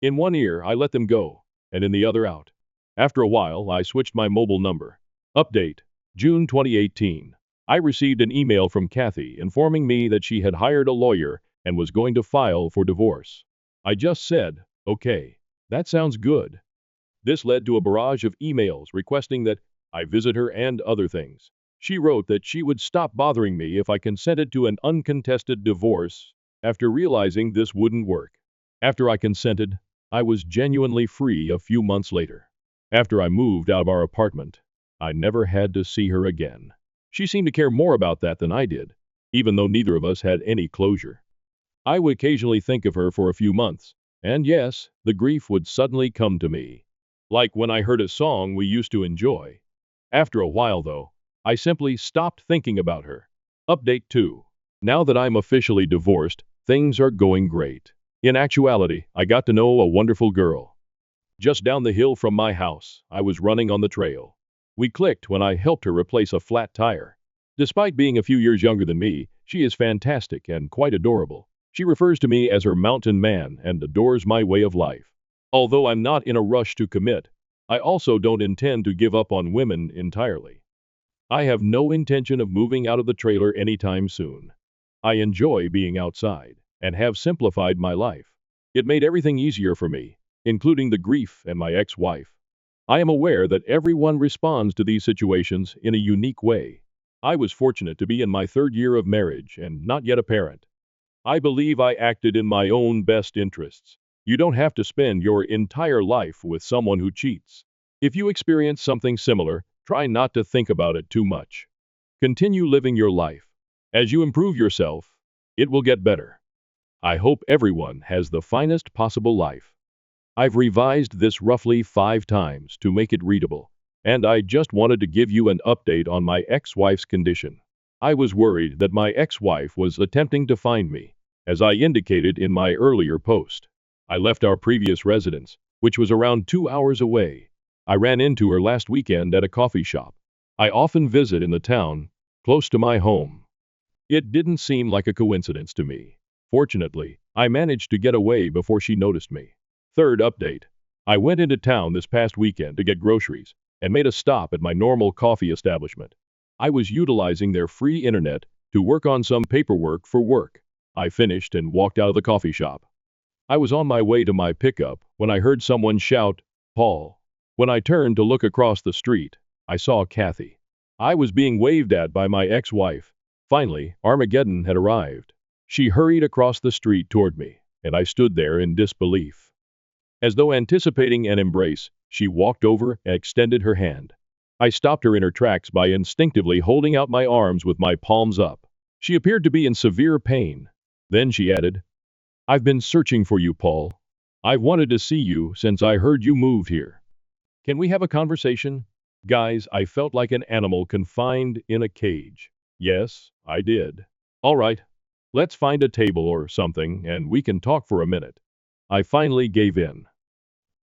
In one ear, I let them go, and in the other out. After a while, I switched my mobile number. Update, June 2018. I received an email from Kathy informing me that she had hired a lawyer and was going to file for divorce. I just said, okay, that sounds good. This led to a barrage of emails requesting that I visit her and other things. She wrote that she would stop bothering me if I consented to an uncontested divorce after realizing this wouldn't work. After I consented, I was genuinely free a few months later. After I moved out of our apartment, I never had to see her again. She seemed to care more about that than I did, even though neither of us had any closure. I would occasionally think of her for a few months, and yes, the grief would suddenly come to me. Like when I heard a song we used to enjoy. After a while, though, I simply stopped thinking about her. Update 2. Now that I'm officially divorced, things are going great. In actuality, I got to know a wonderful girl. Just down the hill from my house, I was running on the trail. We clicked when I helped her replace a flat tire. Despite being a few years younger than me, she is fantastic and quite adorable. She refers to me as her mountain man and adores my way of life. Although I'm not in a rush to commit, I also don't intend to give up on women entirely. I have no intention of moving out of the trailer anytime soon. I enjoy being outside and have simplified my life. It made everything easier for me, including the grief and my ex-wife. I am aware that everyone responds to these situations in a unique way. I was fortunate to be in my 3rd year of marriage and not yet a parent. I believe I acted in my own best interests. You don't have to spend your entire life with someone who cheats. If you experience something similar, try not to think about it too much. Continue living your life. As you improve yourself, it will get better. I hope everyone has the finest possible life. I've revised this roughly 5 times to make it readable, and I just wanted to give you an update on my ex-wife's condition. I was worried that my ex-wife was attempting to find me, as I indicated in my earlier post. I left our previous residence, which was around 2 hours away. I ran into her last weekend at a coffee shop. I often visit in the town, close to my home. It didn't seem like a coincidence to me. Fortunately, I managed to get away before she noticed me. Third update. I went into town this past weekend to get groceries and made a stop at my normal coffee establishment. I was utilizing their free internet to work on some paperwork for work. I finished and walked out of the coffee shop. I was on my way to my pickup when I heard someone shout, Paul. When I turned to look across the street, I saw Kathy. I was being waved at by my ex-wife. Finally, Armageddon had arrived. She hurried across the street toward me, and I stood there in disbelief. As though anticipating an embrace, she walked over and extended her hand. I stopped her in her tracks by instinctively holding out my arms with my palms up. She appeared to be in severe pain. Then she added, "I've been searching for you, Paul. I've wanted to see you since I heard you moved here. Can we have a conversation?" Guys, I felt like an animal confined in a cage. Yes, I did. All right, let's find a table or something and we can talk for a minute. I finally gave in.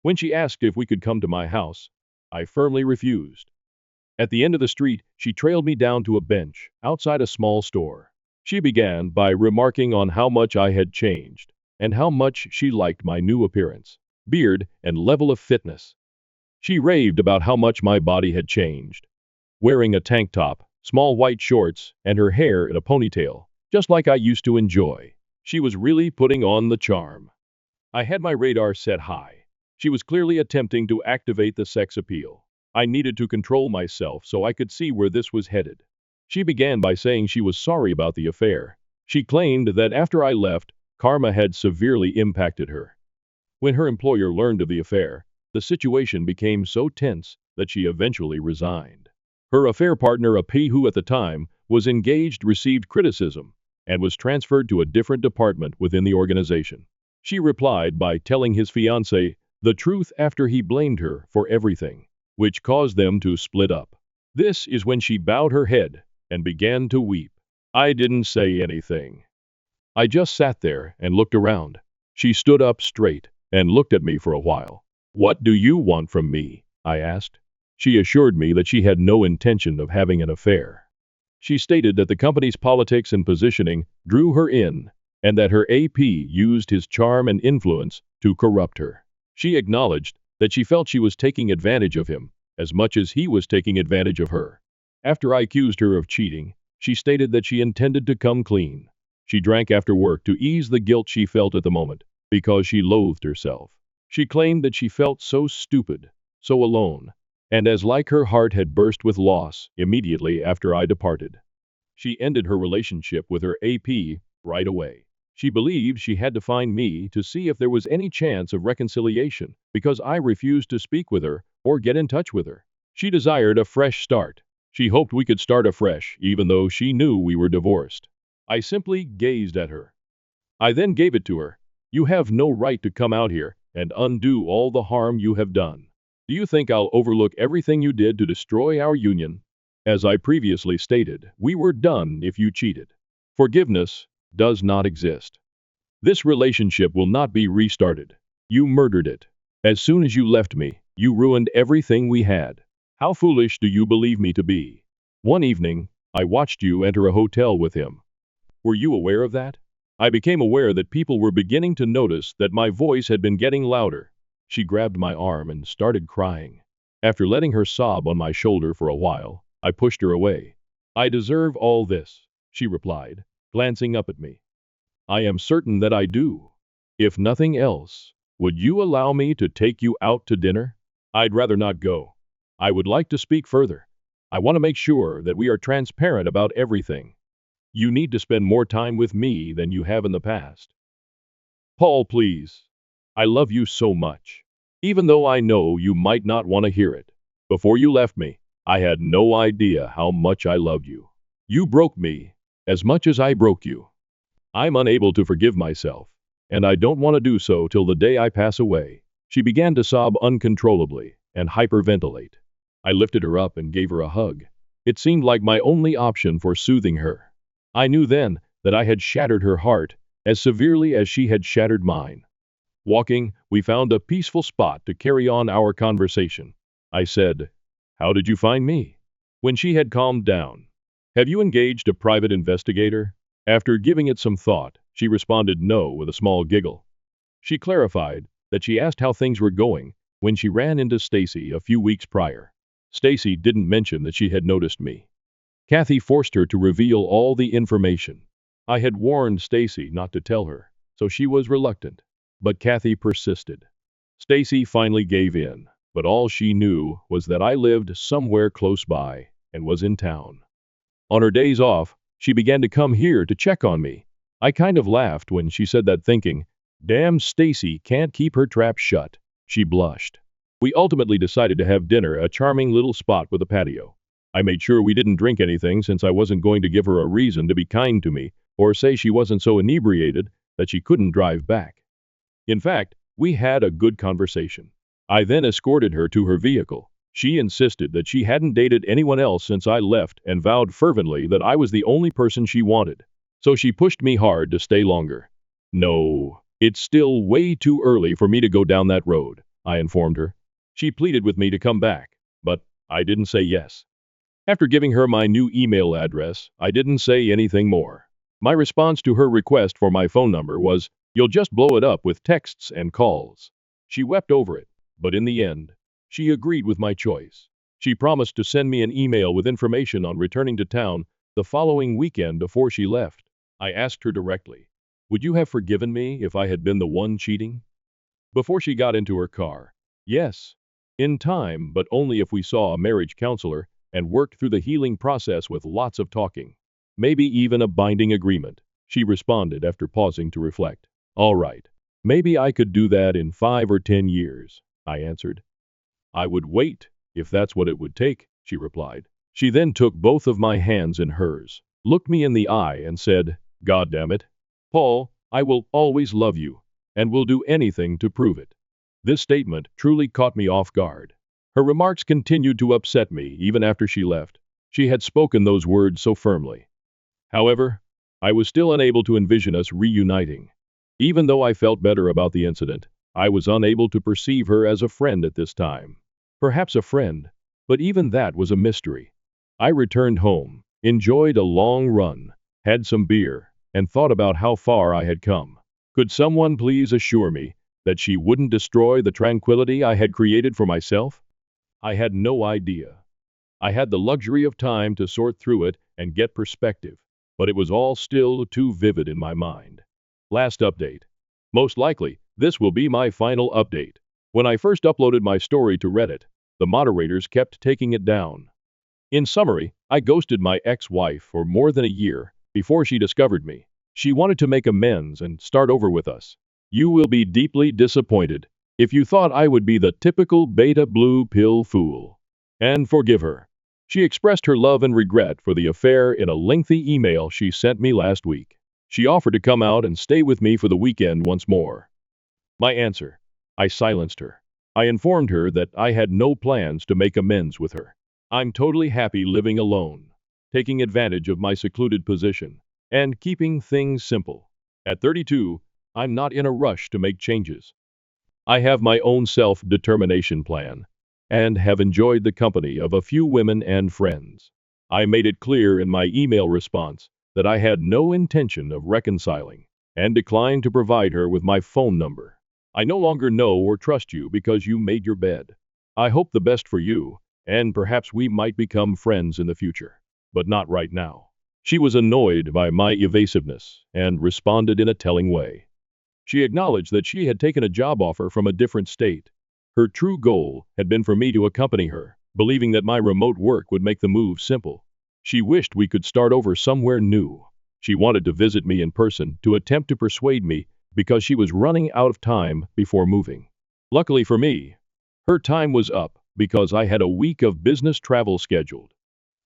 When she asked if we could come to my house, I firmly refused. At the end of the street, she trailed me down to a bench outside a small store. She began by remarking on how much I had changed and how much she liked my new appearance, beard, and level of fitness. She raved about how much my body had changed. Wearing a tank top, small white shorts, and her hair in a ponytail, just like I used to enjoy. She was really putting on the charm. I had my radar set high. She was clearly attempting to activate the sex appeal. I needed to control myself so I could see where this was headed. She began by saying she was sorry about the affair. She claimed that after I left, karma had severely impacted her. When her employer learned of the affair, the situation became so tense that she eventually resigned. Her affair partner, a P who at the time was engaged, received criticism and was transferred to a different department within the organization. She replied by telling his fiancée the truth after he blamed her for everything, which caused them to split up. This is when she bowed her head and began to weep. I didn't say anything. I just sat there and looked around. She stood up straight and looked at me for a while. "What do you want from me?" I asked. She assured me that she had no intention of having an affair. She stated that the company's politics and positioning drew her in, and that her AP used his charm and influence to corrupt her. She acknowledged that she felt she was taking advantage of him as much as he was taking advantage of her. After I accused her of cheating, she stated that she intended to come clean. She drank after work to ease the guilt she felt at the moment, because she loathed herself. She claimed that she felt so stupid, so alone, and as like her heart had burst with loss immediately after I departed. She ended her relationship with her AP right away. She believed she had to find me to see if there was any chance of reconciliation because I refused to speak with her or get in touch with her. She desired a fresh start. She hoped we could start afresh even though she knew we were divorced. I simply gazed at her. I then gave it to her. "You have no right to come out here and undo all the harm you have done. Do you think I'll overlook everything you did to destroy our union? As I previously stated, we were done if you cheated. Forgiveness does not exist. This relationship will not be restarted. You murdered it. As soon as you left me, you ruined everything we had. How foolish do you believe me to be? One evening, I watched you enter a hotel with him. Were you aware of that? I became aware that people were beginning to notice that my voice had been getting louder." She grabbed my arm and started crying. After letting her sob on my shoulder for a while, I pushed her away. "I deserve all this," she replied, glancing up at me. "I am certain that I do. If nothing else, would you allow me to take you out to dinner?" "I'd rather not go. I would like to speak further. I want to make sure that we are transparent about everything. You need to spend more time with me than you have in the past." "Paul, please. I love you so much. Even though I know you might not want to hear it. Before you left me, I had no idea how much I loved you. You broke me as much as I broke you. I'm unable to forgive myself, and I don't want to do so till the day I pass away." She began to sob uncontrollably and hyperventilate. I lifted her up and gave her a hug. It seemed like my only option for soothing her. I knew then that I had shattered her heart as severely as she had shattered mine. Walking, we found a peaceful spot to carry on our conversation. I said, "How did you find me?" When she had calmed down, "Have you engaged a private investigator?" After giving it some thought, she responded no with a small giggle. She clarified that she asked how things were going when she ran into Stacy a few weeks prior. Stacy didn't mention that she had noticed me. Kathy forced her to reveal all the information. I had warned Stacy not to tell her, so she was reluctant. But Kathy persisted. Stacy finally gave in, but all she knew was that I lived somewhere close by and was in town. On her days off, she began to come here to check on me. I kind of laughed when she said that, thinking, Damn, Stacy can't keep her trap shut. She blushed. We ultimately decided to have dinner at a charming little spot with a patio. I made sure we didn't drink anything since I wasn't going to give her a reason to be kind to me or say she wasn't so inebriated that she couldn't drive back. In fact, we had a good conversation. I then escorted her to her vehicle. She insisted that she hadn't dated anyone else since I left and vowed fervently that I was the only person she wanted. So she pushed me hard to stay longer. No, it's still way too early for me to go down that road, I informed her. She pleaded with me to come back, but I didn't say yes. After giving her my new email address, I didn't say anything more. My response to her request for my phone number was, "You'll just blow it up with texts and calls." She wept over it, but in the end, she agreed with my choice. She promised to send me an email with information on returning to town the following weekend before she left. I asked her directly, "Would you have forgiven me if I had been the one cheating?" Before she got into her car, "Yes, in time, but only if we saw a marriage counselor and worked through the healing process with lots of talking. Maybe even a binding agreement," she responded after pausing to reflect. "All right, maybe I could do that in 5 or 10 years, I answered. "I would wait, if that's what it would take," she replied. She then took both of my hands in hers, looked me in the eye and said, "God damn it, Paul, I will always love you, and will do anything to prove it." This statement truly caught me off guard. Her remarks continued to upset me even after she left. She had spoken those words so firmly. However, I was still unable to envision us reuniting. Even though I felt better about the incident, I was unable to perceive her as a friend at this time. Perhaps a friend, but even that was a mystery. I returned home, enjoyed a long run, had some beer, and thought about how far I had come. Could someone please assure me that she wouldn't destroy the tranquility I had created for myself? I had no idea. I had the luxury of time to sort through it and get perspective, but it was all still too vivid in my mind. Last update. Most likely, this will be my final update. When I first uploaded my story to Reddit, the moderators kept taking it down. In summary, I ghosted my ex-wife for more than a year before she discovered me. She wanted to make amends and start over with us. You will be deeply disappointed if you thought I would be the typical beta blue pill fool. And forgive her. She expressed her love and regret for the affair in a lengthy email she sent me last week. She offered to come out and stay with me for the weekend once more. My answer: I silenced her. I informed her that I had no plans to make amends with her. I'm totally happy living alone, taking advantage of my secluded position, and keeping things simple. At 32, I'm not in a rush to make changes. I have my own self-determination plan, and have enjoyed the company of a few women and friends. I made it clear in my email response that I had no intention of reconciling, and declined to provide her with my phone number. I no longer know or trust you because you made your bed. I hope the best for you, and perhaps we might become friends in the future, but not right now. She was annoyed by my evasiveness and responded in a telling way. She acknowledged that she had taken a job offer from a different state. Her true goal had been for me to accompany her, believing that my remote work would make the move simple. She wished we could start over somewhere new. She wanted to visit me in person to attempt to persuade me because she was running out of time before moving. Luckily for me, her time was up because I had a week of business travel scheduled.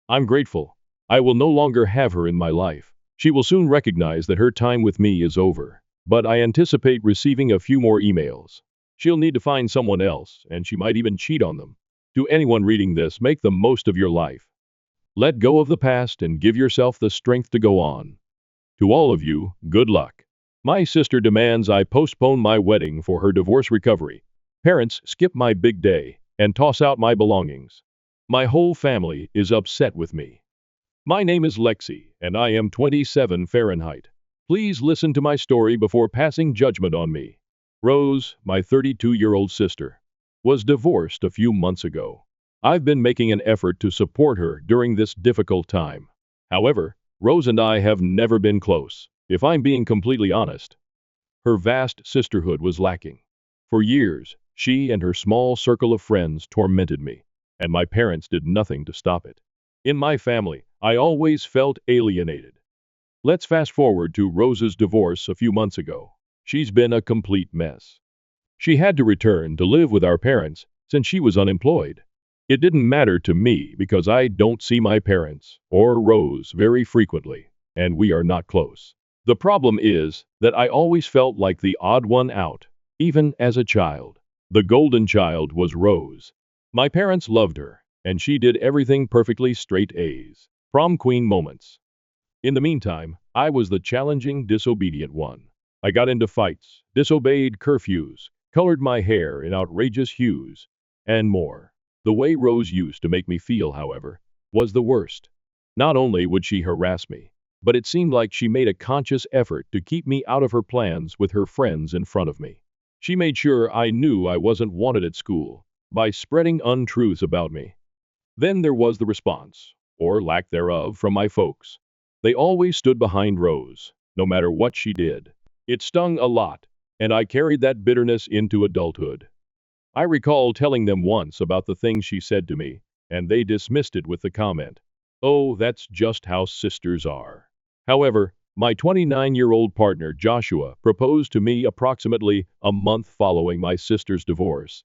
I'm grateful. I will no longer have her in my life. She will soon recognize that her time with me is over, but I anticipate receiving a few more emails. She'll need to find someone else, and she might even cheat on them. To anyone reading this, make the most of your life. Let go of the past and give yourself the strength to go on. To all of you, good luck. My sister demands I postpone my wedding for her divorce recovery. Parents skip my big day and toss out my belongings. My whole family is upset with me. My name is Lexi, and I am 27 Fahrenheit. Please listen to my story before passing judgment on me. Rose, my 32-year-old sister, was divorced a few months ago. I've been making an effort to support her during this difficult time. However, Rose and I have never been close, if I'm being completely honest. Her vast sisterhood was lacking. For years, she and her small circle of friends tormented me, and my parents did nothing to stop it. In my family, I always felt alienated. Let's fast forward to Rose's divorce a few months ago. She's been a complete mess. She had to return to live with our parents since she was unemployed. It didn't matter to me because I don't see my parents or Rose very frequently, and we are not close. The problem is that I always felt like the odd one out, even as a child. The golden child was Rose. My parents loved her, and she did everything perfectly straight A's. Prom queen moments. In the meantime, I was the challenging, disobedient one. I got into fights, disobeyed curfews, colored my hair in outrageous hues, and more. The way Rose used to make me feel, however, was the worst. Not only would she harass me, but it seemed like she made a conscious effort to keep me out of her plans with her friends in front of me. She made sure I knew I wasn't wanted at school by spreading untruths about me. Then there was the response, or lack thereof, from my folks. They always stood behind Rose, no matter what she did. It stung a lot, and I carried that bitterness into adulthood. I recall telling them once about the things she said to me, and they dismissed it with the comment, "Oh, that's just how sisters are." However, my 29-year-old partner Joshua proposed to me approximately a month following my sister's divorce.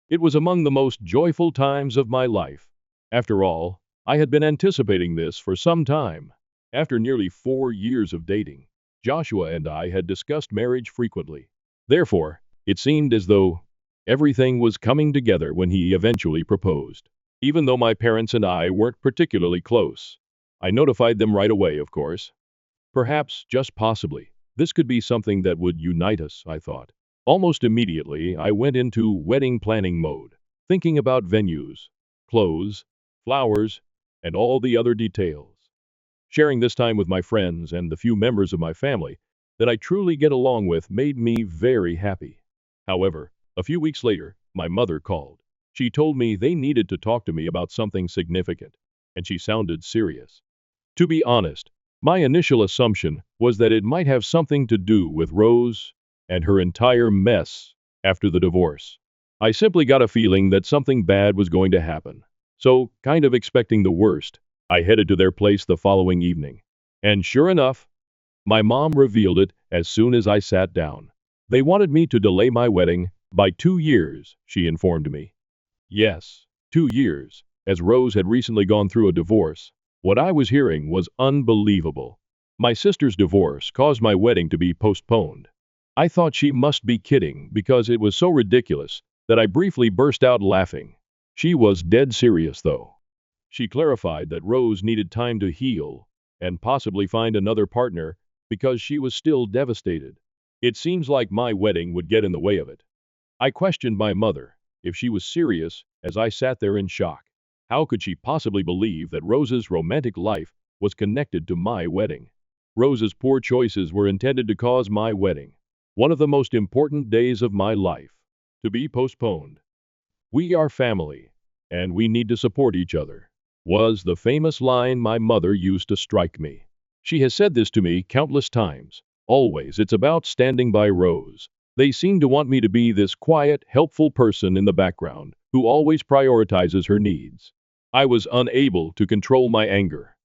It was among the most joyful times of my life. After all, I had been anticipating this for some time. After nearly 4 years of dating, Joshua and I had discussed marriage frequently. Therefore, it seemed as though everything was coming together when he eventually proposed. Even though my parents and I weren't particularly close, I notified them right away, of course. Perhaps, just possibly, this could be something that would unite us, I thought. Almost immediately, I went into wedding planning mode, thinking about venues, clothes, flowers, and all the other details. Sharing this time with my friends and the few members of my family that I truly get along with made me very happy. However, a few weeks later, my mother called. She told me they needed to talk to me about something significant, and she sounded serious. To be honest, my initial assumption was that it might have something to do with Rose and her entire mess after the divorce. I simply got a feeling that something bad was going to happen. So, kind of expecting the worst, I headed to their place the following evening. And sure enough, my mom revealed it as soon as I sat down. They wanted me to delay my wedding by 2 years, she informed me. Yes, 2 years, as Rose had recently gone through a divorce. What I was hearing was unbelievable. My sister's divorce caused my wedding to be postponed. I thought she must be kidding because it was so ridiculous that I briefly burst out laughing. She was dead serious, though. She clarified that Rose needed time to heal and possibly find another partner because she was still devastated. It seems like my wedding would get in the way of it. I questioned my mother if she was serious as I sat there in shock. How could she possibly believe that Rose's romantic life was connected to my wedding? Rose's poor choices were intended to cause my wedding, one of the most important days of my life, to be postponed. "We are family, and we need to support each other," was the famous line my mother used to strike me. She has said this to me countless times. Always, it's about standing by Rose. They seem to want me to be this quiet, helpful person in the background who always prioritizes her needs. I was unable to control my anger.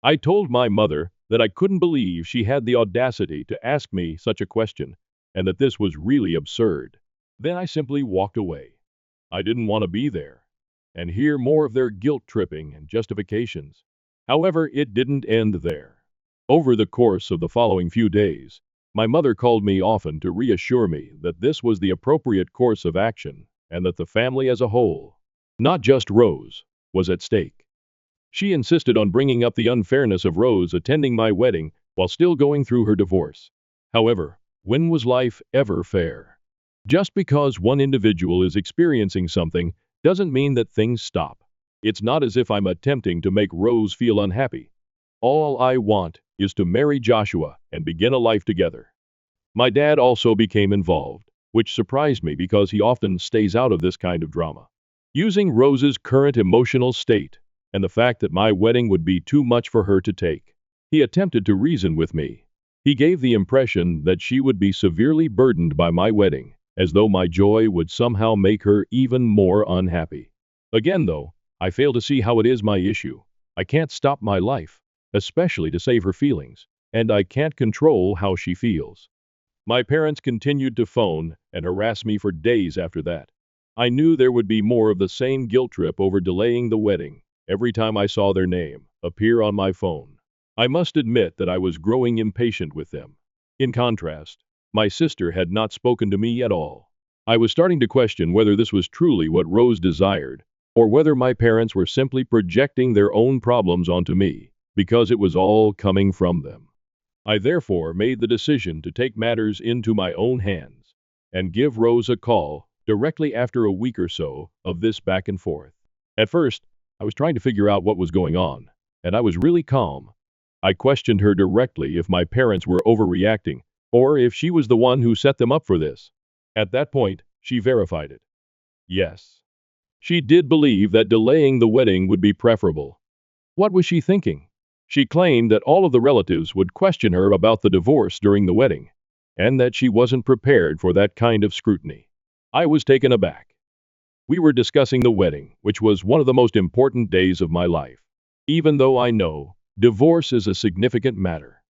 I told my mother that I couldn't believe she had the audacity to ask me such a question, and that this was really absurd. Then I simply walked away. I didn't want to be there and hear more of their guilt-tripping and justifications. However, it didn't end there. Over the course of the following few days, my mother called me often to reassure me that this was the appropriate course of action and that the family as a whole, not just Rose, was at stake. She insisted on bringing up the unfairness of Rose attending my wedding while still going through her divorce. However, when was life ever fair? Just because one individual is experiencing something doesn't mean that things stop. It's not as if I'm attempting to make Rose feel unhappy. All I want is to marry Joshua and begin a life together. My dad also became involved, which surprised me because he often stays out of this kind of drama. Using Rose's current emotional state and the fact that my wedding would be too much for her to take, he attempted to reason with me. He gave the impression that she would be severely burdened by my wedding, as though my joy would somehow make her even more unhappy. Again, though, I fail to see how it is my issue. I can't stop my life, especially to save her feelings, and I can't control how she feels. My parents continued to phone and harass me for days after that. I knew there would be more of the same guilt trip over delaying the wedding every time I saw their name appear on my phone. I must admit that I was growing impatient with them. In contrast, my sister had not spoken to me at all. I was starting to question whether this was truly what Rose desired, or whether my parents were simply projecting their own problems onto me, because it was all coming from them. I therefore made the decision to take matters into my own hands and give Rose a call directly after a week or so of this back and forth. At first, I was trying to figure out what was going on, and I was really calm. I questioned her directly if my parents were overreacting, or if she was the one who set them up for this. At that point, she verified it. Yes. She did believe that delaying the wedding would be preferable. What was she thinking? She claimed that all of the relatives would question her about the divorce during the wedding, and that she wasn't prepared for that kind of scrutiny. I was taken aback. We were discussing the wedding, which was one of the most important days of my life. Even though I know divorce is a significant matter,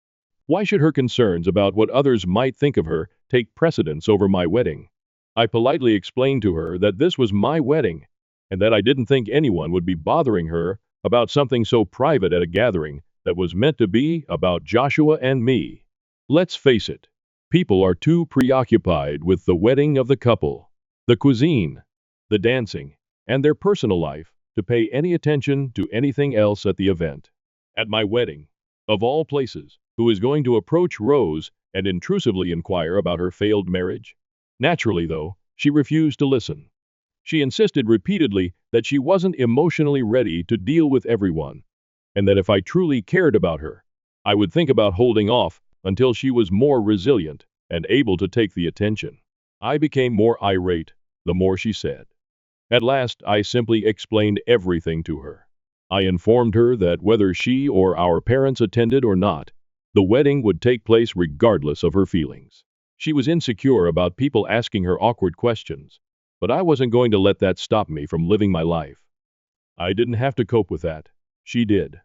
why should her concerns about what others might think of her take precedence over my wedding? I politely explained to her that this was my wedding, and that I didn't think anyone would be bothering her about something so private at a gathering that was meant to be about Joshua and me. Let's face it, people are too preoccupied with the wedding of the couple, the cuisine, the dancing, and their personal life to pay any attention to anything else at the event. At my wedding, of all places, who is going to approach Rose and intrusively inquire about her failed marriage? Naturally, though, she refused to listen. She insisted repeatedly that she wasn't emotionally ready to deal with everyone, and that if I truly cared about her, I would think about holding off until she was more resilient and able to take the attention. I became more irate the more she said. At last, I simply explained everything to her. I informed her that whether she or our parents attended or not, the wedding would take place regardless of her feelings. She was insecure about people asking her awkward questions, but I wasn't going to let that stop me from living my life. I didn't have to cope with that. She did.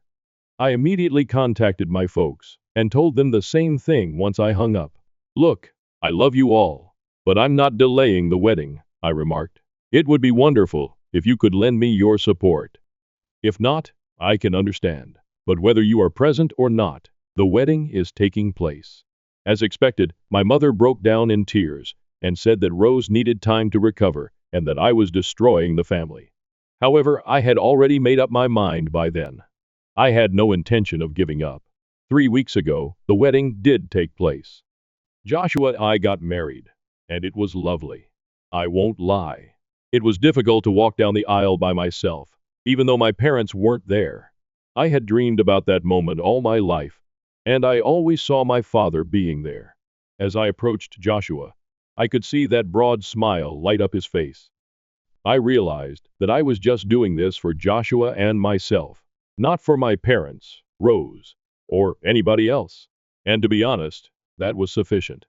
I immediately contacted my folks and told them the same thing once I hung up. Look, I love you all, but I'm not delaying the wedding, I remarked. It would be wonderful if you could lend me your support. If not, I can understand. But whether you are present or not, the wedding is taking place. As expected, my mother broke down in tears and said that Rose needed time to recover and that I was destroying the family. However, I had already made up my mind by then. I had no intention of giving up. 3 weeks ago, the wedding did take place. Joshua and I got married, and it was lovely. I won't lie. It was difficult to walk down the aisle by myself, even though my parents weren't there. I had dreamed about that moment all my life, and I always saw my father being there. As I approached Joshua, I could see that broad smile light up his face. I realized that I was just doing this for Joshua and myself, not for my parents, Rose, or anybody else. And to be honest, that was sufficient.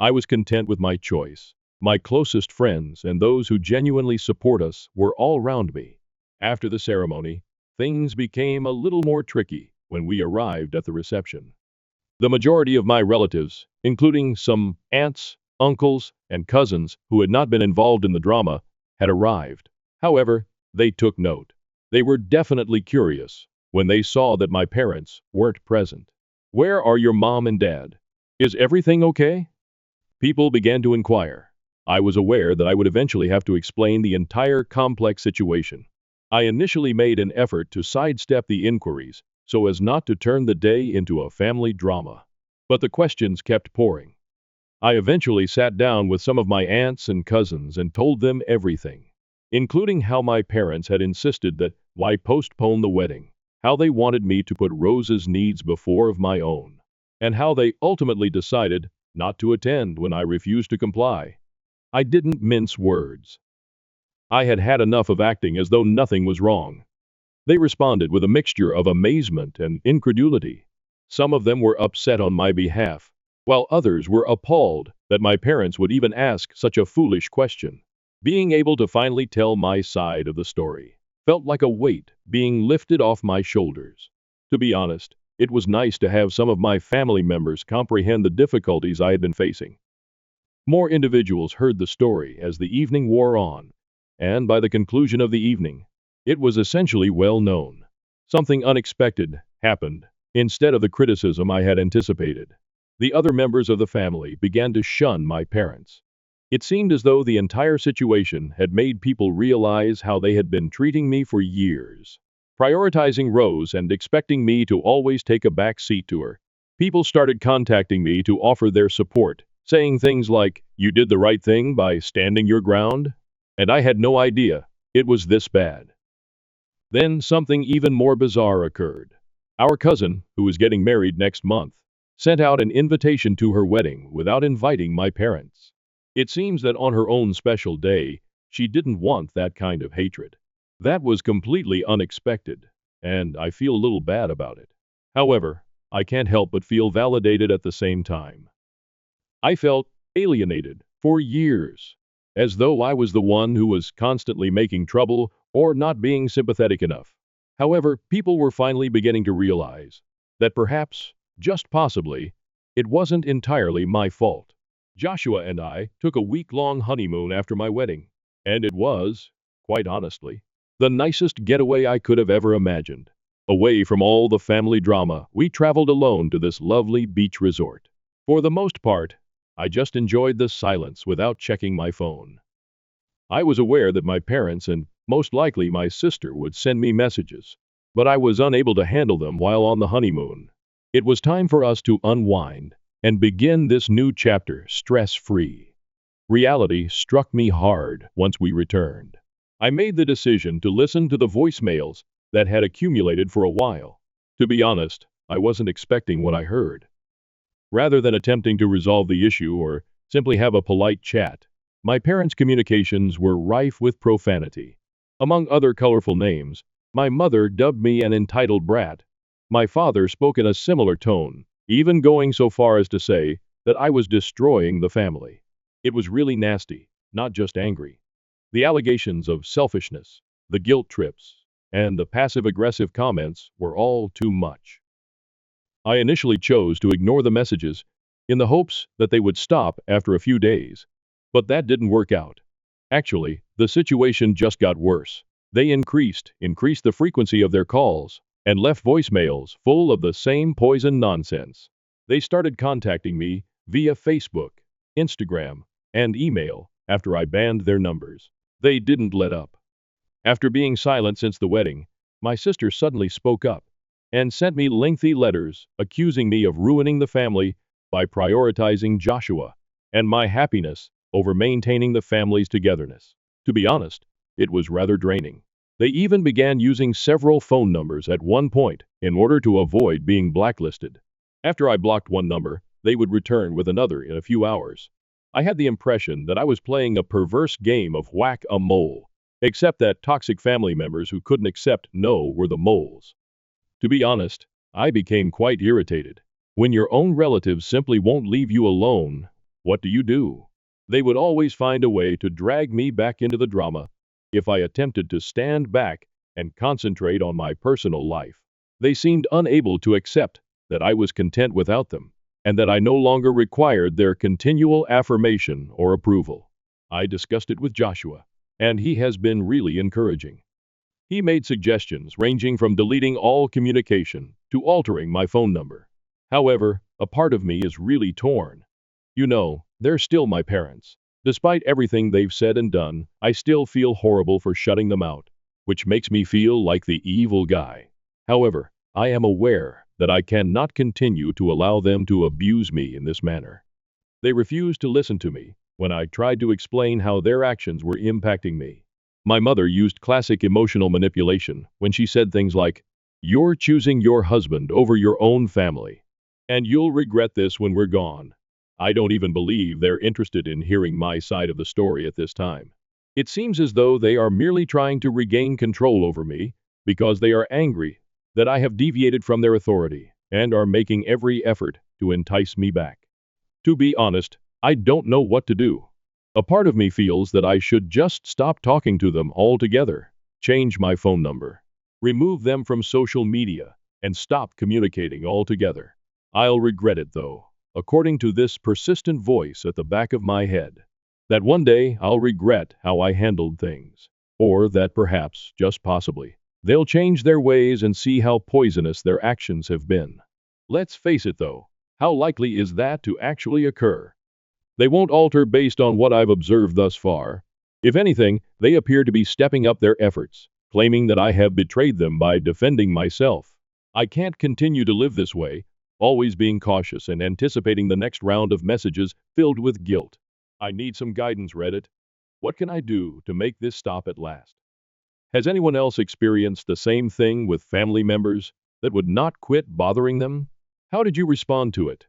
I was content with my choice. My closest friends and those who genuinely support us were all around me. After the ceremony, things became a little more tricky when we arrived at the reception. The majority of my relatives, including some aunts, uncles, and cousins who had not been involved in the drama, had arrived. However, they took note. They were definitely curious when they saw that my parents weren't present. Where are your mom and dad? Is everything okay? People began to inquire. I was aware that I would eventually have to explain the entire complex situation. I initially made an effort to sidestep the inquiries so as not to turn the day into a family drama. But the questions kept pouring. I eventually sat down with some of my aunts and cousins and told them everything, including how my parents had insisted that why postpone the wedding, how they wanted me to put Rose's needs before of my own, and how they ultimately decided not to attend when I refused to comply. I didn't mince words. I had had enough of acting as though nothing was wrong. They responded with a mixture of amazement and incredulity. Some of them were upset on my behalf, while others were appalled that my parents would even ask such a foolish question. Being able to finally tell my side of the story felt like a weight being lifted off my shoulders. To be honest, it was nice to have some of my family members comprehend the difficulties I had been facing. More individuals heard the story as the evening wore on, and by the conclusion of the evening, it was essentially well known. Something unexpected happened instead of the criticism I had anticipated. The other members of the family began to shun my parents. It seemed as though the entire situation had made people realize how they had been treating me for years. Prioritizing Rose and expecting me to always take a back seat to her. People started contacting me to offer their support, saying things like, "You did the right thing by standing your ground?" And I had no idea it was this bad. Then something even more bizarre occurred. Our cousin, who was getting married next month, sent out an invitation to her wedding without inviting my parents. It seems that on her own special day, she didn't want that kind of hatred. That was completely unexpected, and I feel a little bad about it. However, I can't help but feel validated at the same time. I felt alienated for years, as though I was the one who was constantly making trouble or not being sympathetic enough. However, people were finally beginning to realize that perhaps, just possibly, it wasn't entirely my fault. Joshua and I took a week-long honeymoon after my wedding, and it was, quite honestly, the nicest getaway I could have ever imagined. Away from all the family drama, we traveled alone to this lovely beach resort. For the most part, I just enjoyed the silence without checking my phone. I was aware that my parents and most likely my sister would send me messages, but I was unable to handle them while on the honeymoon. It was time for us to unwind and begin this new chapter stress-free. Reality struck me hard once we returned. I made the decision to listen to the voicemails that had accumulated for a while. To be honest, I wasn't expecting what I heard. Rather than attempting to resolve the issue or simply have a polite chat, my parents' communications were rife with profanity. Among other colorful names, my mother dubbed me an entitled brat. My father spoke in a similar tone, even going so far as to say that I was destroying the family. It was really nasty, not just angry. The allegations of selfishness, the guilt trips, and the passive-aggressive comments were all too much. I initially chose to ignore the messages in the hopes that they would stop after a few days, but that didn't work out. Actually, the situation just got worse. They increased the frequency of their calls and left voicemails full of the same poison nonsense. They started contacting me via Facebook, Instagram, and email after I banned their numbers. They didn't let up. After being silent since the wedding, my sister suddenly spoke up and sent me lengthy letters accusing me of ruining the family by prioritizing Joshua and my happiness over maintaining the family's togetherness. To be honest, it was rather draining. They even began using several phone numbers at one point in order to avoid being blacklisted. After I blocked one number, they would return with another in a few hours. I had the impression that I was playing a perverse game of whack-a-mole, except that toxic family members who couldn't accept no were the moles. To be honest, I became quite irritated. When your own relatives simply won't leave you alone, what do? They would always find a way to drag me back into the drama if I attempted to stand back and concentrate on my personal life. They seemed unable to accept that I was content without them, and that I no longer required their continual affirmation or approval. I discussed it with Joshua, and he has been really encouraging. He made suggestions ranging from deleting all communication to altering my phone number. However, a part of me is really torn. They're still my parents. Despite everything they've said and done, I still feel horrible for shutting them out, which makes me feel like the evil guy. However, I am aware that I cannot continue to allow them to abuse me in this manner. They refused to listen to me when I tried to explain how their actions were impacting me. My mother used classic emotional manipulation when she said things like, "You're choosing your husband over your own family, and you'll regret this when we're gone." I don't even believe they're interested in hearing my side of the story at this time. It seems as though they are merely trying to regain control over me because they are angry that I have deviated from their authority and are making every effort to entice me back. To be honest, I don't know what to do. A part of me feels that I should just stop talking to them altogether, change my phone number, remove them from social media, and stop communicating altogether. I'll regret it though. according to this persistent voice at the back of my head. That one day I'll regret how I handled things. Or that perhaps, just possibly, they'll change their ways and see how poisonous their actions have been. Let's face it though, how likely is that to actually occur? They won't alter based on what I've observed thus far. If anything, they appear to be stepping up their efforts, claiming that I have betrayed them by defending myself. I can't continue to live this way, always being cautious and anticipating the next round of messages filled with guilt. I need some guidance, Reddit. What can I do to make this stop at last? Has anyone else experienced the same thing with family members that would not quit bothering them? How did you respond to it?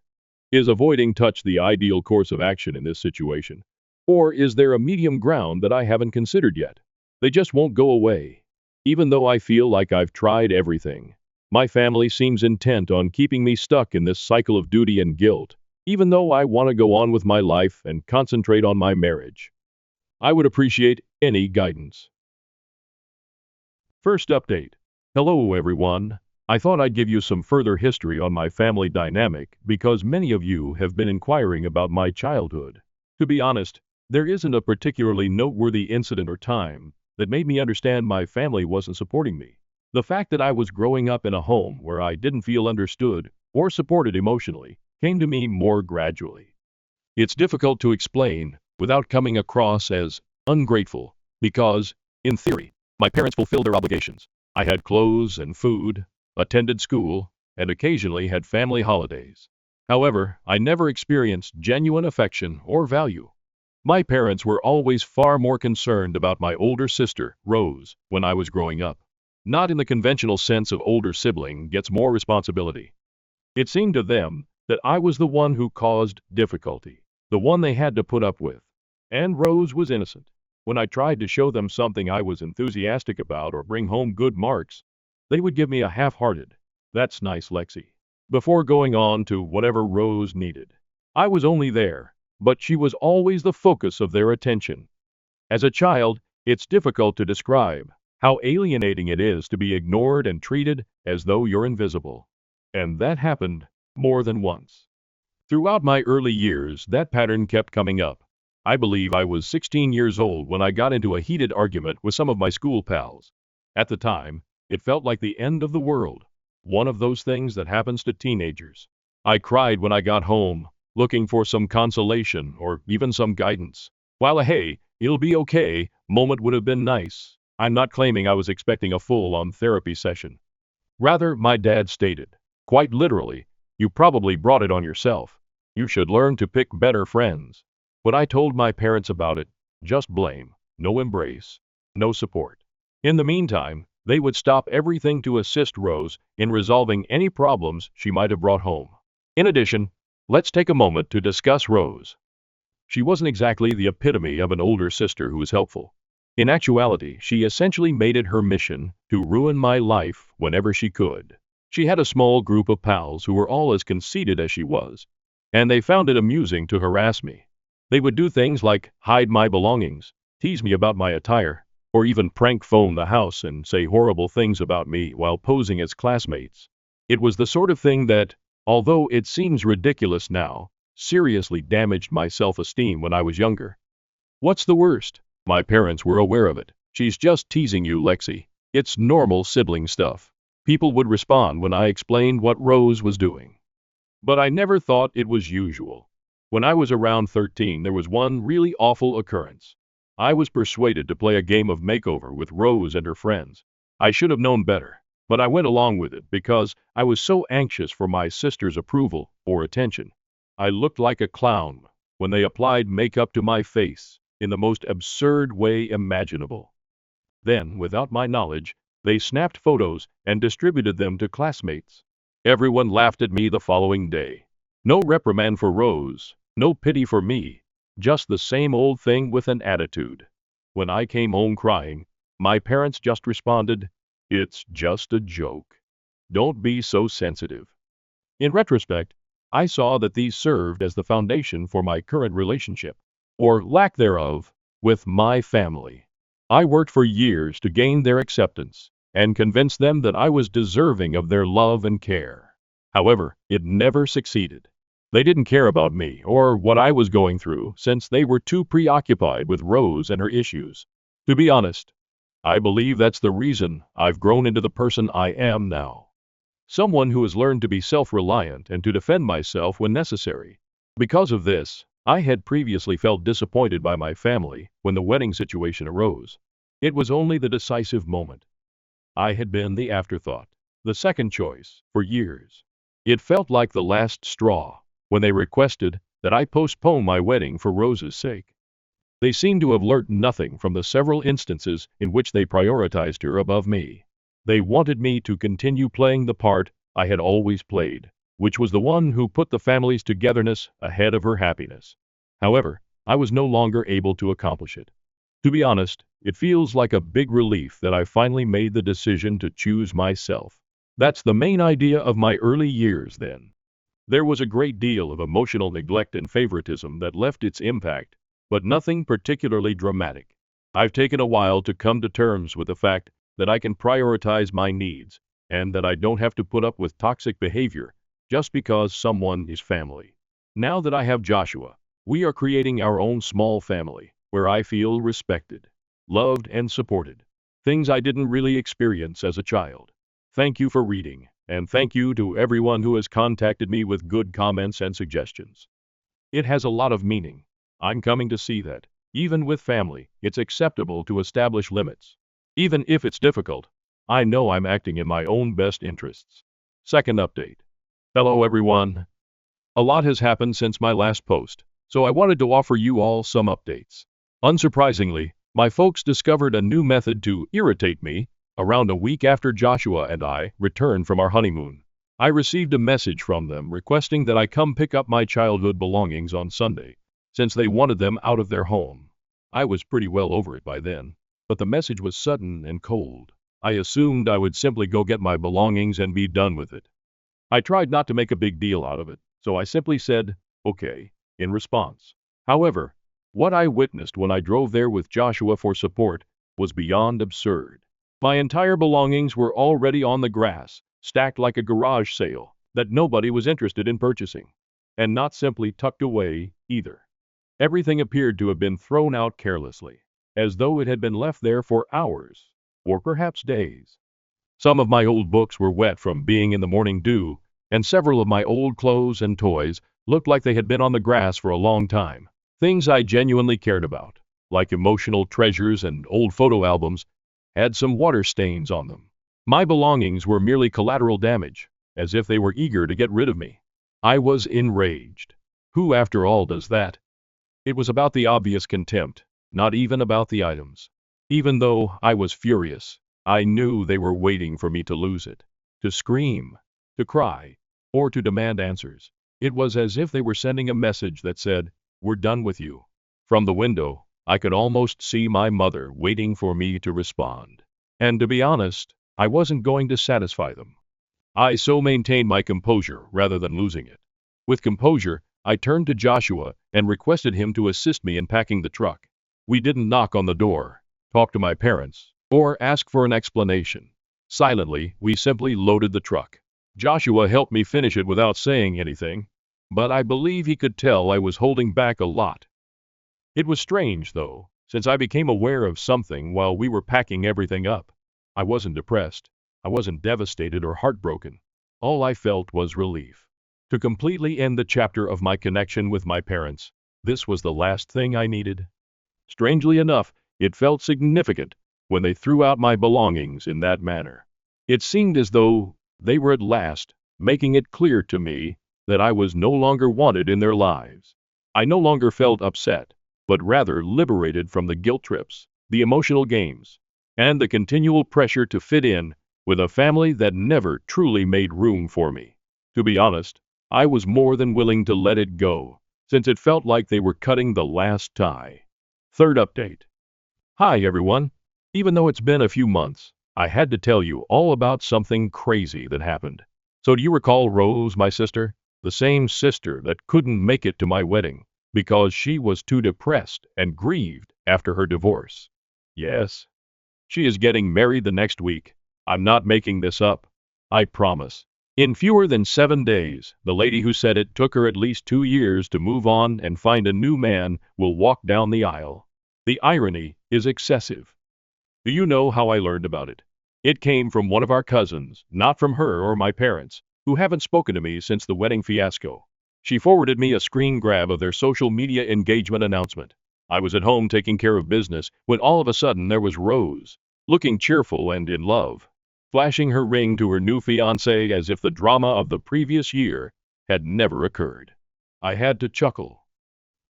Is avoiding touch the ideal course of action in this situation? Or is there a medium ground that I haven't considered yet? They just won't go away. Even though I feel like I've tried everything, my family seems intent on keeping me stuck in this cycle of duty and guilt, even though I want to go on with my life and concentrate on my marriage. I would appreciate any guidance. First update. Hello everyone. I thought I'd give you some further history on my family dynamic because many of you have been inquiring about my childhood. To be honest, there isn't a particularly noteworthy incident or time that made me understand my family wasn't supporting me. The fact that I was growing up in a home where I didn't feel understood or supported emotionally came to me more gradually. It's difficult to explain without coming across as ungrateful because, in theory, my parents fulfilled their obligations. I had clothes and food, attended school, and occasionally had family holidays. However, I never experienced genuine affection or value. My parents were always far more concerned about my older sister, Rose, when I was growing up. Not in the conventional sense of older sibling gets more responsibility. It seemed to them that I was the one who caused difficulty, the one they had to put up with. And Rose was innocent. When I tried to show them something I was enthusiastic about or bring home good marks, they would give me a half-hearted, "That's nice, Lexi," before going on to whatever Rose needed. I was only there, but she was always the focus of their attention. As a child, it's difficult to describe how alienating it is to be ignored and treated as though you're invisible. And that happened more than once. Throughout my early years, that pattern kept coming up. I believe I was 16 years old when I got into a heated argument with some of my school pals. At the time, it felt like the end of the world, one of those things that happens to teenagers. I cried when I got home, looking for some consolation or even some guidance. While a "hey, it'll be okay" moment would have been nice, I'm not claiming I was expecting a full-on therapy session. Rather, my dad stated, quite literally, "You probably brought it on yourself. You should learn to pick better friends." When I told my parents about it, just blame, no embrace, no support. In the meantime, they would stop everything to assist Rose in resolving any problems she might have brought home. In addition, let's take a moment to discuss Rose. She wasn't exactly the epitome of an older sister who was helpful. In actuality, she essentially made it her mission to ruin my life whenever she could. She had a small group of pals who were all as conceited as she was, and they found it amusing to harass me. They would do things like hide my belongings, tease me about my attire, or even prank phone the house and say horrible things about me while posing as classmates. It was the sort of thing that, although it seems ridiculous now, seriously damaged my self-esteem when I was younger. What's the worst? My parents were aware of it. "She's just teasing you, Lexi. It's normal sibling stuff." People would respond when I explained what Rose was doing. But I never thought it was usual. When I was around 13, there was one really awful occurrence. I was persuaded to play a game of makeover with Rose and her friends. I should have known better, but I went along with it because I was so anxious for my sister's approval or attention. I looked like a clown when they applied makeup to my face in the most absurd way imaginable. Then, without my knowledge, they snapped photos and distributed them to classmates. Everyone laughed at me the following day. No reprimand for Rose, no pity for me, just the same old thing with an attitude. When I came home crying, my parents just responded, "It's just a joke. Don't be so sensitive." In retrospect, I saw that these served as the foundation for my current relationship, or lack thereof, with my family. I worked for years to gain their acceptance and convince them that I was deserving of their love and care. However, it never succeeded. They didn't care about me or what I was going through since they were too preoccupied with Rose and her issues. To be honest, I believe that's the reason I've grown into the person I am now. Someone who has learned to be self-reliant and to defend myself when necessary. Because of this, I had previously felt disappointed by my family when the wedding situation arose. It was only the decisive moment. I had been the afterthought, the second choice, for years. It felt like the last straw when they requested that I postpone my wedding for Rose's sake. They seemed to have learnt nothing from the several instances in which they prioritized her above me. They wanted me to continue playing the part I had always played, which was the one who put the family's togetherness ahead of her happiness. However, I was no longer able to accomplish it. To be honest, it feels like a big relief that I finally made the decision to choose myself. That's the main idea of my early years then. There was a great deal of emotional neglect and favoritism that left its impact, but nothing particularly dramatic. I've taken a while to come to terms with the fact that I can prioritize my needs, and that I don't have to put up with toxic behavior just because someone is family. Now that I have Joshua, we are creating our own small family, where I feel respected, loved, and supported. Things I didn't really experience as a child. Thank you for reading, and thank you to everyone who has contacted me with good comments and suggestions. It has a lot of meaning. I'm coming to see that, even with family, it's acceptable to establish limits. Even if it's difficult, I know I'm acting in my own best interests. Second update. Hello everyone. A lot has happened since my last post, so I wanted to offer you all some updates. Unsurprisingly, my folks discovered a new method to irritate me around a week after Joshua and I returned from our honeymoon. I received a message from them requesting that I come pick up my childhood belongings on Sunday, since they wanted them out of their home. I was pretty well over it by then, but the message was sudden and cold. I assumed I would simply go get my belongings and be done with it. I tried not to make a big deal out of it, so I simply said, okay, in response. However, what I witnessed when I drove there with Joshua for support was beyond absurd. My entire belongings were already on the grass, stacked like a garage sale that nobody was interested in purchasing. And not simply tucked away, either. Everything appeared to have been thrown out carelessly, as though it had been left there for hours, or perhaps days. Some of my old books were wet from being in the morning dew, and several of my old clothes and toys looked like they had been on the grass for a long time. Things I genuinely cared about, like emotional treasures and old photo albums, had some water stains on them. My belongings were merely collateral damage, as if they were eager to get rid of me. I was enraged. Who, after all, does that? It was about the obvious contempt, not even about the items. Even though I was furious, I knew they were waiting for me to lose it, to scream, to cry, or to demand answers. It was as if they were sending a message that said, "We're done with you." From the window, I could almost see my mother waiting for me to respond. And to be honest, I wasn't going to satisfy them. I so maintained my composure rather than losing it. With composure, I turned to Joshua and requested him to assist me in packing the truck. We didn't knock on the door, talk to my parents, or ask for an explanation. Silently, we simply loaded the truck. Joshua helped me finish it without saying anything, but I believe he could tell I was holding back a lot. It was strange, though, since I became aware of something while we were packing everything up. I wasn't depressed. I wasn't devastated or heartbroken. All I felt was relief. To completely end the chapter of my connection with my parents, this was the last thing I needed. Strangely enough, it felt significant when they threw out my belongings in that manner. It seemed as though they were at last making it clear to me that I was no longer wanted in their lives. I no longer felt upset, but rather liberated from the guilt trips, the emotional games, and the continual pressure to fit in with a family that never truly made room for me. To be honest, I was more than willing to let it go, since it felt like they were cutting the last tie. Third update. Hi everyone. Even though it's been a few months, I had to tell you all about something crazy that happened. So do you recall Rose, my sister? The same sister that couldn't make it to my wedding because she was too depressed and grieved after her divorce. Yes, she is getting married the next week. I'm not making this up. I promise. In fewer than 7 days, the lady who said it took her at least 2 years to move on and find a new man will walk down the aisle. The irony is excessive. Do you know how I learned about it? It came from one of our cousins, not from her or my parents, who haven't spoken to me since the wedding fiasco. She forwarded me a screen grab of their social media engagement announcement. I was at home taking care of business when all of a sudden there was Rose, looking cheerful and in love, flashing her ring to her new fiancé as if the drama of the previous year had never occurred. I had to chuckle.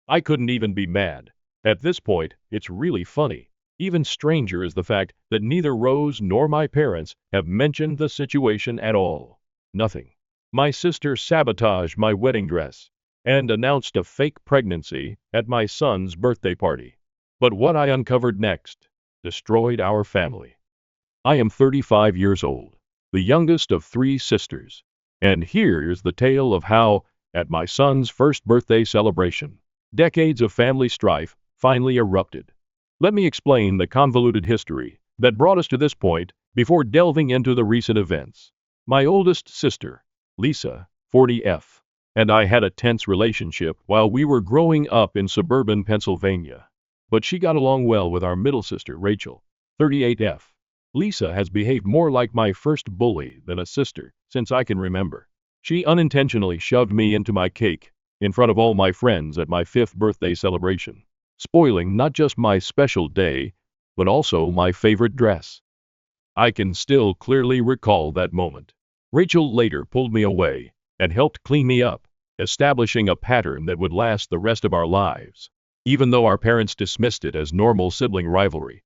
I couldn't even be mad. At this point, it's really funny. Even stranger is the fact that neither Rose nor my parents have mentioned the situation at all. Nothing. My sister sabotaged my wedding dress and announced a fake pregnancy at my son's birthday party. But what I uncovered next destroyed our family. I am 35 years old, the youngest of 3 sisters. And here is the tale of how, at my son's first birthday celebration, decades of family strife finally erupted. Let me explain the convoluted history that brought us to this point before delving into the recent events. My oldest sister, Lisa, 40F, and I had a tense relationship while we were growing up in suburban Pennsylvania. But she got along well with our middle sister, Rachel, 38F. Lisa has behaved more like my first bully than a sister since I can remember. She unintentionally shoved me into my cake in front of all my friends at my 5th birthday celebration, spoiling not just my special day, but also my favorite dress. I can still clearly recall that moment. Rachel later pulled me away and helped clean me up, establishing a pattern that would last the rest of our lives, even though our parents dismissed it as normal sibling rivalry.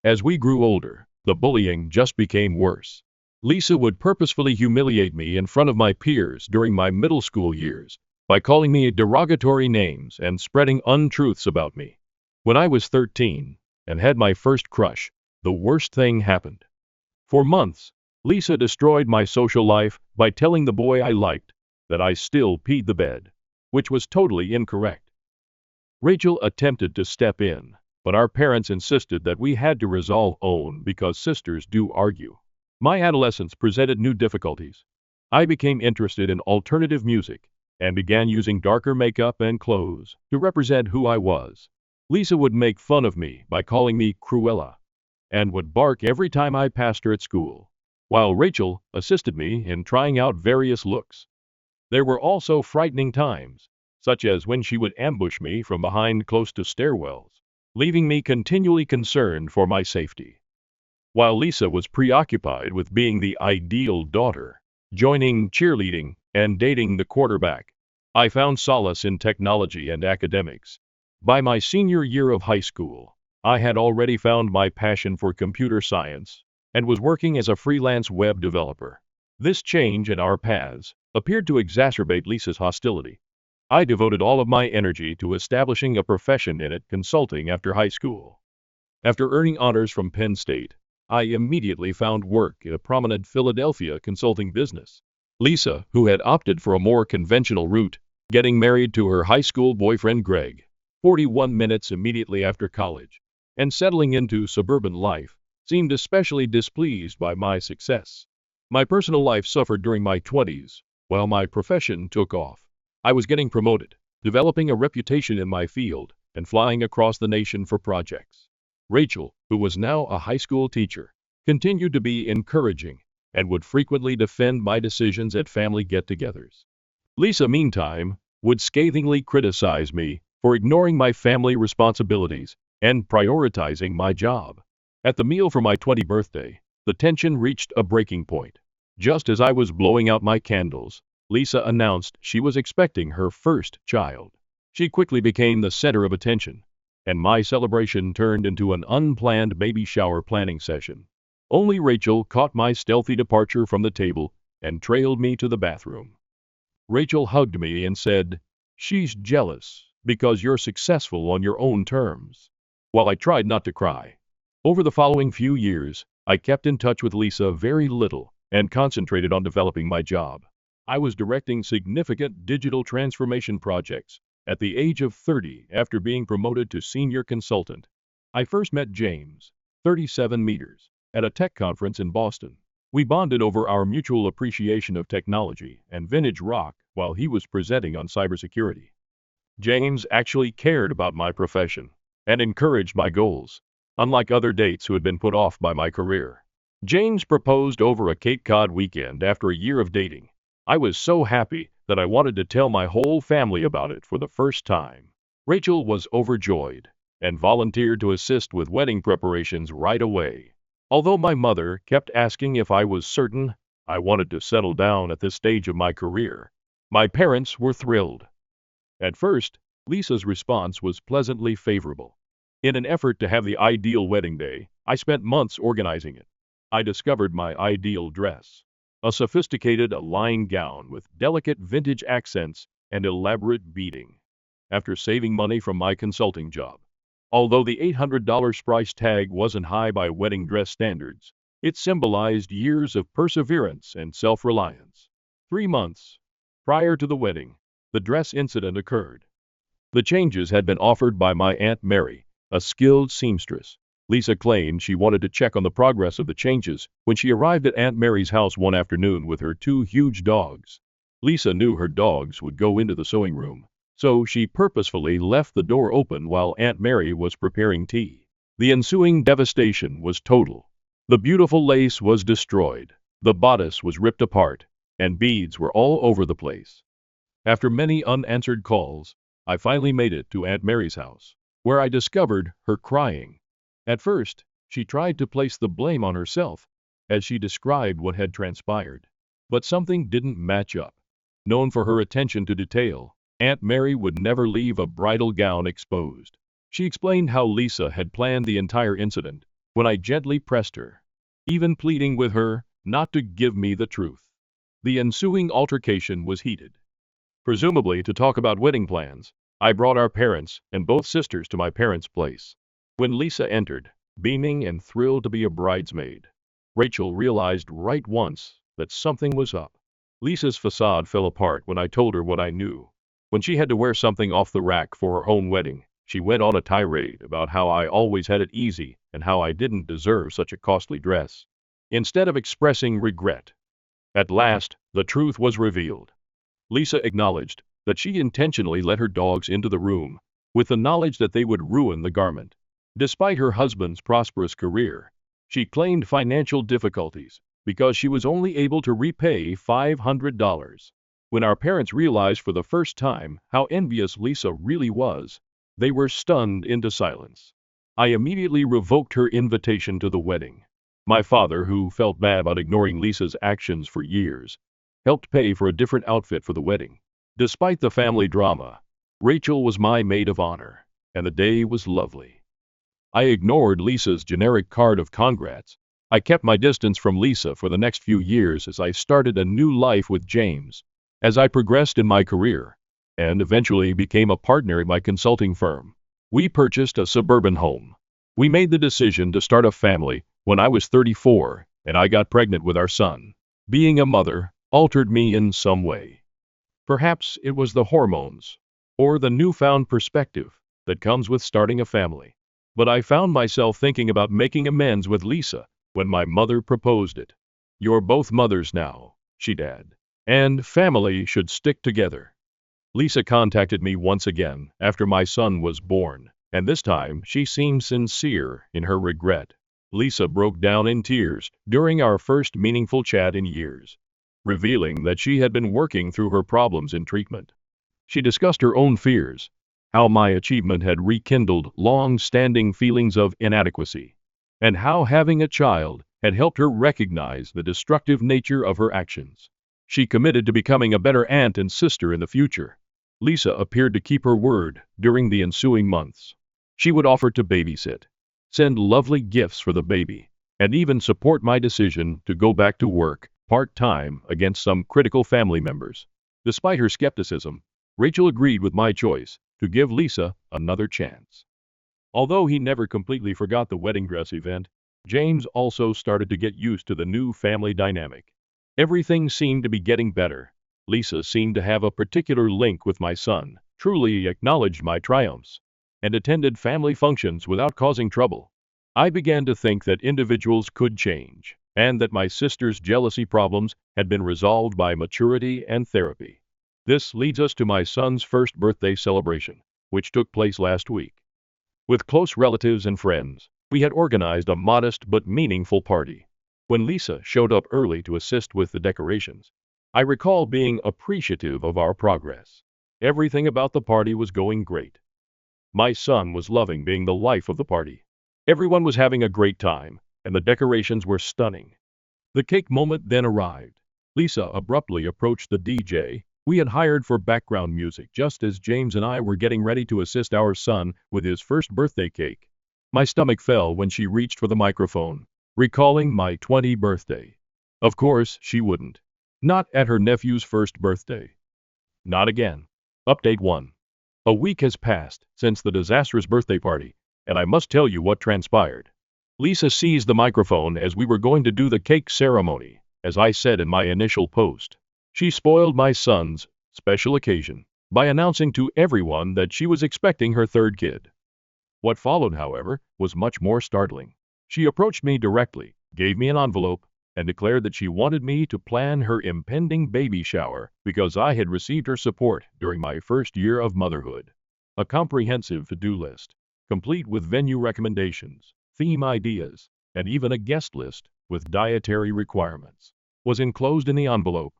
As we grew older, the bullying just became worse. Lisa would purposefully humiliate me in front of my peers during my middle school years by calling me derogatory names and spreading untruths about me. When I was 13 and had my first crush, the worst thing happened. For months, Lisa destroyed my social life by telling the boy I liked that I still peed the bed, which was totally incorrect. Rachel attempted to step in, but our parents insisted that we had to resolve own because sisters do argue. My adolescence presented new difficulties. I became interested in alternative music and began using darker makeup and clothes to represent who I was. Lisa would make fun of me by calling me Cruella and would bark every time I passed her at school, while Rachel assisted me in trying out various looks. There were also frightening times, such as when she would ambush me from behind close to stairwells, leaving me continually concerned for my safety. While Lisa was preoccupied with being the ideal daughter, joining cheerleading and dating the quarterback, I found solace in technology and academics. By my senior year of high school, I had already found my passion for computer science and was working as a freelance web developer. This change in our paths appeared to exacerbate Lisa's hostility. I devoted all of my energy to establishing a profession in it, consulting after high school. After earning honors from Penn State, I immediately found work in a prominent Philadelphia consulting business. Lisa, who had opted for a more conventional route, getting married to her high school boyfriend Greg, 41 minutes immediately after college, and settling into suburban life, seemed especially displeased by my success. My personal life suffered during my 20s, while my profession took off. I was getting promoted, developing a reputation in my field, and flying across the nation for projects. Rachel, who was now a high school teacher, continued to be encouraging and would frequently defend my decisions at family get-togethers. Lisa, meantime, would scathingly criticize me for ignoring my family responsibilities and prioritizing my job. At the meal for my 20th birthday, the tension reached a breaking point. Just as I was blowing out my candles, Lisa announced she was expecting her first child. She quickly became the center of attention, and my celebration turned into an unplanned baby shower planning session. Only Rachel caught my stealthy departure from the table and trailed me to the bathroom. Rachel hugged me and said, "She's jealous because you're successful on your own terms." While I tried not to cry. Over the following few years, I kept in touch with Lisa very little and concentrated on developing my job. I was directing significant digital transformation projects at the age of 30 after being promoted to senior consultant. I first met James, 37 meters, at a tech conference in Boston. We bonded over our mutual appreciation of technology and vintage rock while he was presenting on cybersecurity. James actually cared about my profession and encouraged my goals, unlike other dates who had been put off by my career. James proposed over a Cape Cod weekend after a year of dating. I was so happy that I wanted to tell my whole family about it for the first time. Rachel was overjoyed and volunteered to assist with wedding preparations right away. Although my mother kept asking if I was certain I wanted to settle down at this stage of my career, my parents were thrilled. At first, Lisa's response was pleasantly favorable. In an effort to have the ideal wedding day, I spent months organizing it. I discovered my ideal dress, a sophisticated aligned gown with delicate vintage accents and elaborate beading. After saving money from my consulting job, although the $800 price tag wasn't high by wedding dress standards, it symbolized years of perseverance and self-reliance. 3 months prior to the wedding, the dress incident occurred. The changes had been offered by my Aunt Mary, a skilled seamstress. Lisa claimed she wanted to check on the progress of the changes when she arrived at Aunt Mary's house one afternoon with her 2 huge dogs. Lisa knew her dogs would go into the sewing room, so she purposefully left the door open while Aunt Mary was preparing tea. The ensuing devastation was total. The beautiful lace was destroyed, the bodice was ripped apart, and beads were all over the place. After many unanswered calls, I finally made it to Aunt Mary's house, where I discovered her crying. At first, she tried to place the blame on herself, as she described what had transpired. But something didn't match up. Known for her attention to detail, Aunt Mary would never leave a bridal gown exposed. She explained how Lisa had planned the entire incident when I gently pressed her, even pleading with her not to give me the truth. The ensuing altercation was heated. Presumably to talk about wedding plans, I brought our parents and both sisters to my parents' place. When Lisa entered, beaming and thrilled to be a bridesmaid, Rachel realized right once that something was up. Lisa's facade fell apart when I told her what I knew. When she had to wear something off the rack for her own wedding, she went on a tirade about how I always had it easy and how I didn't deserve such a costly dress. Instead of expressing regret, at last, the truth was revealed. Lisa acknowledged that she intentionally let her dogs into the room, with the knowledge that they would ruin the garment. Despite her husband's prosperous career, she claimed financial difficulties because she was only able to repay $500. When our parents realized for the first time how envious Lisa really was, they were stunned into silence. I immediately revoked her invitation to the wedding. My father, who felt bad about ignoring Lisa's actions for years, helped pay for a different outfit for the wedding. Despite the family drama, Rachel was my maid of honor, and the day was lovely. I ignored Lisa's generic card of congrats. I kept my distance from Lisa for the next few years as I started a new life with James. As I progressed in my career, and eventually became a partner in my consulting firm, we purchased a suburban home. We made the decision to start a family when I was 34, and I got pregnant with our son. Being a mother altered me in some way. Perhaps it was the hormones, or the newfound perspective that comes with starting a family. But I found myself thinking about making amends with Lisa when my mother proposed it. "You're both mothers now," she'd add, "and family should stick together." Lisa contacted me once again after my son was born, and this time she seemed sincere in her regret. Lisa broke down in tears during our first meaningful chat in years, revealing that she had been working through her problems in treatment. She discussed her own fears, how my achievement had rekindled long-standing feelings of inadequacy, and how having a child had helped her recognize the destructive nature of her actions. She committed to becoming a better aunt and sister in the future. Lisa appeared to keep her word during the ensuing months. She would offer to babysit, send lovely gifts for the baby, and even support my decision to go back to work part-time against some critical family members. Despite her skepticism, Rachel agreed with my choice to give Lisa another chance. Although he never completely forgot the wedding dress event, James also started to get used to the new family dynamic. Everything seemed to be getting better. Lisa seemed to have a particular link with my son, truly acknowledged my triumphs, and attended family functions without causing trouble. I began to think that individuals could change, and that my sister's jealousy problems had been resolved by maturity and therapy. This leads us to my son's first birthday celebration, which took place last week. With close relatives and friends, we had organized a modest but meaningful party. When Lisa showed up early to assist with the decorations, I recall being appreciative of our progress. Everything about the party was going great. My son was loving being the life of the party. Everyone was having a great time, and the decorations were stunning. The cake moment then arrived. Lisa abruptly approached the DJ we had hired for background music just as James and I were getting ready to assist our son with his first birthday cake. My stomach fell when she reached for the microphone, recalling my 20th birthday. Of course, she wouldn't. Not at her nephew's first birthday. Not again. Update 1. A week has passed since the disastrous birthday party, and I must tell you what transpired. Lisa seized the microphone as we were going to do the cake ceremony, as I said in my initial post. She spoiled my son's special occasion by announcing to everyone that she was expecting her third kid. What followed, however, was much more startling. She approached me directly, gave me an envelope, and declared that she wanted me to plan her impending baby shower because I had received her support during my first year of motherhood. A comprehensive to-do list, complete with venue recommendations, theme ideas, and even a guest list with dietary requirements, was enclosed in the envelope.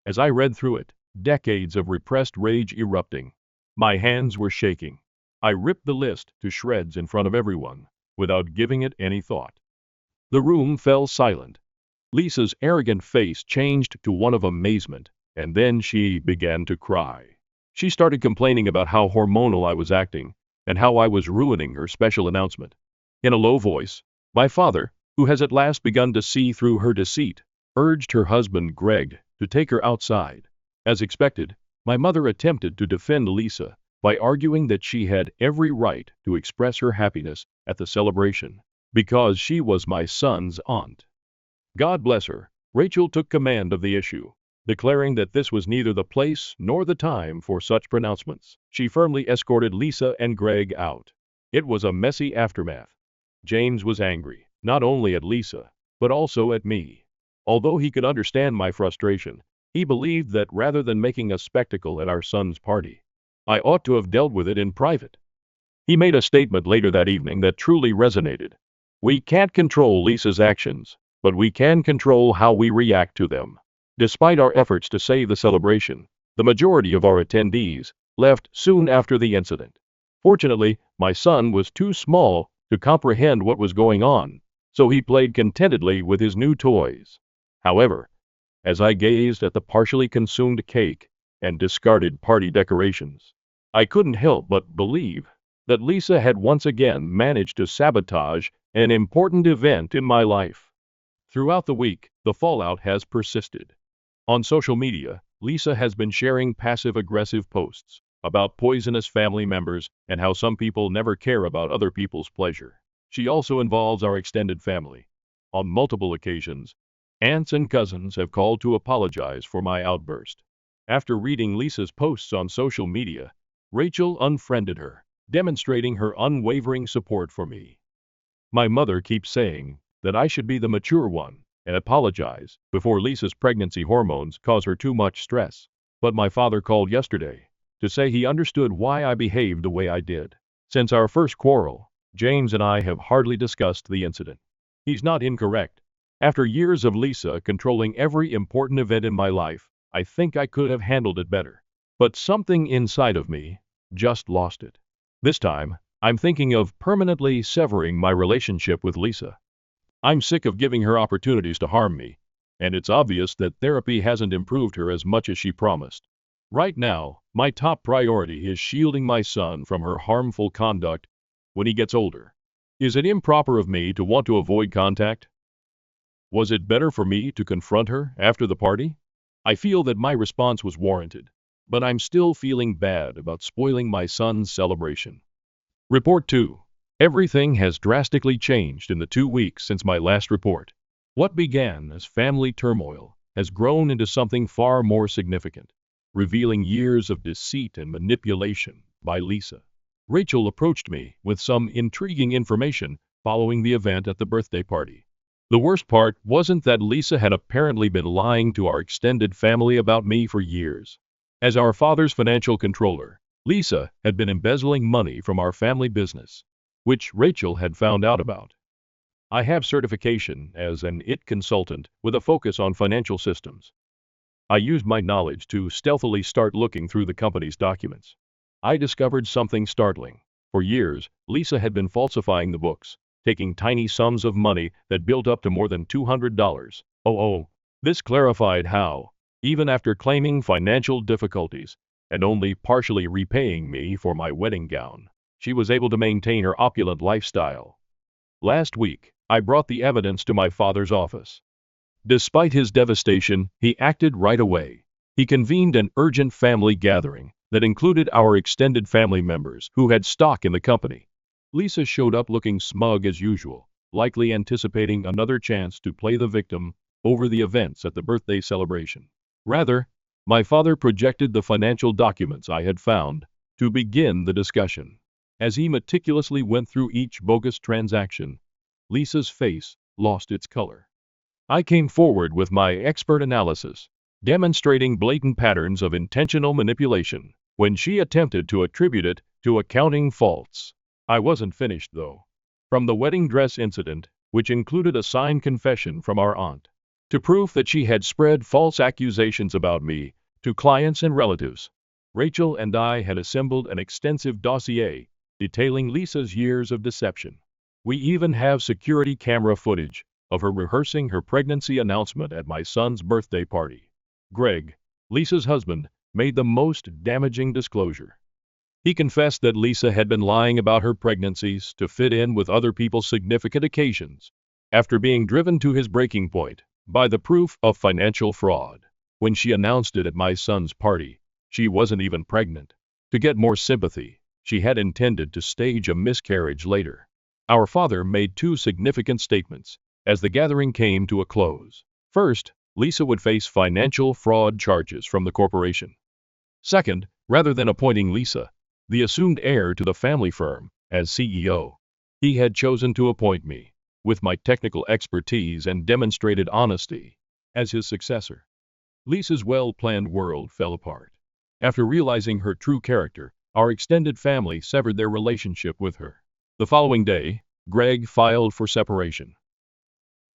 As I read through it, decades of repressed rage erupting, my hands were shaking. I ripped the list to shreds in front of everyone, without giving it any thought. The room fell silent. Lisa's arrogant face changed to one of amazement, and then she began to cry. She started complaining about how hormonal I was acting, and how I was ruining her special announcement. In a low voice, my father, who has at last begun to see through her deceit, urged her husband Greg to take her outside. As expected, my mother attempted to defend Lisa by arguing that she had every right to express her happiness at the celebration, because she was my son's aunt. God bless her, Rachel took command of the issue, declaring that this was neither the place nor the time for such pronouncements. She firmly escorted Lisa and Greg out. It was a messy aftermath. James was angry, not only at Lisa, but also at me. Although he could understand my frustration, he believed that rather than making a spectacle at our son's party, I ought to have dealt with it in private. He made a statement later that evening that truly resonated. We can't control Lisa's actions, but we can control how we react to them. Despite our efforts to save the celebration, the majority of our attendees left soon after the incident. Fortunately, my son was too small to comprehend what was going on, so he played contentedly with his new toys. However, as I gazed at the partially consumed cake and discarded party decorations, I couldn't help but believe that Lisa had once again managed to sabotage an important event in my life. Throughout the week, the fallout has persisted. On social media, Lisa has been sharing passive-aggressive posts about poisonous family members and how some people never care about other people's pleasure. She also involves our extended family. On multiple occasions, aunts and cousins have called to apologize for my outburst. After reading Lisa's posts on social media, Rachel unfriended her, demonstrating her unwavering support for me. My mother keeps saying that I should be the mature one and apologize before Lisa's pregnancy hormones cause her too much stress. But my father called yesterday to say he understood why I behaved the way I did. Since our first quarrel, James and I have hardly discussed the incident. He's not incorrect. After years of Lisa controlling every important event in my life, I think I could have handled it better. But something inside of me just lost it. This time, I'm thinking of permanently severing my relationship with Lisa. I'm sick of giving her opportunities to harm me, and it's obvious that therapy hasn't improved her as much as she promised. Right now, my top priority is shielding my son from her harmful conduct when he gets older. Is it improper of me to want to avoid contact? Was it better for me to confront her after the party? I feel that my response was warranted, but I'm still feeling bad about spoiling my son's celebration. Report 2. Everything has drastically changed in the 2 weeks since my last report. What began as family turmoil has grown into something far more significant, revealing years of deceit and manipulation by Lisa. Rachel approached me with some intriguing information following the event at the birthday party. The worst part wasn't that Lisa had apparently been lying to our extended family about me for years. As our father's financial controller, Lisa had been embezzling money from our family business, which Rachel had found out about. I have certification as an IT consultant with a focus on financial systems. I used my knowledge to stealthily start looking through the company's documents. I discovered something startling. For years, Lisa had been falsifying the books, taking tiny sums of money that built up to more than $200. This clarified how, even after claiming financial difficulties and only partially repaying me for my wedding gown, she was able to maintain her opulent lifestyle. Last week, I brought the evidence to my father's office. Despite his devastation, he acted right away. He convened an urgent family gathering that included our extended family members who had stock in the company. Lisa showed up looking smug as usual, likely anticipating another chance to play the victim over the events at the birthday celebration. Rather, my father projected the financial documents I had found to begin the discussion. As he meticulously went through each bogus transaction, Lisa's face lost its color. I came forward with my expert analysis, demonstrating blatant patterns of intentional manipulation when she attempted to attribute it to accounting faults. I wasn't finished, though. From the wedding dress incident, which included a signed confession from our aunt, to proof that she had spread false accusations about me to clients and relatives, Rachel and I had assembled an extensive dossier detailing Lisa's years of deception. We even have security camera footage of her rehearsing her pregnancy announcement at my son's birthday party. Greg, Lisa's husband, made the most damaging disclosure. He confessed that Lisa had been lying about her pregnancies to fit in with other people's significant occasions, after being driven to his breaking point by the proof of financial fraud. When she announced it at my son's party, she wasn't even pregnant. To get more sympathy, she had intended to stage a miscarriage later. Our father made two significant statements as the gathering came to a close. First, Lisa would face financial fraud charges from the corporation. Second, rather than appointing Lisa, the assumed heir to the family firm, as CEO, he had chosen to appoint me, with my technical expertise and demonstrated honesty, as his successor. Lisa's well-planned world fell apart. After realizing her true character, our extended family severed their relationship with her. The following day, Greg filed for separation.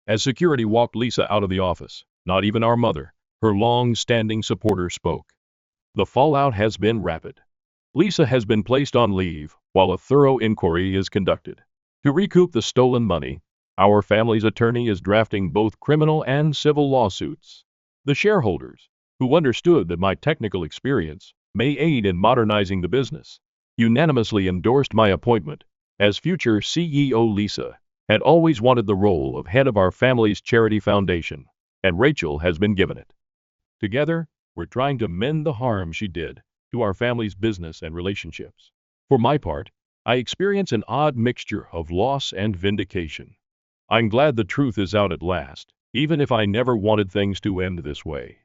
As security walked Lisa out of the office, not even our mother, her long-standing supporter, spoke. The fallout has been rapid. Lisa has been placed on leave while a thorough inquiry is conducted. To recoup the stolen money, our family's attorney is drafting both criminal and civil lawsuits. The shareholders, who understood that my technical experience may aid in modernizing the business, unanimously endorsed my appointment as future CEO. Lisa had always wanted the role of head of our family's charity foundation, and Rachel has been given it. Together, we're trying to mend the harm she did to our family's business and relationships. For my part, I experience an odd mixture of loss and vindication. I'm glad the truth is out at last, even if I never wanted things to end this way.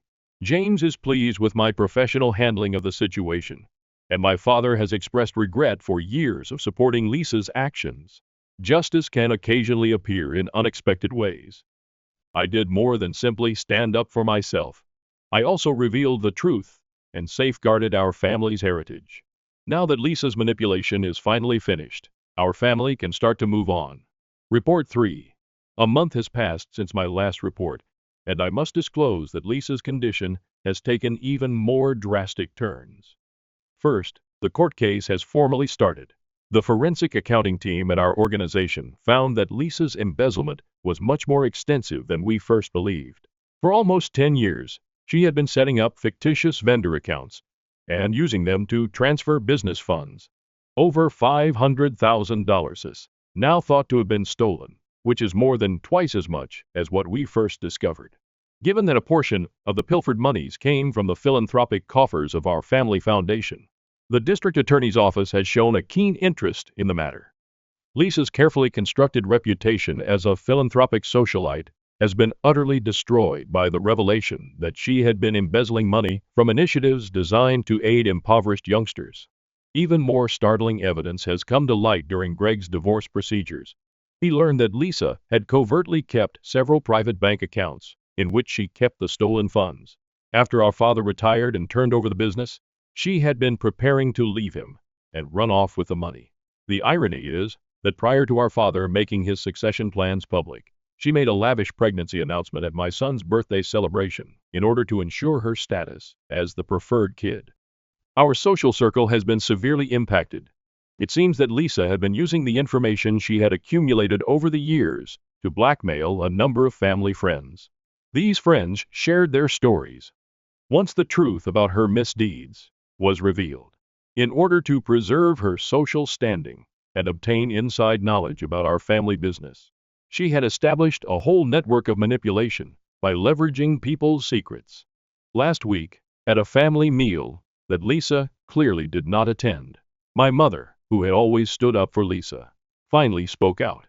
James is pleased with my professional handling of the situation, and my father has expressed regret for years of supporting Lisa's actions. Justice can occasionally appear in unexpected ways. I did more than simply stand up for myself. I also revealed the truth and safeguarded our family's heritage. Now that Lisa's manipulation is finally finished, our family can start to move on. Report 3. A month has passed since my last report, and I must disclose that Lisa's condition has taken even more drastic turns. First, the court case has formally started. The forensic accounting team at our organization found that Lisa's embezzlement was much more extensive than we first believed. For almost 10 years, she had been setting up fictitious vendor accounts and using them to transfer business funds. Over $500,000 is now thought to have been stolen, which is more than twice as much as what we first discovered. Given that a portion of the pilfered monies came from the philanthropic coffers of our family foundation, the district attorney's office has shown a keen interest in the matter. Lisa's carefully constructed reputation as a philanthropic socialite has been utterly destroyed by the revelation that she had been embezzling money from initiatives designed to aid impoverished youngsters. Even more startling evidence has come to light during Greg's divorce procedures. He learned that Lisa had covertly kept several private bank accounts in which she kept the stolen funds. After our father retired and turned over the business, she had been preparing to leave him and run off with the money. The irony is that prior to our father making his succession plans public, she made a lavish pregnancy announcement at my son's birthday celebration in order to ensure her status as the preferred kid. Our social circle has been severely impacted. It seems that Lisa had been using the information she had accumulated over the years to blackmail a number of family friends. These friends shared their stories once the truth about her misdeeds was revealed. In order to preserve her social standing and obtain inside knowledge about our family business, she had established a whole network of manipulation by leveraging people's secrets. Last week, at a family meal that Lisa clearly did not attend, my mother, who had always stood up for Lisa, finally spoke out.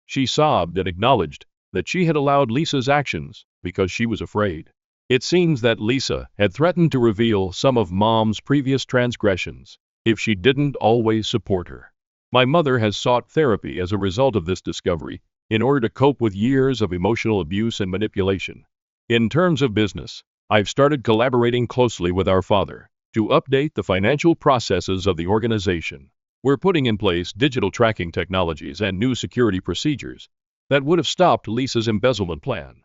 She sobbed and acknowledged that she had allowed Lisa's actions because she was afraid. It seems that Lisa had threatened to reveal some of Mom's previous transgressions if she didn't always support her. My mother has sought therapy as a result of this discovery in order to cope with years of emotional abuse and manipulation. In terms of business, I've started collaborating closely with our father to update the financial processes of the organization. We're putting in place digital tracking technologies and new security procedures that would have stopped Lisa's embezzlement plan.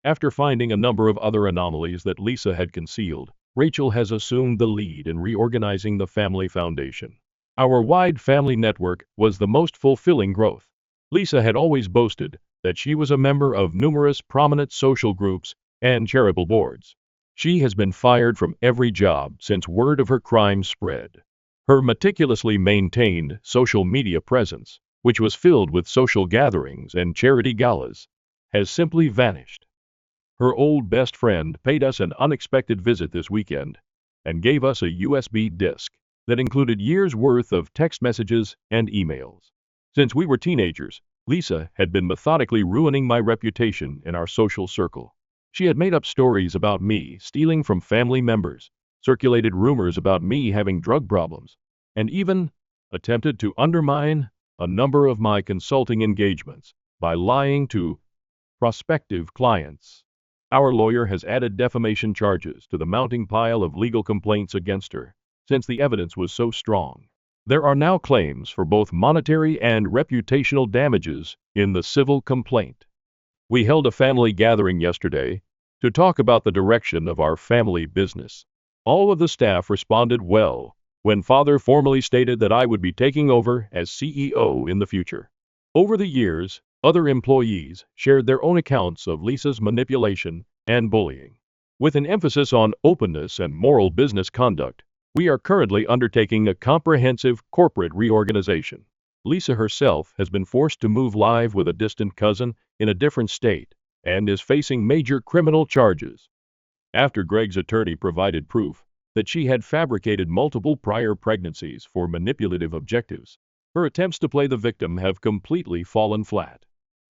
After finding a number of other anomalies that Lisa had concealed, Rachel has assumed the lead in reorganizing the family foundation. Our wide family network was the most fulfilling growth. Lisa had always boasted that she was a member of numerous prominent social groups and charitable boards. She has been fired from every job since word of her crimes spread. Her meticulously maintained social media presence, which was filled with social gatherings and charity galas, has simply vanished. Her old best friend paid us an unexpected visit this weekend and gave us a USB disk that included years' worth of text messages and emails. Since we were teenagers, Lisa had been methodically ruining my reputation in our social circle. She had made up stories about me stealing from family members, circulated rumors about me having drug problems, and even attempted to undermine a number of my consulting engagements by lying to prospective clients. Our lawyer has added defamation charges to the mounting pile of legal complaints against her, since the evidence was so strong. There are now claims for both monetary and reputational damages in the civil complaint. We held a family gathering yesterday to talk about the direction of our family business. All of the staff responded well when Father formally stated that I would be taking over as CEO in the future. Over the years, other employees shared their own accounts of Lisa's manipulation and bullying. With an emphasis on openness and moral business conduct, we are currently undertaking a comprehensive corporate reorganization. Lisa herself has been forced to move live with a distant cousin in a different state and is facing major criminal charges. After Greg's attorney provided proof that she had fabricated multiple prior pregnancies for manipulative objectives, her attempts to play the victim have completely fallen flat.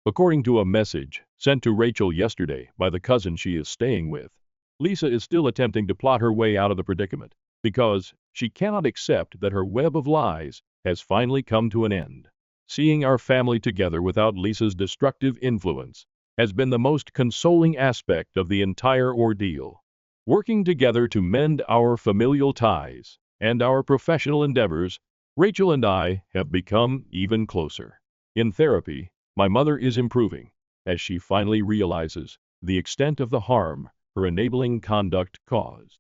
According to a message sent to Rachel yesterday by the cousin she is staying with, Lisa is still attempting to plot her way out of the predicament because she cannot accept that her web of lies has finally come to an end. Seeing our family together without Lisa's destructive influence has been the most consoling aspect of the entire ordeal. Working together to mend our familial ties and our professional endeavors, Rachel and I have become even closer. In therapy, my mother is improving as she finally realizes the extent of the harm her enabling conduct caused.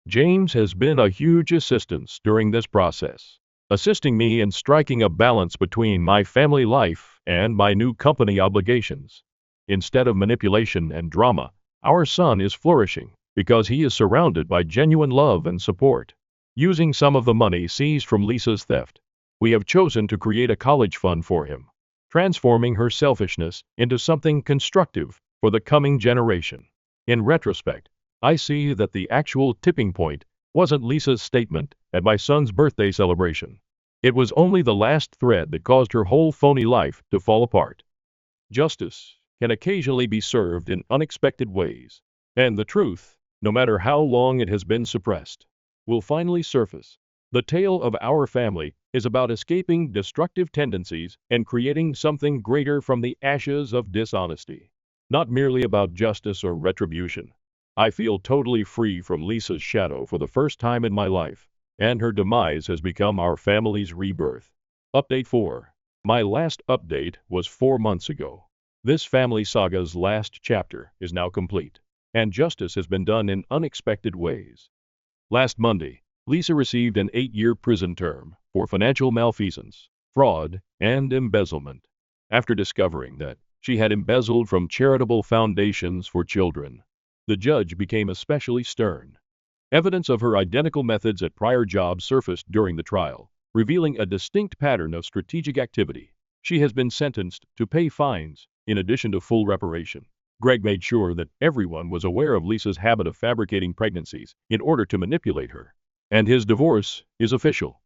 James has been a huge assistance during this process, assisting me in striking a balance between my family life and my new company obligations. Instead of manipulation and drama, our son is flourishing because he is surrounded by genuine love and support. Using some of the money seized from Lisa's theft, we have chosen to create a college fund for him, transforming her selfishness into something constructive for the coming generation. In retrospect, I see that the actual tipping point wasn't Lisa's statement at my son's birthday celebration. It was only the last thread that caused her whole phony life to fall apart. Justice can occasionally be served in unexpected ways, and the truth, no matter how long it has been suppressed, will finally surface. The tale of our family is about escaping destructive tendencies and creating something greater from the ashes of dishonesty. Not merely about justice or retribution. I feel totally free from Lisa's shadow for the first time in my life, and her demise has become our family's rebirth. Update 4. My last update was 4 months ago. This family saga's last chapter is now complete, and justice has been done in unexpected ways. Last Monday, Lisa received an 8-year prison term for financial malfeasance, fraud, and embezzlement, after discovering that she had embezzled from charitable foundations for children. The judge became especially stern. Evidence of her identical methods at prior jobs surfaced during the trial, revealing a distinct pattern of strategic activity. She has been sentenced to pay fines, in addition to full reparation. Greg made sure that everyone was aware of Lisa's habit of fabricating pregnancies in order to manipulate her. And his divorce is official.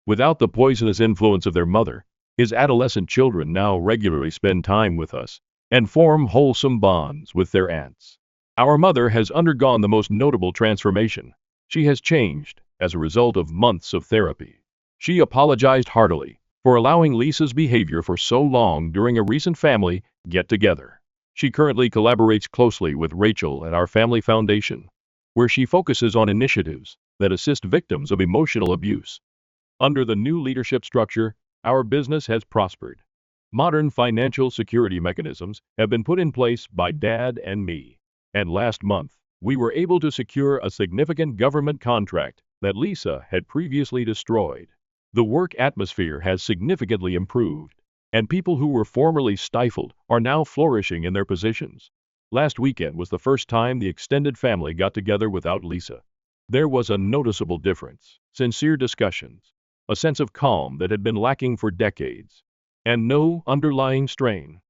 Without the poisonous influence of their mother, his adolescent children now regularly spend time with us and form wholesome bonds with their aunts. Our mother has undergone the most notable transformation. She has changed as a result of months of therapy. She apologized heartily for allowing Lisa's behavior for so long during a recent family get-together. She currently collaborates closely with Rachel at our family foundation, where she focuses on initiatives that assist victims of emotional abuse. Under the new leadership structure, our business has prospered. Modern financial security mechanisms have been put in place by Dad and me. And last month, we were able to secure a significant government contract that Lisa had previously destroyed. The work atmosphere has significantly improved, and people who were formerly stifled are now flourishing in their positions. Last weekend was the first time the extended family got together without Lisa. There was a noticeable difference, sincere discussions, a sense of calm that had been lacking for decades, and no underlying strain.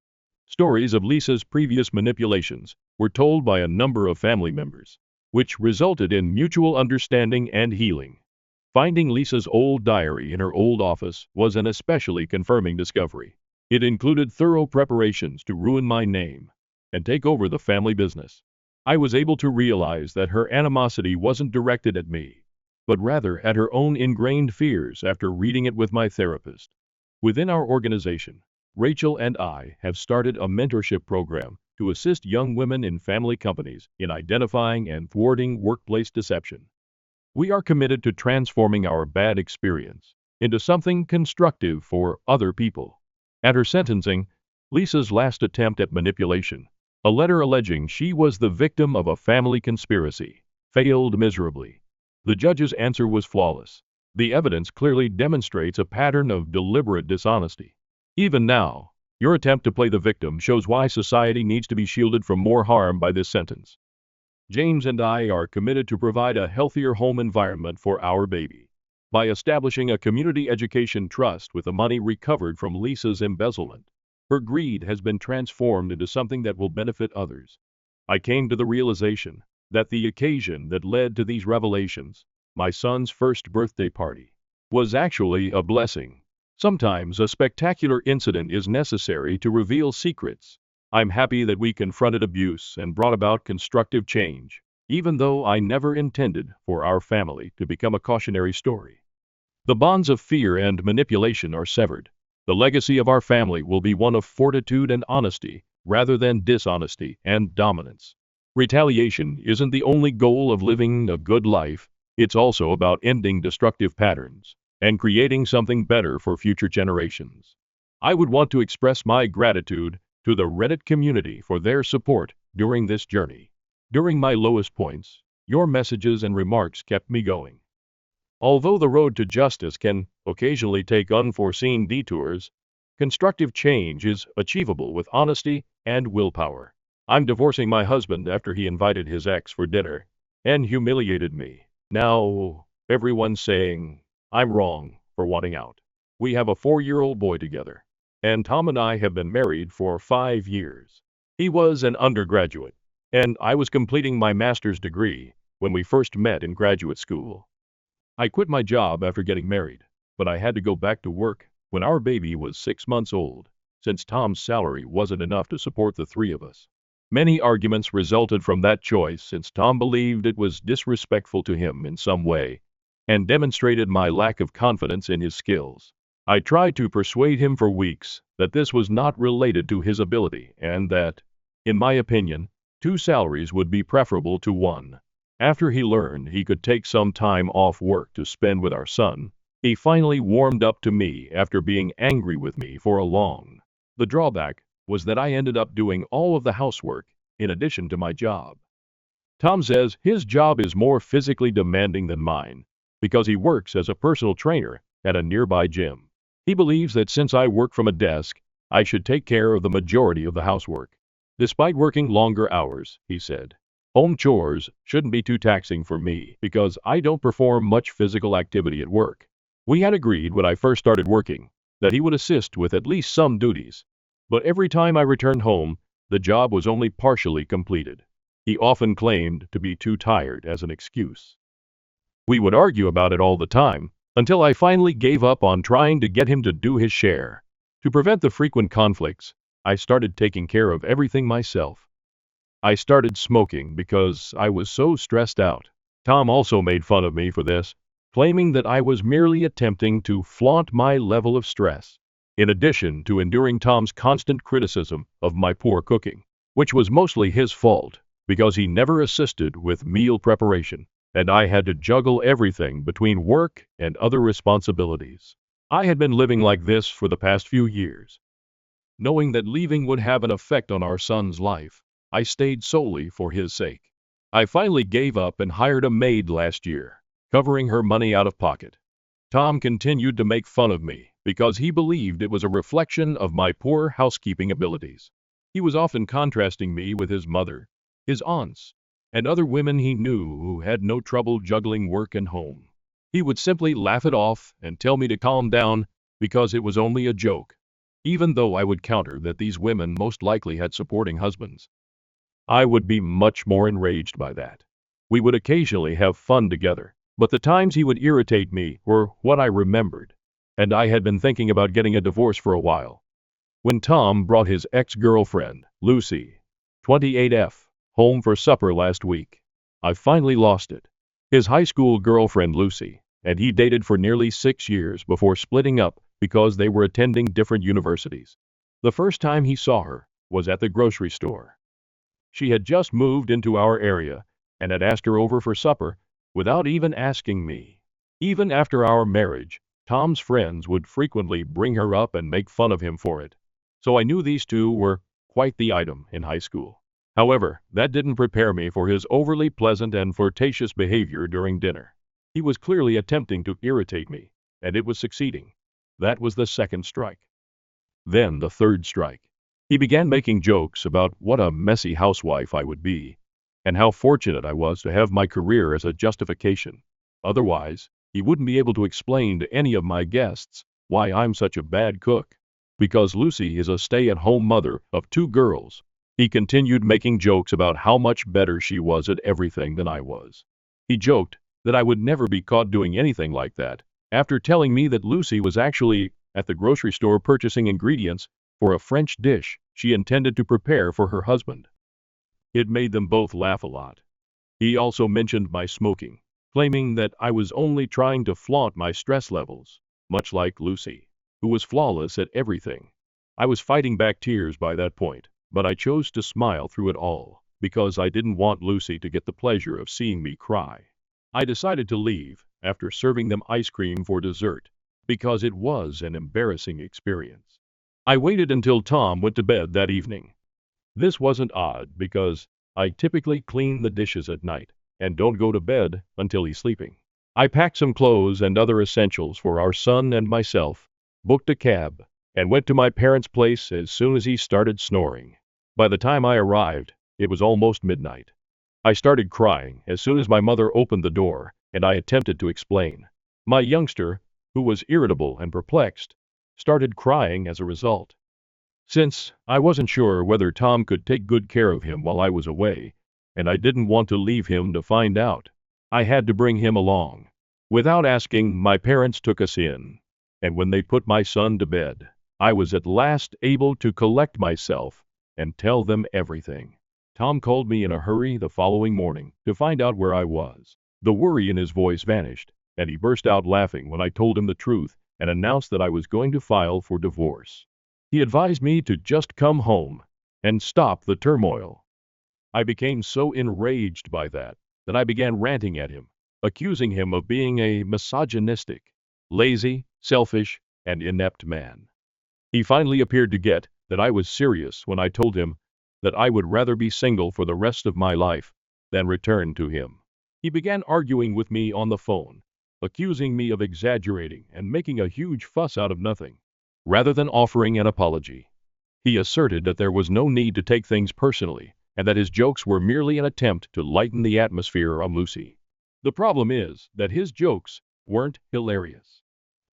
Stories of Lisa's previous manipulations were told by a number of family members, which resulted in mutual understanding and healing. Finding Lisa's old diary in her old office was an especially confirming discovery. It included thorough preparations to ruin my name and take over the family business. I was able to realize that her animosity wasn't directed at me, but rather at her own ingrained fears after reading it with my therapist. Within our organization, Rachel and I have started a mentorship program to assist young women in family companies in identifying and thwarting workplace deception. We are committed to transforming our bad experience into something constructive for other people. At her sentencing, Lisa's last attempt at manipulation, a letter alleging she was the victim of a family conspiracy, failed miserably. The judge's answer was flawless. The evidence clearly demonstrates a pattern of deliberate dishonesty. Even now, your attempt to play the victim shows why society needs to be shielded from more harm by this sentence. James and I are committed to provide a healthier home environment for our baby by establishing a community education trust with the money recovered from Lisa's embezzlement. Her greed has been transformed into something that will benefit others. I came to the realization that the occasion that led to these revelations, my son's first birthday party, was actually a blessing. Sometimes a spectacular incident is necessary to reveal secrets. I'm happy that we confronted abuse and brought about constructive change, even though I never intended for our family to become a cautionary story. The bonds of fear and manipulation are severed. The legacy of our family will be one of fortitude and honesty, rather than dishonesty and dominance. Retaliation isn't the only goal of living a good life, it's also about ending destructive patterns and creating something better for future generations. I would want to express my gratitude to the Reddit community for their support during this journey. During my lowest points, your messages and remarks kept me going. Although the road to justice can occasionally take unforeseen detours, constructive change is achievable with honesty and willpower. I'm divorcing my husband after he invited his ex for dinner and humiliated me. Now, everyone's saying I'm wrong for wanting out. We have a 4-year-old boy together, and Tom and I have been married for 5 years. He was an undergraduate, and I was completing my master's degree when we first met in graduate school. I quit my job after getting married, but I had to go back to work when our baby was 6 months old, since Tom's salary wasn't enough to support the 3 of us. Many arguments resulted from that choice since Tom believed it was disrespectful to him in some way and demonstrated my lack of confidence in his skills. I tried to persuade him for weeks that this was not related to his ability and that, in my opinion, 2 salaries would be preferable to 1. After he learned he could take some time off work to spend with our son, he finally warmed up to me after being angry with me for a long. The drawback was that I ended up doing all of the housework in addition to my job. Tom says his job is more physically demanding than mine because he works as a personal trainer at a nearby gym. He believes that since I work from a desk, I should take care of the majority of the housework. Despite working longer hours, he said, home chores shouldn't be too taxing for me because I don't perform much physical activity at work. We had agreed when I first started working that he would assist with at least some duties, but every time I returned home, the job was only partially completed. He often claimed to be too tired as an excuse. We would argue about it all the time, until I finally gave up on trying to get him to do his share. To prevent the frequent conflicts, I started taking care of everything myself. I started smoking because I was so stressed out. Tom also made fun of me for this, claiming that I was merely attempting to flaunt my level of stress, in addition to enduring Tom's constant criticism of my poor cooking, which was mostly his fault because he never assisted with meal preparation, and I had to juggle everything between work and other responsibilities. I had been living like this for the past few years. Knowing that leaving would have an effect on our son's life, I stayed solely for his sake. I finally gave up and hired a maid last year, covering her money out of pocket. Tom continued to make fun of me because he believed it was a reflection of my poor housekeeping abilities. He was often contrasting me with his mother, his aunts, and other women he knew who had no trouble juggling work and home. He would simply laugh it off and tell me to calm down because it was only a joke, even though I would counter that these women most likely had supporting husbands. I would be much more enraged by that. We would occasionally have fun together, but the times he would irritate me were what I remembered, and I had been thinking about getting a divorce for a while. When Tom brought his ex-girlfriend, Lucy, 28F, home for supper last week, I finally lost it. His high school girlfriend Lucy, and he dated for nearly 6 years before splitting up because they were attending different universities. The first time he saw her was at the grocery store. She had just moved into our area and had asked her over for supper without even asking me. Even after our marriage, Tom's friends would frequently bring her up and make fun of him for it. So I knew these two were quite the item in high school. However, that didn't prepare me for his overly pleasant and flirtatious behavior during dinner. He was clearly attempting to irritate me, and it was succeeding. That was the second strike. Then the third strike. He began making jokes about what a messy housewife I would be, and how fortunate I was to have my career as a justification. Otherwise, he wouldn't be able to explain to any of my guests why I'm such a bad cook. Because Lucy is a stay-at-home mother of 2 girls, he continued making jokes about how much better she was at everything than I was. He joked that I would never be caught doing anything like that, after telling me that Lucy was actually at the grocery store purchasing ingredients for a French dish she intended to prepare for her husband. It made them both laugh a lot. He also mentioned my smoking, claiming that I was only trying to flaunt my stress levels, much like Lucy, who was flawless at everything. I was fighting back tears by that point, but I chose to smile through it all, because I didn't want Lucy to get the pleasure of seeing me cry. I decided to leave after serving them ice cream for dessert, because it was an embarrassing experience. I waited until Tom went to bed that evening. This wasn't odd because I typically clean the dishes at night and don't go to bed until he's sleeping. I packed some clothes and other essentials for our son and myself, booked a cab, and went to my parents' place as soon as he started snoring. By the time I arrived, it was almost midnight. I started crying as soon as my mother opened the door, and I attempted to explain. My youngster, who was irritable and perplexed, started crying as a result. Since I wasn't sure whether Tom could take good care of him while I was away, and I didn't want to leave him to find out, I had to bring him along. Without asking, my parents took us in, and when they put my son to bed, I was at last able to collect myself and tell them everything. Tom called me in a hurry the following morning to find out where I was. The worry in his voice vanished, and he burst out laughing when I told him the truth and announced that I was going to file for divorce. He advised me to just come home and stop the turmoil. I became so enraged by that I began ranting at him, accusing him of being a misogynistic, lazy, selfish, and inept man. He finally appeared to get that I was serious when I told him that I would rather be single for the rest of my life than return to him. He began arguing with me on the phone, accusing me of exaggerating and making a huge fuss out of nothing, rather than offering an apology. He asserted that there was no need to take things personally and that his jokes were merely an attempt to lighten the atmosphere on Lucy. The problem is that his jokes weren't hilarious.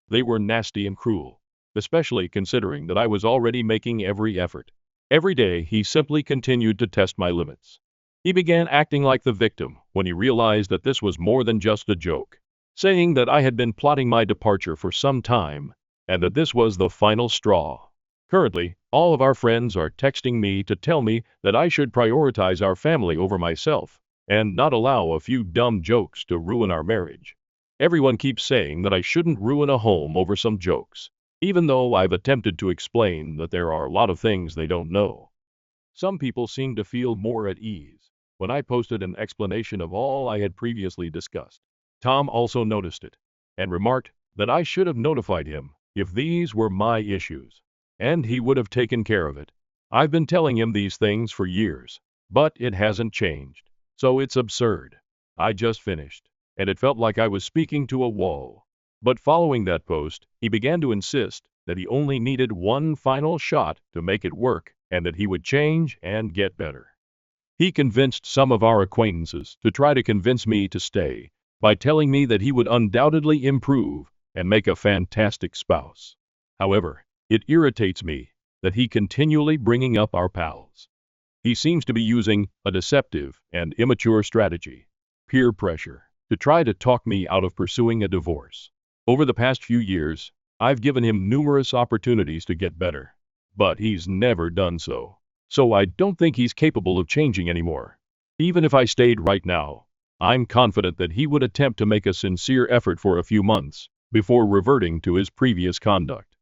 They were nasty and cruel, especially considering that I was already making every effort. Every day, he simply continued to test my limits. He began acting like the victim when he realized that this was more than just a joke, saying that I had been plotting my departure for some time and that this was the final straw. Currently, all of our friends are texting me to tell me that I should prioritize our family over myself and not allow a few dumb jokes to ruin our marriage. Everyone keeps saying that I shouldn't ruin a home over some jokes, even though I've attempted to explain that there are a lot of things they don't know. Some people seem to feel more at ease when I posted an explanation of all I had previously discussed. Tom also noticed it and remarked that I should have notified him if these were my issues, and he would have taken care of it. I've been telling him these things for years, but it hasn't changed. So it's absurd. I just finished, and it felt like I was speaking to a wall. But following that post, he began to insist that he only needed one final shot to make it work and that he would change and get better. He convinced some of our acquaintances to try to convince me to stay by telling me that he would undoubtedly improve and make a fantastic spouse. However, it irritates me that he continually bringing up our pals. He seems to be using a deceptive and immature strategy, peer pressure, to try to talk me out of pursuing a divorce. Over the past few years, I've given him numerous opportunities to get better, but he's never done so. So I don't think he's capable of changing anymore. Even if I stayed right now, I'm confident that he would attempt to make a sincere effort for a few months before reverting to his previous conduct.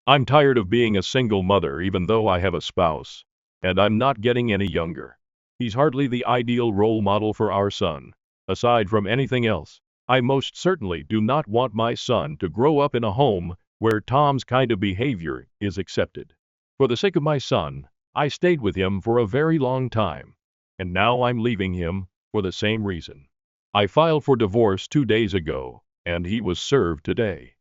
I'm tired of being a single mother even though I have a spouse, and I'm not getting any younger. He's hardly the ideal role model for our son. Aside from anything else, I most certainly do not want my son to grow up in a home where Tom's kind of behavior is accepted. For the sake of my son, I stayed with him for a very long time, and now I'm leaving him for the same reason. I filed for divorce 2 days ago, and he was served today.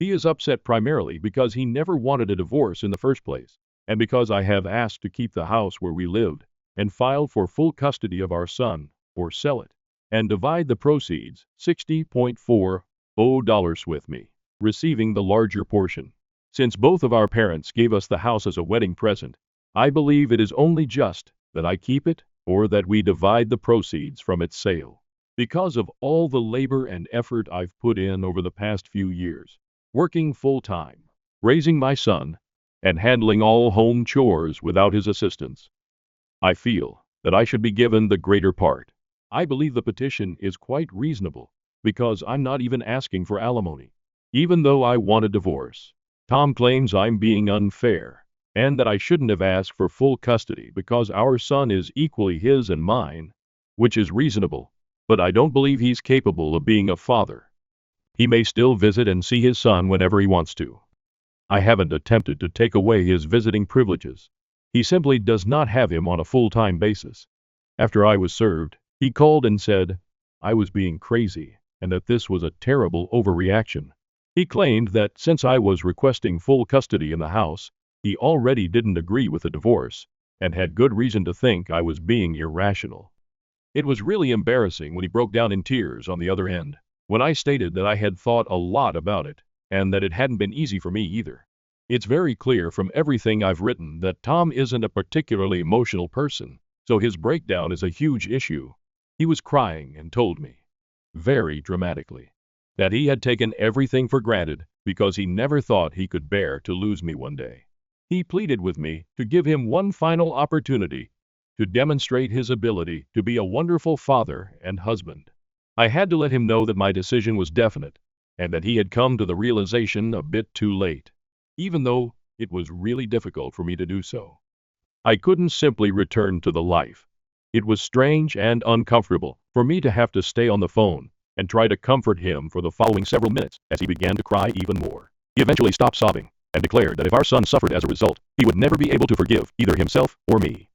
He is upset primarily because he never wanted a divorce in the first place, and because I have asked to keep the house where we lived and filed for full custody of our son, or sell it, and divide the proceeds, $60.40, with me, receiving the larger portion. Since both of our parents gave us the house as a wedding present, I believe it is only just that I keep it or that we divide the proceeds from its sale. Because of all the labor and effort I've put in over the past few years, working full-time, raising my son, and handling all home chores without his assistance, I feel that I should be given the greater part. I believe the petition is quite reasonable because I'm not even asking for alimony, even though I want a divorce. Tom claims I'm being unfair and that I shouldn't have asked for full custody because our son is equally his and mine, which is reasonable, but I don't believe he's capable of being a father. He may still visit and see his son whenever he wants to. I haven't attempted to take away his visiting privileges. He simply does not have him on a full-time basis. After I was served, he called and said I was being crazy and that this was a terrible overreaction. He claimed that since I was requesting full custody in the house, he already didn't agree with the divorce and had good reason to think I was being irrational. It was really embarrassing when he broke down in tears on the other end, when I stated that I had thought a lot about it and that it hadn't been easy for me either. It's very clear from everything I've written that Tom isn't a particularly emotional person, so his breakdown is a huge issue. He was crying and told me, very dramatically, that he had taken everything for granted because he never thought he could bear to lose me one day. He pleaded with me to give him one final opportunity to demonstrate his ability to be a wonderful father and husband. I had to let him know that my decision was definite, and that he had come to the realization a bit too late, even though it was really difficult for me to do so. I couldn't simply return to the life. It was strange and uncomfortable for me to have to stay on the phone and try to comfort him for the following several minutes as he began to cry even more. He eventually stopped sobbing and declared that if our son suffered as a result, he would never be able to forgive either himself or me.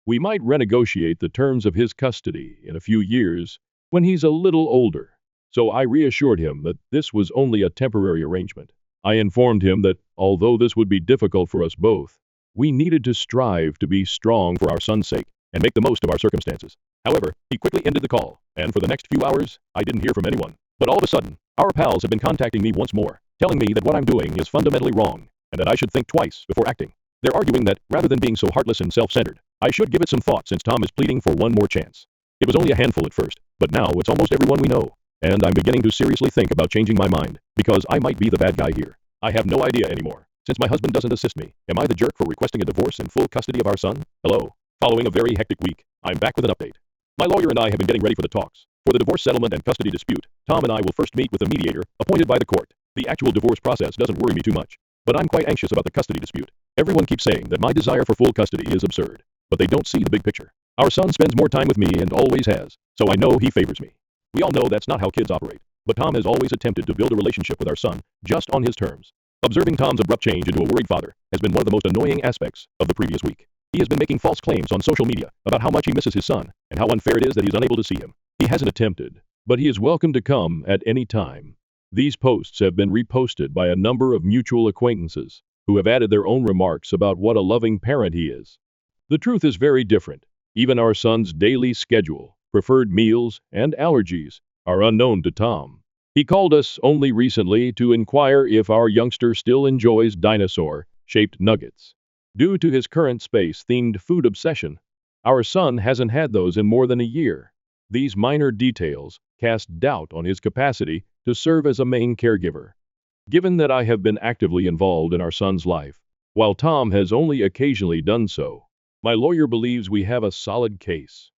We might renegotiate the terms of his custody in a few years when he's a little older. So I reassured him that this was only a temporary arrangement. I informed him that although this would be difficult for us both, we needed to strive to be strong for our son's sake and make the most of our circumstances. However, he quickly ended the call, and for the next few hours, I didn't hear from anyone. But all of a sudden, our pals have been contacting me once more, telling me that what I'm doing is fundamentally wrong, and that I should think twice before acting. They're arguing that, rather than being so heartless and self-centered, I should give it some thought since Tom is pleading for one more chance. It was only a handful at first, but now it's almost everyone we know. And I'm beginning to seriously think about changing my mind, because I might be the bad guy here. I have no idea anymore. Since my husband doesn't assist me, am I the jerk for requesting a divorce and full custody of our son? Hello. Following a very hectic week, I'm back with an update. My lawyer and I have been getting ready for the talks. For the divorce settlement and custody dispute, Tom and I will first meet with a mediator appointed by the court. The actual divorce process doesn't worry me too much, but I'm quite anxious about the custody dispute. Everyone keeps saying that my desire for full custody is absurd, but they don't see the big picture. Our son spends more time with me and always has, so I know he favors me. We all know that's not how kids operate, but Tom has always attempted to build a relationship with our son just on his terms. Observing Tom's abrupt change into a worried father has been one of the most annoying aspects of the previous week. He has been making false claims on social media about how much he misses his son and how unfair it is that he's unable to see him. He hasn't attempted, but he is welcome to come at any time. These posts have been reposted by a number of mutual acquaintances who have added their own remarks about what a loving parent he is. The truth is very different. Even our son's daily schedule, preferred meals, and allergies are unknown to Tom. He called us only recently to inquire if our youngster still enjoys dinosaur-shaped nuggets. Due to his current space-themed food obsession, our son hasn't had those in more than a year. These minor details cast doubt on his capacity to serve as a main caregiver. Given that I have been actively involved in our son's life, while Tom has only occasionally done so, my lawyer believes we have a solid case.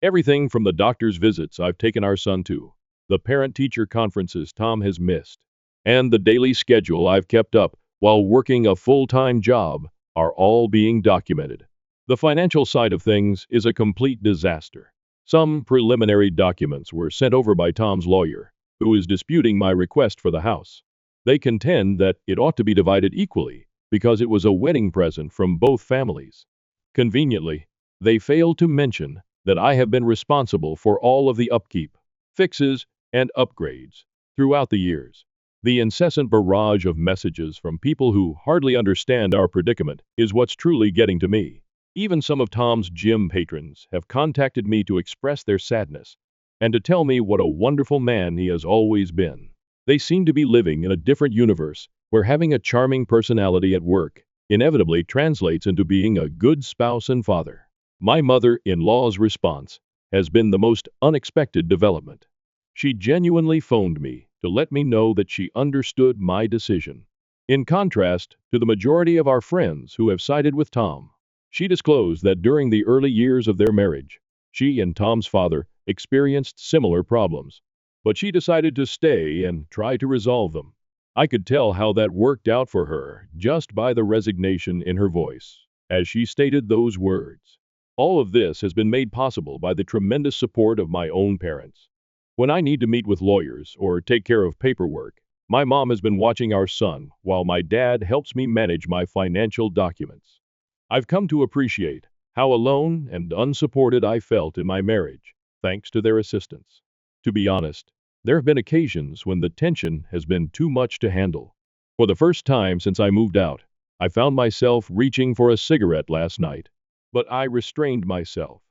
Everything from the doctor's visits I've taken our son to, the parent-teacher conferences Tom has missed, and the daily schedule I've kept up while working a full-time job are all being documented. The financial side of things is a complete disaster. Some preliminary documents were sent over by Tom's lawyer, who is disputing my request for the house. They contend that it ought to be divided equally because it was a wedding present from both families. Conveniently, they fail to mention that I have been responsible for all of the upkeep, fixes, and upgrades throughout the years. The incessant barrage of messages from people who hardly understand our predicament is what's truly getting to me. Even some of Tom's gym patrons have contacted me to express their sadness and to tell me what a wonderful man he has always been. They seem to be living in a different universe where having a charming personality at work inevitably translates into being a good spouse and father. My mother-in-law's response has been the most unexpected development. She genuinely phoned me to let me know that she understood my decision. In contrast to the majority of our friends who have sided with Tom, she disclosed that during the early years of their marriage, she and Tom's father experienced similar problems, but she decided to stay and try to resolve them. I could tell how that worked out for her just by the resignation in her voice as she stated those words. All of this has been made possible by the tremendous support of my own parents. When I need to meet with lawyers or take care of paperwork, my mom has been watching our son while my dad helps me manage my financial documents. I've come to appreciate how alone and unsupported I felt in my marriage, thanks to their assistance. To be honest, there have been occasions when the tension has been too much to handle. For the first time since I moved out, I found myself reaching for a cigarette last night, but I restrained myself.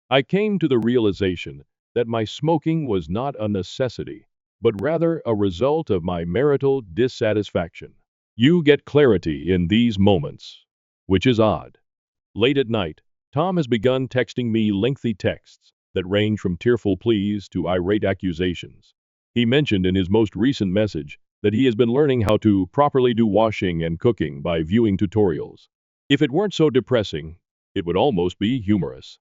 I came to the realization that my smoking was not a necessity, but rather a result of my marital dissatisfaction. You get clarity in these moments, which is odd. Late at night, Tom has begun texting me lengthy texts that range from tearful pleas to irate accusations. He mentioned in his most recent message that he has been learning how to properly do washing and cooking by viewing tutorials. If it weren't so depressing, it would almost be humorous.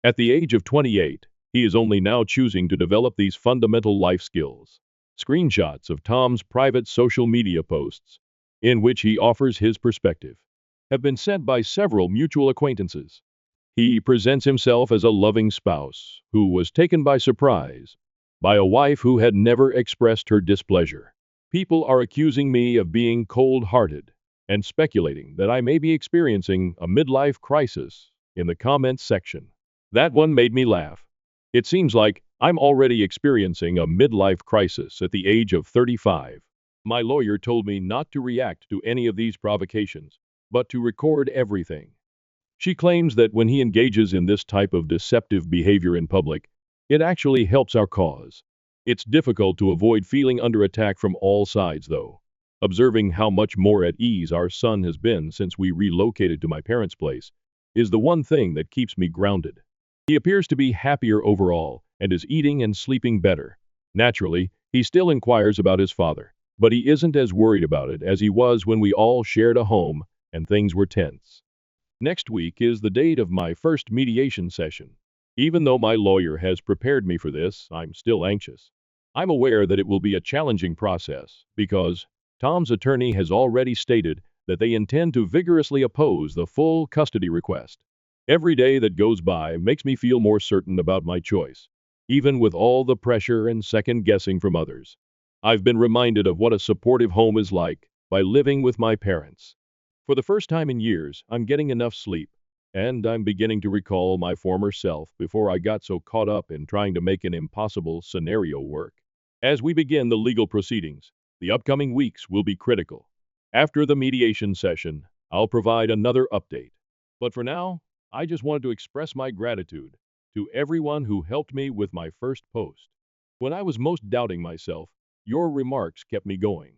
At the age of 28, He is only now choosing to develop these fundamental life skills. Screenshots of Tom's private social media posts, in which he offers his perspective, have been sent by several mutual acquaintances. He presents himself as a loving spouse who was taken by surprise by a wife who had never expressed her displeasure. People are accusing me of being cold-hearted and speculating that I may be experiencing a midlife crisis in the comments section. That one made me laugh. It seems like I'm already experiencing a midlife crisis at the age of 35. My lawyer told me not to react to any of these provocations, but to record everything. She claims that when he engages in this type of deceptive behavior in public, it actually helps our cause. It's difficult to avoid feeling under attack from all sides, though. Observing how much more at ease our son has been since we relocated to my parents' place is the one thing that keeps me grounded. He appears to be happier overall and is eating and sleeping better. Naturally, he still inquires about his father, but he isn't as worried about it as he was when we all shared a home and things were tense. Next week is the date of my first mediation session. Even though my lawyer has prepared me for this, I'm still anxious. I'm aware that it will be a challenging process because Tom's attorney has already stated that they intend to vigorously oppose the full custody request. Every day that goes by makes me feel more certain about my choice, even with all the pressure and second guessing from others. I've been reminded of what a supportive home is like by living with my parents. For the first time in years, I'm getting enough sleep, and I'm beginning to recall my former self before I got so caught up in trying to make an impossible scenario work. As we begin the legal proceedings, the upcoming weeks will be critical. After the mediation session, I'll provide another update. But for now, I just wanted to express my gratitude to everyone who helped me with my first post. When I was most doubting myself, your remarks kept me going.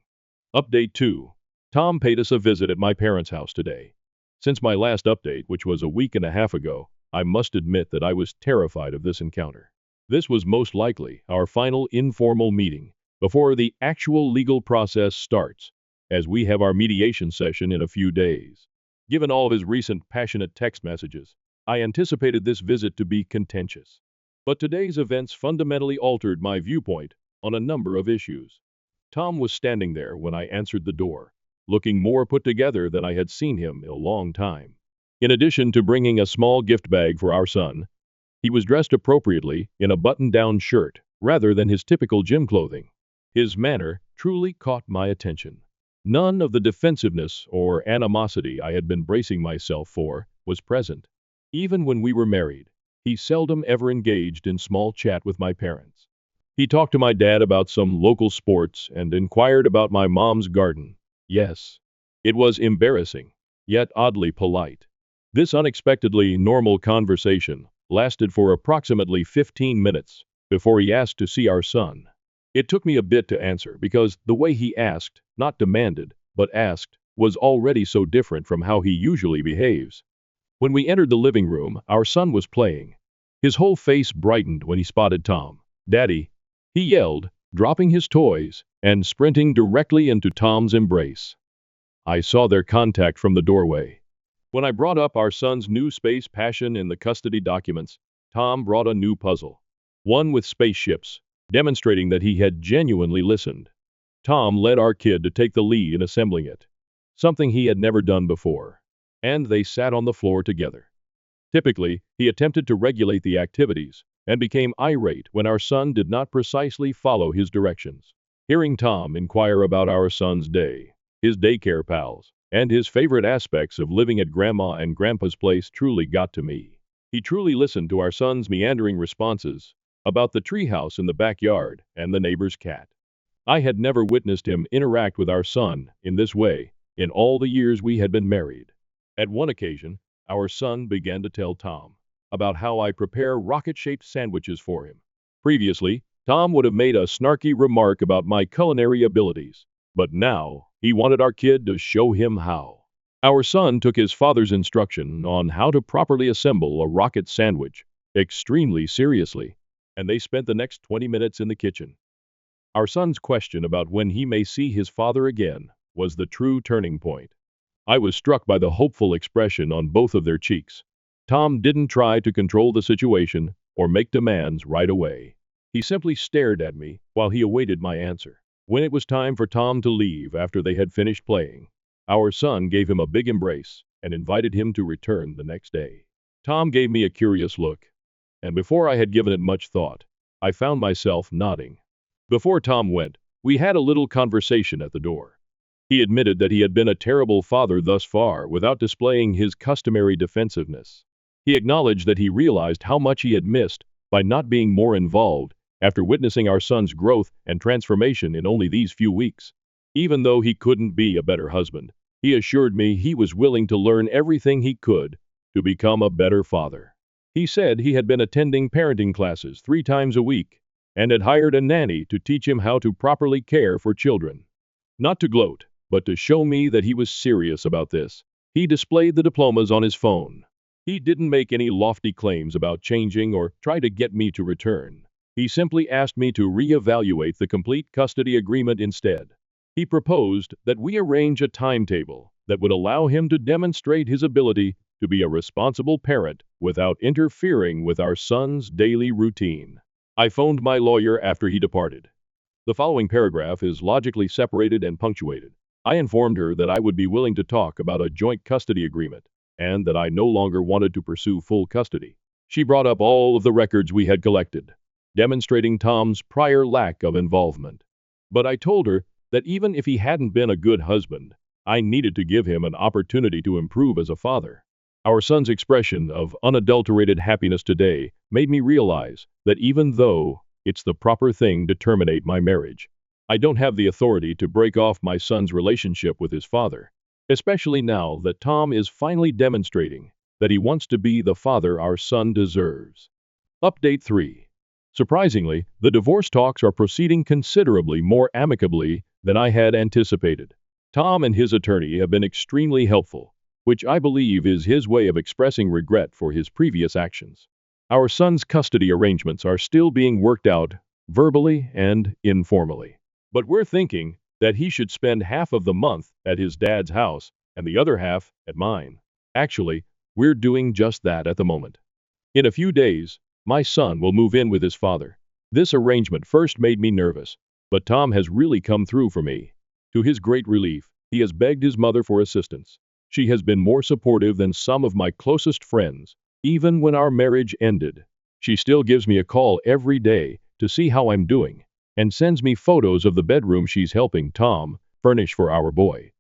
Update 2. Tom paid us a visit at my parents' house today. Since my last update, which was a week and a half ago, I must admit that I was terrified of this encounter. This was most likely our final informal meeting before the actual legal process starts, as we have our mediation session in a few days. Given all of his recent passionate text messages, I anticipated this visit to be contentious. But today's events fundamentally altered my viewpoint on a number of issues. Tom was standing there when I answered the door, looking more put together than I had seen him in a long time. In addition to bringing a small gift bag for our son, he was dressed appropriately in a button-down shirt rather than his typical gym clothing. His manner truly caught my attention. None of the defensiveness or animosity I had been bracing myself for was present. Even when we were married, he seldom ever engaged in small chat with my parents. He talked to my dad about some local sports and inquired about my mom's garden. Yes, it was embarrassing, yet oddly polite. This unexpectedly normal conversation lasted for approximately 15 minutes before he asked to see our son. It took me a bit to answer because the way he asked, not demanded, but asked, was already so different from how he usually behaves. When we entered the living room, our son was playing. His whole face brightened when he spotted Tom. "Daddy," he yelled, dropping his toys and sprinting directly into Tom's embrace. I saw their contact from the doorway. When I brought up our son's new space passion in the custody documents, Tom brought a new puzzle, one with spaceships, demonstrating that he had genuinely listened. Tom led our kid to take the lead in assembling it, something he had never done before, and they sat on the floor together. Typically, he attempted to regulate the activities and became irate when our son did not precisely follow his directions. Hearing Tom inquire about our son's day, his daycare pals, and his favorite aspects of living at Grandma and Grandpa's place truly got to me. He truly listened to our son's meandering responses about the treehouse in the backyard and the neighbor's cat. I had never witnessed him interact with our son in this way in all the years we had been married. At one occasion, our son began to tell Tom about how I prepare rocket-shaped sandwiches for him. Previously, Tom would have made a snarky remark about my culinary abilities, but now he wanted our kid to show him how. Our son took his father's instruction on how to properly assemble a rocket sandwich extremely seriously, and they spent the next 20 minutes in the kitchen. Our son's question about when he may see his father again was the true turning point. I was struck by the hopeful expression on both of their cheeks. Tom didn't try to control the situation, or make demands right away. He simply stared at me while he awaited my answer. When it was time for Tom to leave after they had finished playing, our son gave him a big embrace and invited him to return the next day. Tom gave me a curious look, and before I had given it much thought, I found myself nodding. Before Tom went, we had a little conversation at the door. He admitted that he had been a terrible father thus far without displaying his customary defensiveness. He acknowledged that he realized how much he had missed by not being more involved after witnessing our son's growth and transformation in only these few weeks. Even though he couldn't be a better husband, he assured me he was willing to learn everything he could to become a better father. He said he had been attending parenting classes 3 times a week and had hired a nanny to teach him how to properly care for children. Not to gloat, but to show me that he was serious about this, he displayed the diplomas on his phone. He didn't make any lofty claims about changing or try to get me to return. He simply asked me to reevaluate the complete custody agreement instead. He proposed that we arrange a timetable that would allow him to demonstrate his ability to be a responsible parent without interfering with our son's daily routine. I phoned my lawyer after he departed. The following paragraph is logically separated and punctuated. I informed her that I would be willing to talk about a joint custody agreement and that I no longer wanted to pursue full custody. She brought up all of the records we had collected, demonstrating Tom's prior lack of involvement. But I told her that even if he hadn't been a good husband, I needed to give him an opportunity to improve as a father. Our son's expression of unadulterated happiness today made me realize that even though it's the proper thing to terminate my marriage, I don't have the authority to break off my son's relationship with his father, especially now that Tom is finally demonstrating that he wants to be the father our son deserves. Update 3. Surprisingly, the divorce talks are proceeding considerably more amicably than I had anticipated. Tom and his attorney have been extremely helpful, which I believe is his way of expressing regret for his previous actions. Our son's custody arrangements are still being worked out, verbally and informally. But we're thinking that he should spend half of the month at his dad's house and the other half at mine. Actually, we're doing just that at the moment. In a few days, my son will move in with his father. This arrangement first made me nervous, but Tom has really come through for me. To his great relief, he has begged his mother for assistance. She has been more supportive than some of my closest friends, even when our marriage ended. She still gives me a call every day to see how I'm doing, and sends me photos of the bedroom she's helping Tom furnish for our boy.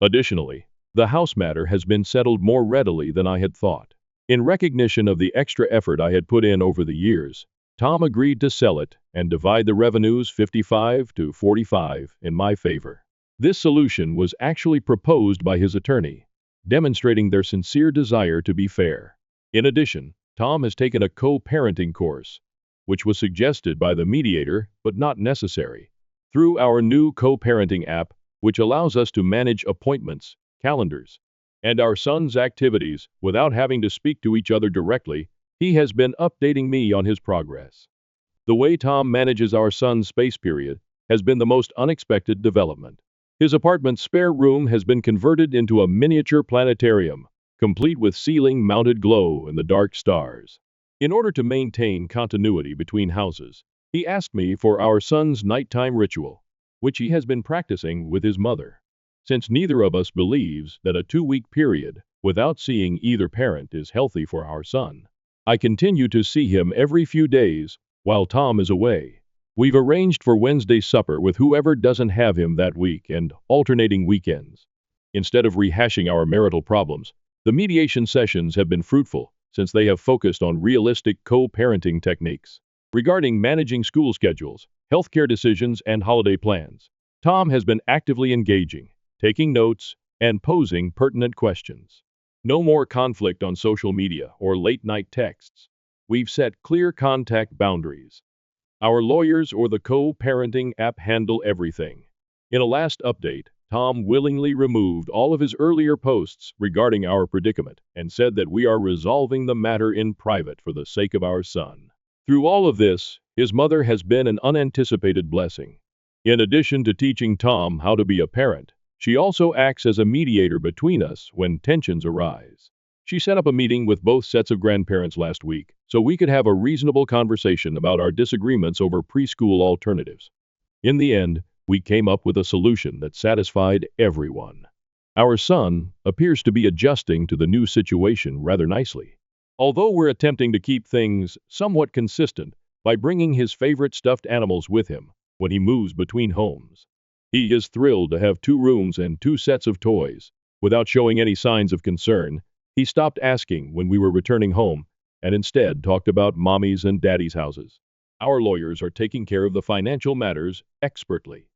Additionally, the house matter has been settled more readily than I had thought. In recognition of the extra effort I had put in over the years, Tom agreed to sell it and divide the revenues 55 to 45 in my favor. This solution was actually proposed by his attorney, demonstrating their sincere desire to be fair. In addition, Tom has taken a co-parenting course, which was suggested by the mediator but not necessary. Through our new co-parenting app, which allows us to manage appointments, calendars, and our son's activities without having to speak to each other directly, he has been updating me on his progress. The way Tom manages our son's space period has been the most unexpected development. His apartment's spare room has been converted into a miniature planetarium, complete with ceiling-mounted glow-in-the-dark stars. In order to maintain continuity between houses, he asked me for our son's nighttime ritual, which he has been practicing with his mother. Since neither of us believes that a 2-week period without seeing either parent is healthy for our son, I continue to see him every few days while Tom is away. We've arranged for Wednesday supper with whoever doesn't have him that week and alternating weekends. Instead of rehashing our marital problems, the mediation sessions have been fruitful since they have focused on realistic co-parenting techniques. Regarding managing school schedules, healthcare decisions, and holiday plans, Tom has been actively engaging, taking notes, and posing pertinent questions. No more conflict on social media or late-night texts. We've set clear contact boundaries. Our lawyers or the co-parenting app handle everything. In a last update, Tom willingly removed all of his earlier posts regarding our predicament and said that we are resolving the matter in private for the sake of our son. Through all of this, his mother has been an unanticipated blessing. In addition to teaching Tom how to be a parent, she also acts as a mediator between us when tensions arise. She set up a meeting with both sets of grandparents last week so we could have a reasonable conversation about our disagreements over preschool alternatives. In the end, we came up with a solution that satisfied everyone. Our son appears to be adjusting to the new situation rather nicely. Although we're attempting to keep things somewhat consistent by bringing his favorite stuffed animals with him when he moves between homes. He is thrilled to have 2 rooms and 2 sets of toys. Without showing any signs of concern, he stopped asking when we were returning home and instead talked about mommy's and daddy's houses. Our lawyers are taking care of the financial matters expertly,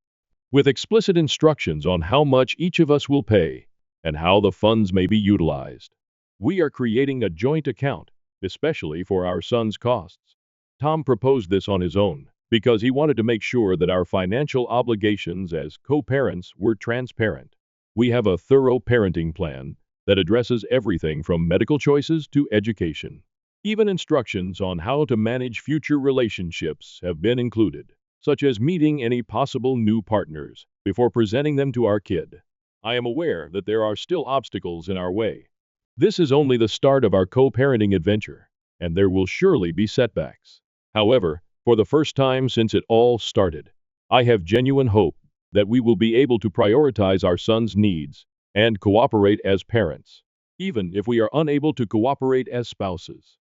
with explicit instructions on how much each of us will pay and how the funds may be utilized. We are creating a joint account, especially for our son's costs. Tom proposed this on his own because he wanted to make sure that our financial obligations as co-parents were transparent. We have a thorough parenting plan that addresses everything from medical choices to education. Even instructions on how to manage future relationships have been included, such as meeting any possible new partners before presenting them to our kid. I am aware that there are still obstacles in our way. This is only the start of our co-parenting adventure, and there will surely be setbacks. However, for the first time since it all started, I have genuine hope that we will be able to prioritize our son's needs and cooperate as parents, even if we are unable to cooperate as spouses.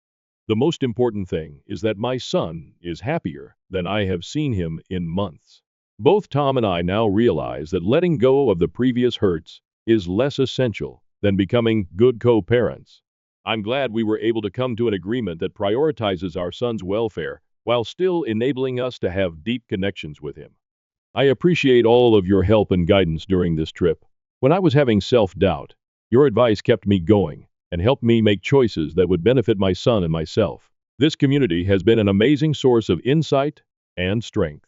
The most important thing is that my son is happier than I have seen him in months. Both Tom and I now realize that letting go of the previous hurts is less essential than becoming good co-parents. I'm glad we were able to come to an agreement that prioritizes our son's welfare while still enabling us to have deep connections with him. I appreciate all of your help and guidance during this trip. When I was having self-doubt, your advice kept me going and helped me make choices that would benefit my son and myself. This community has been an amazing source of insight and strength.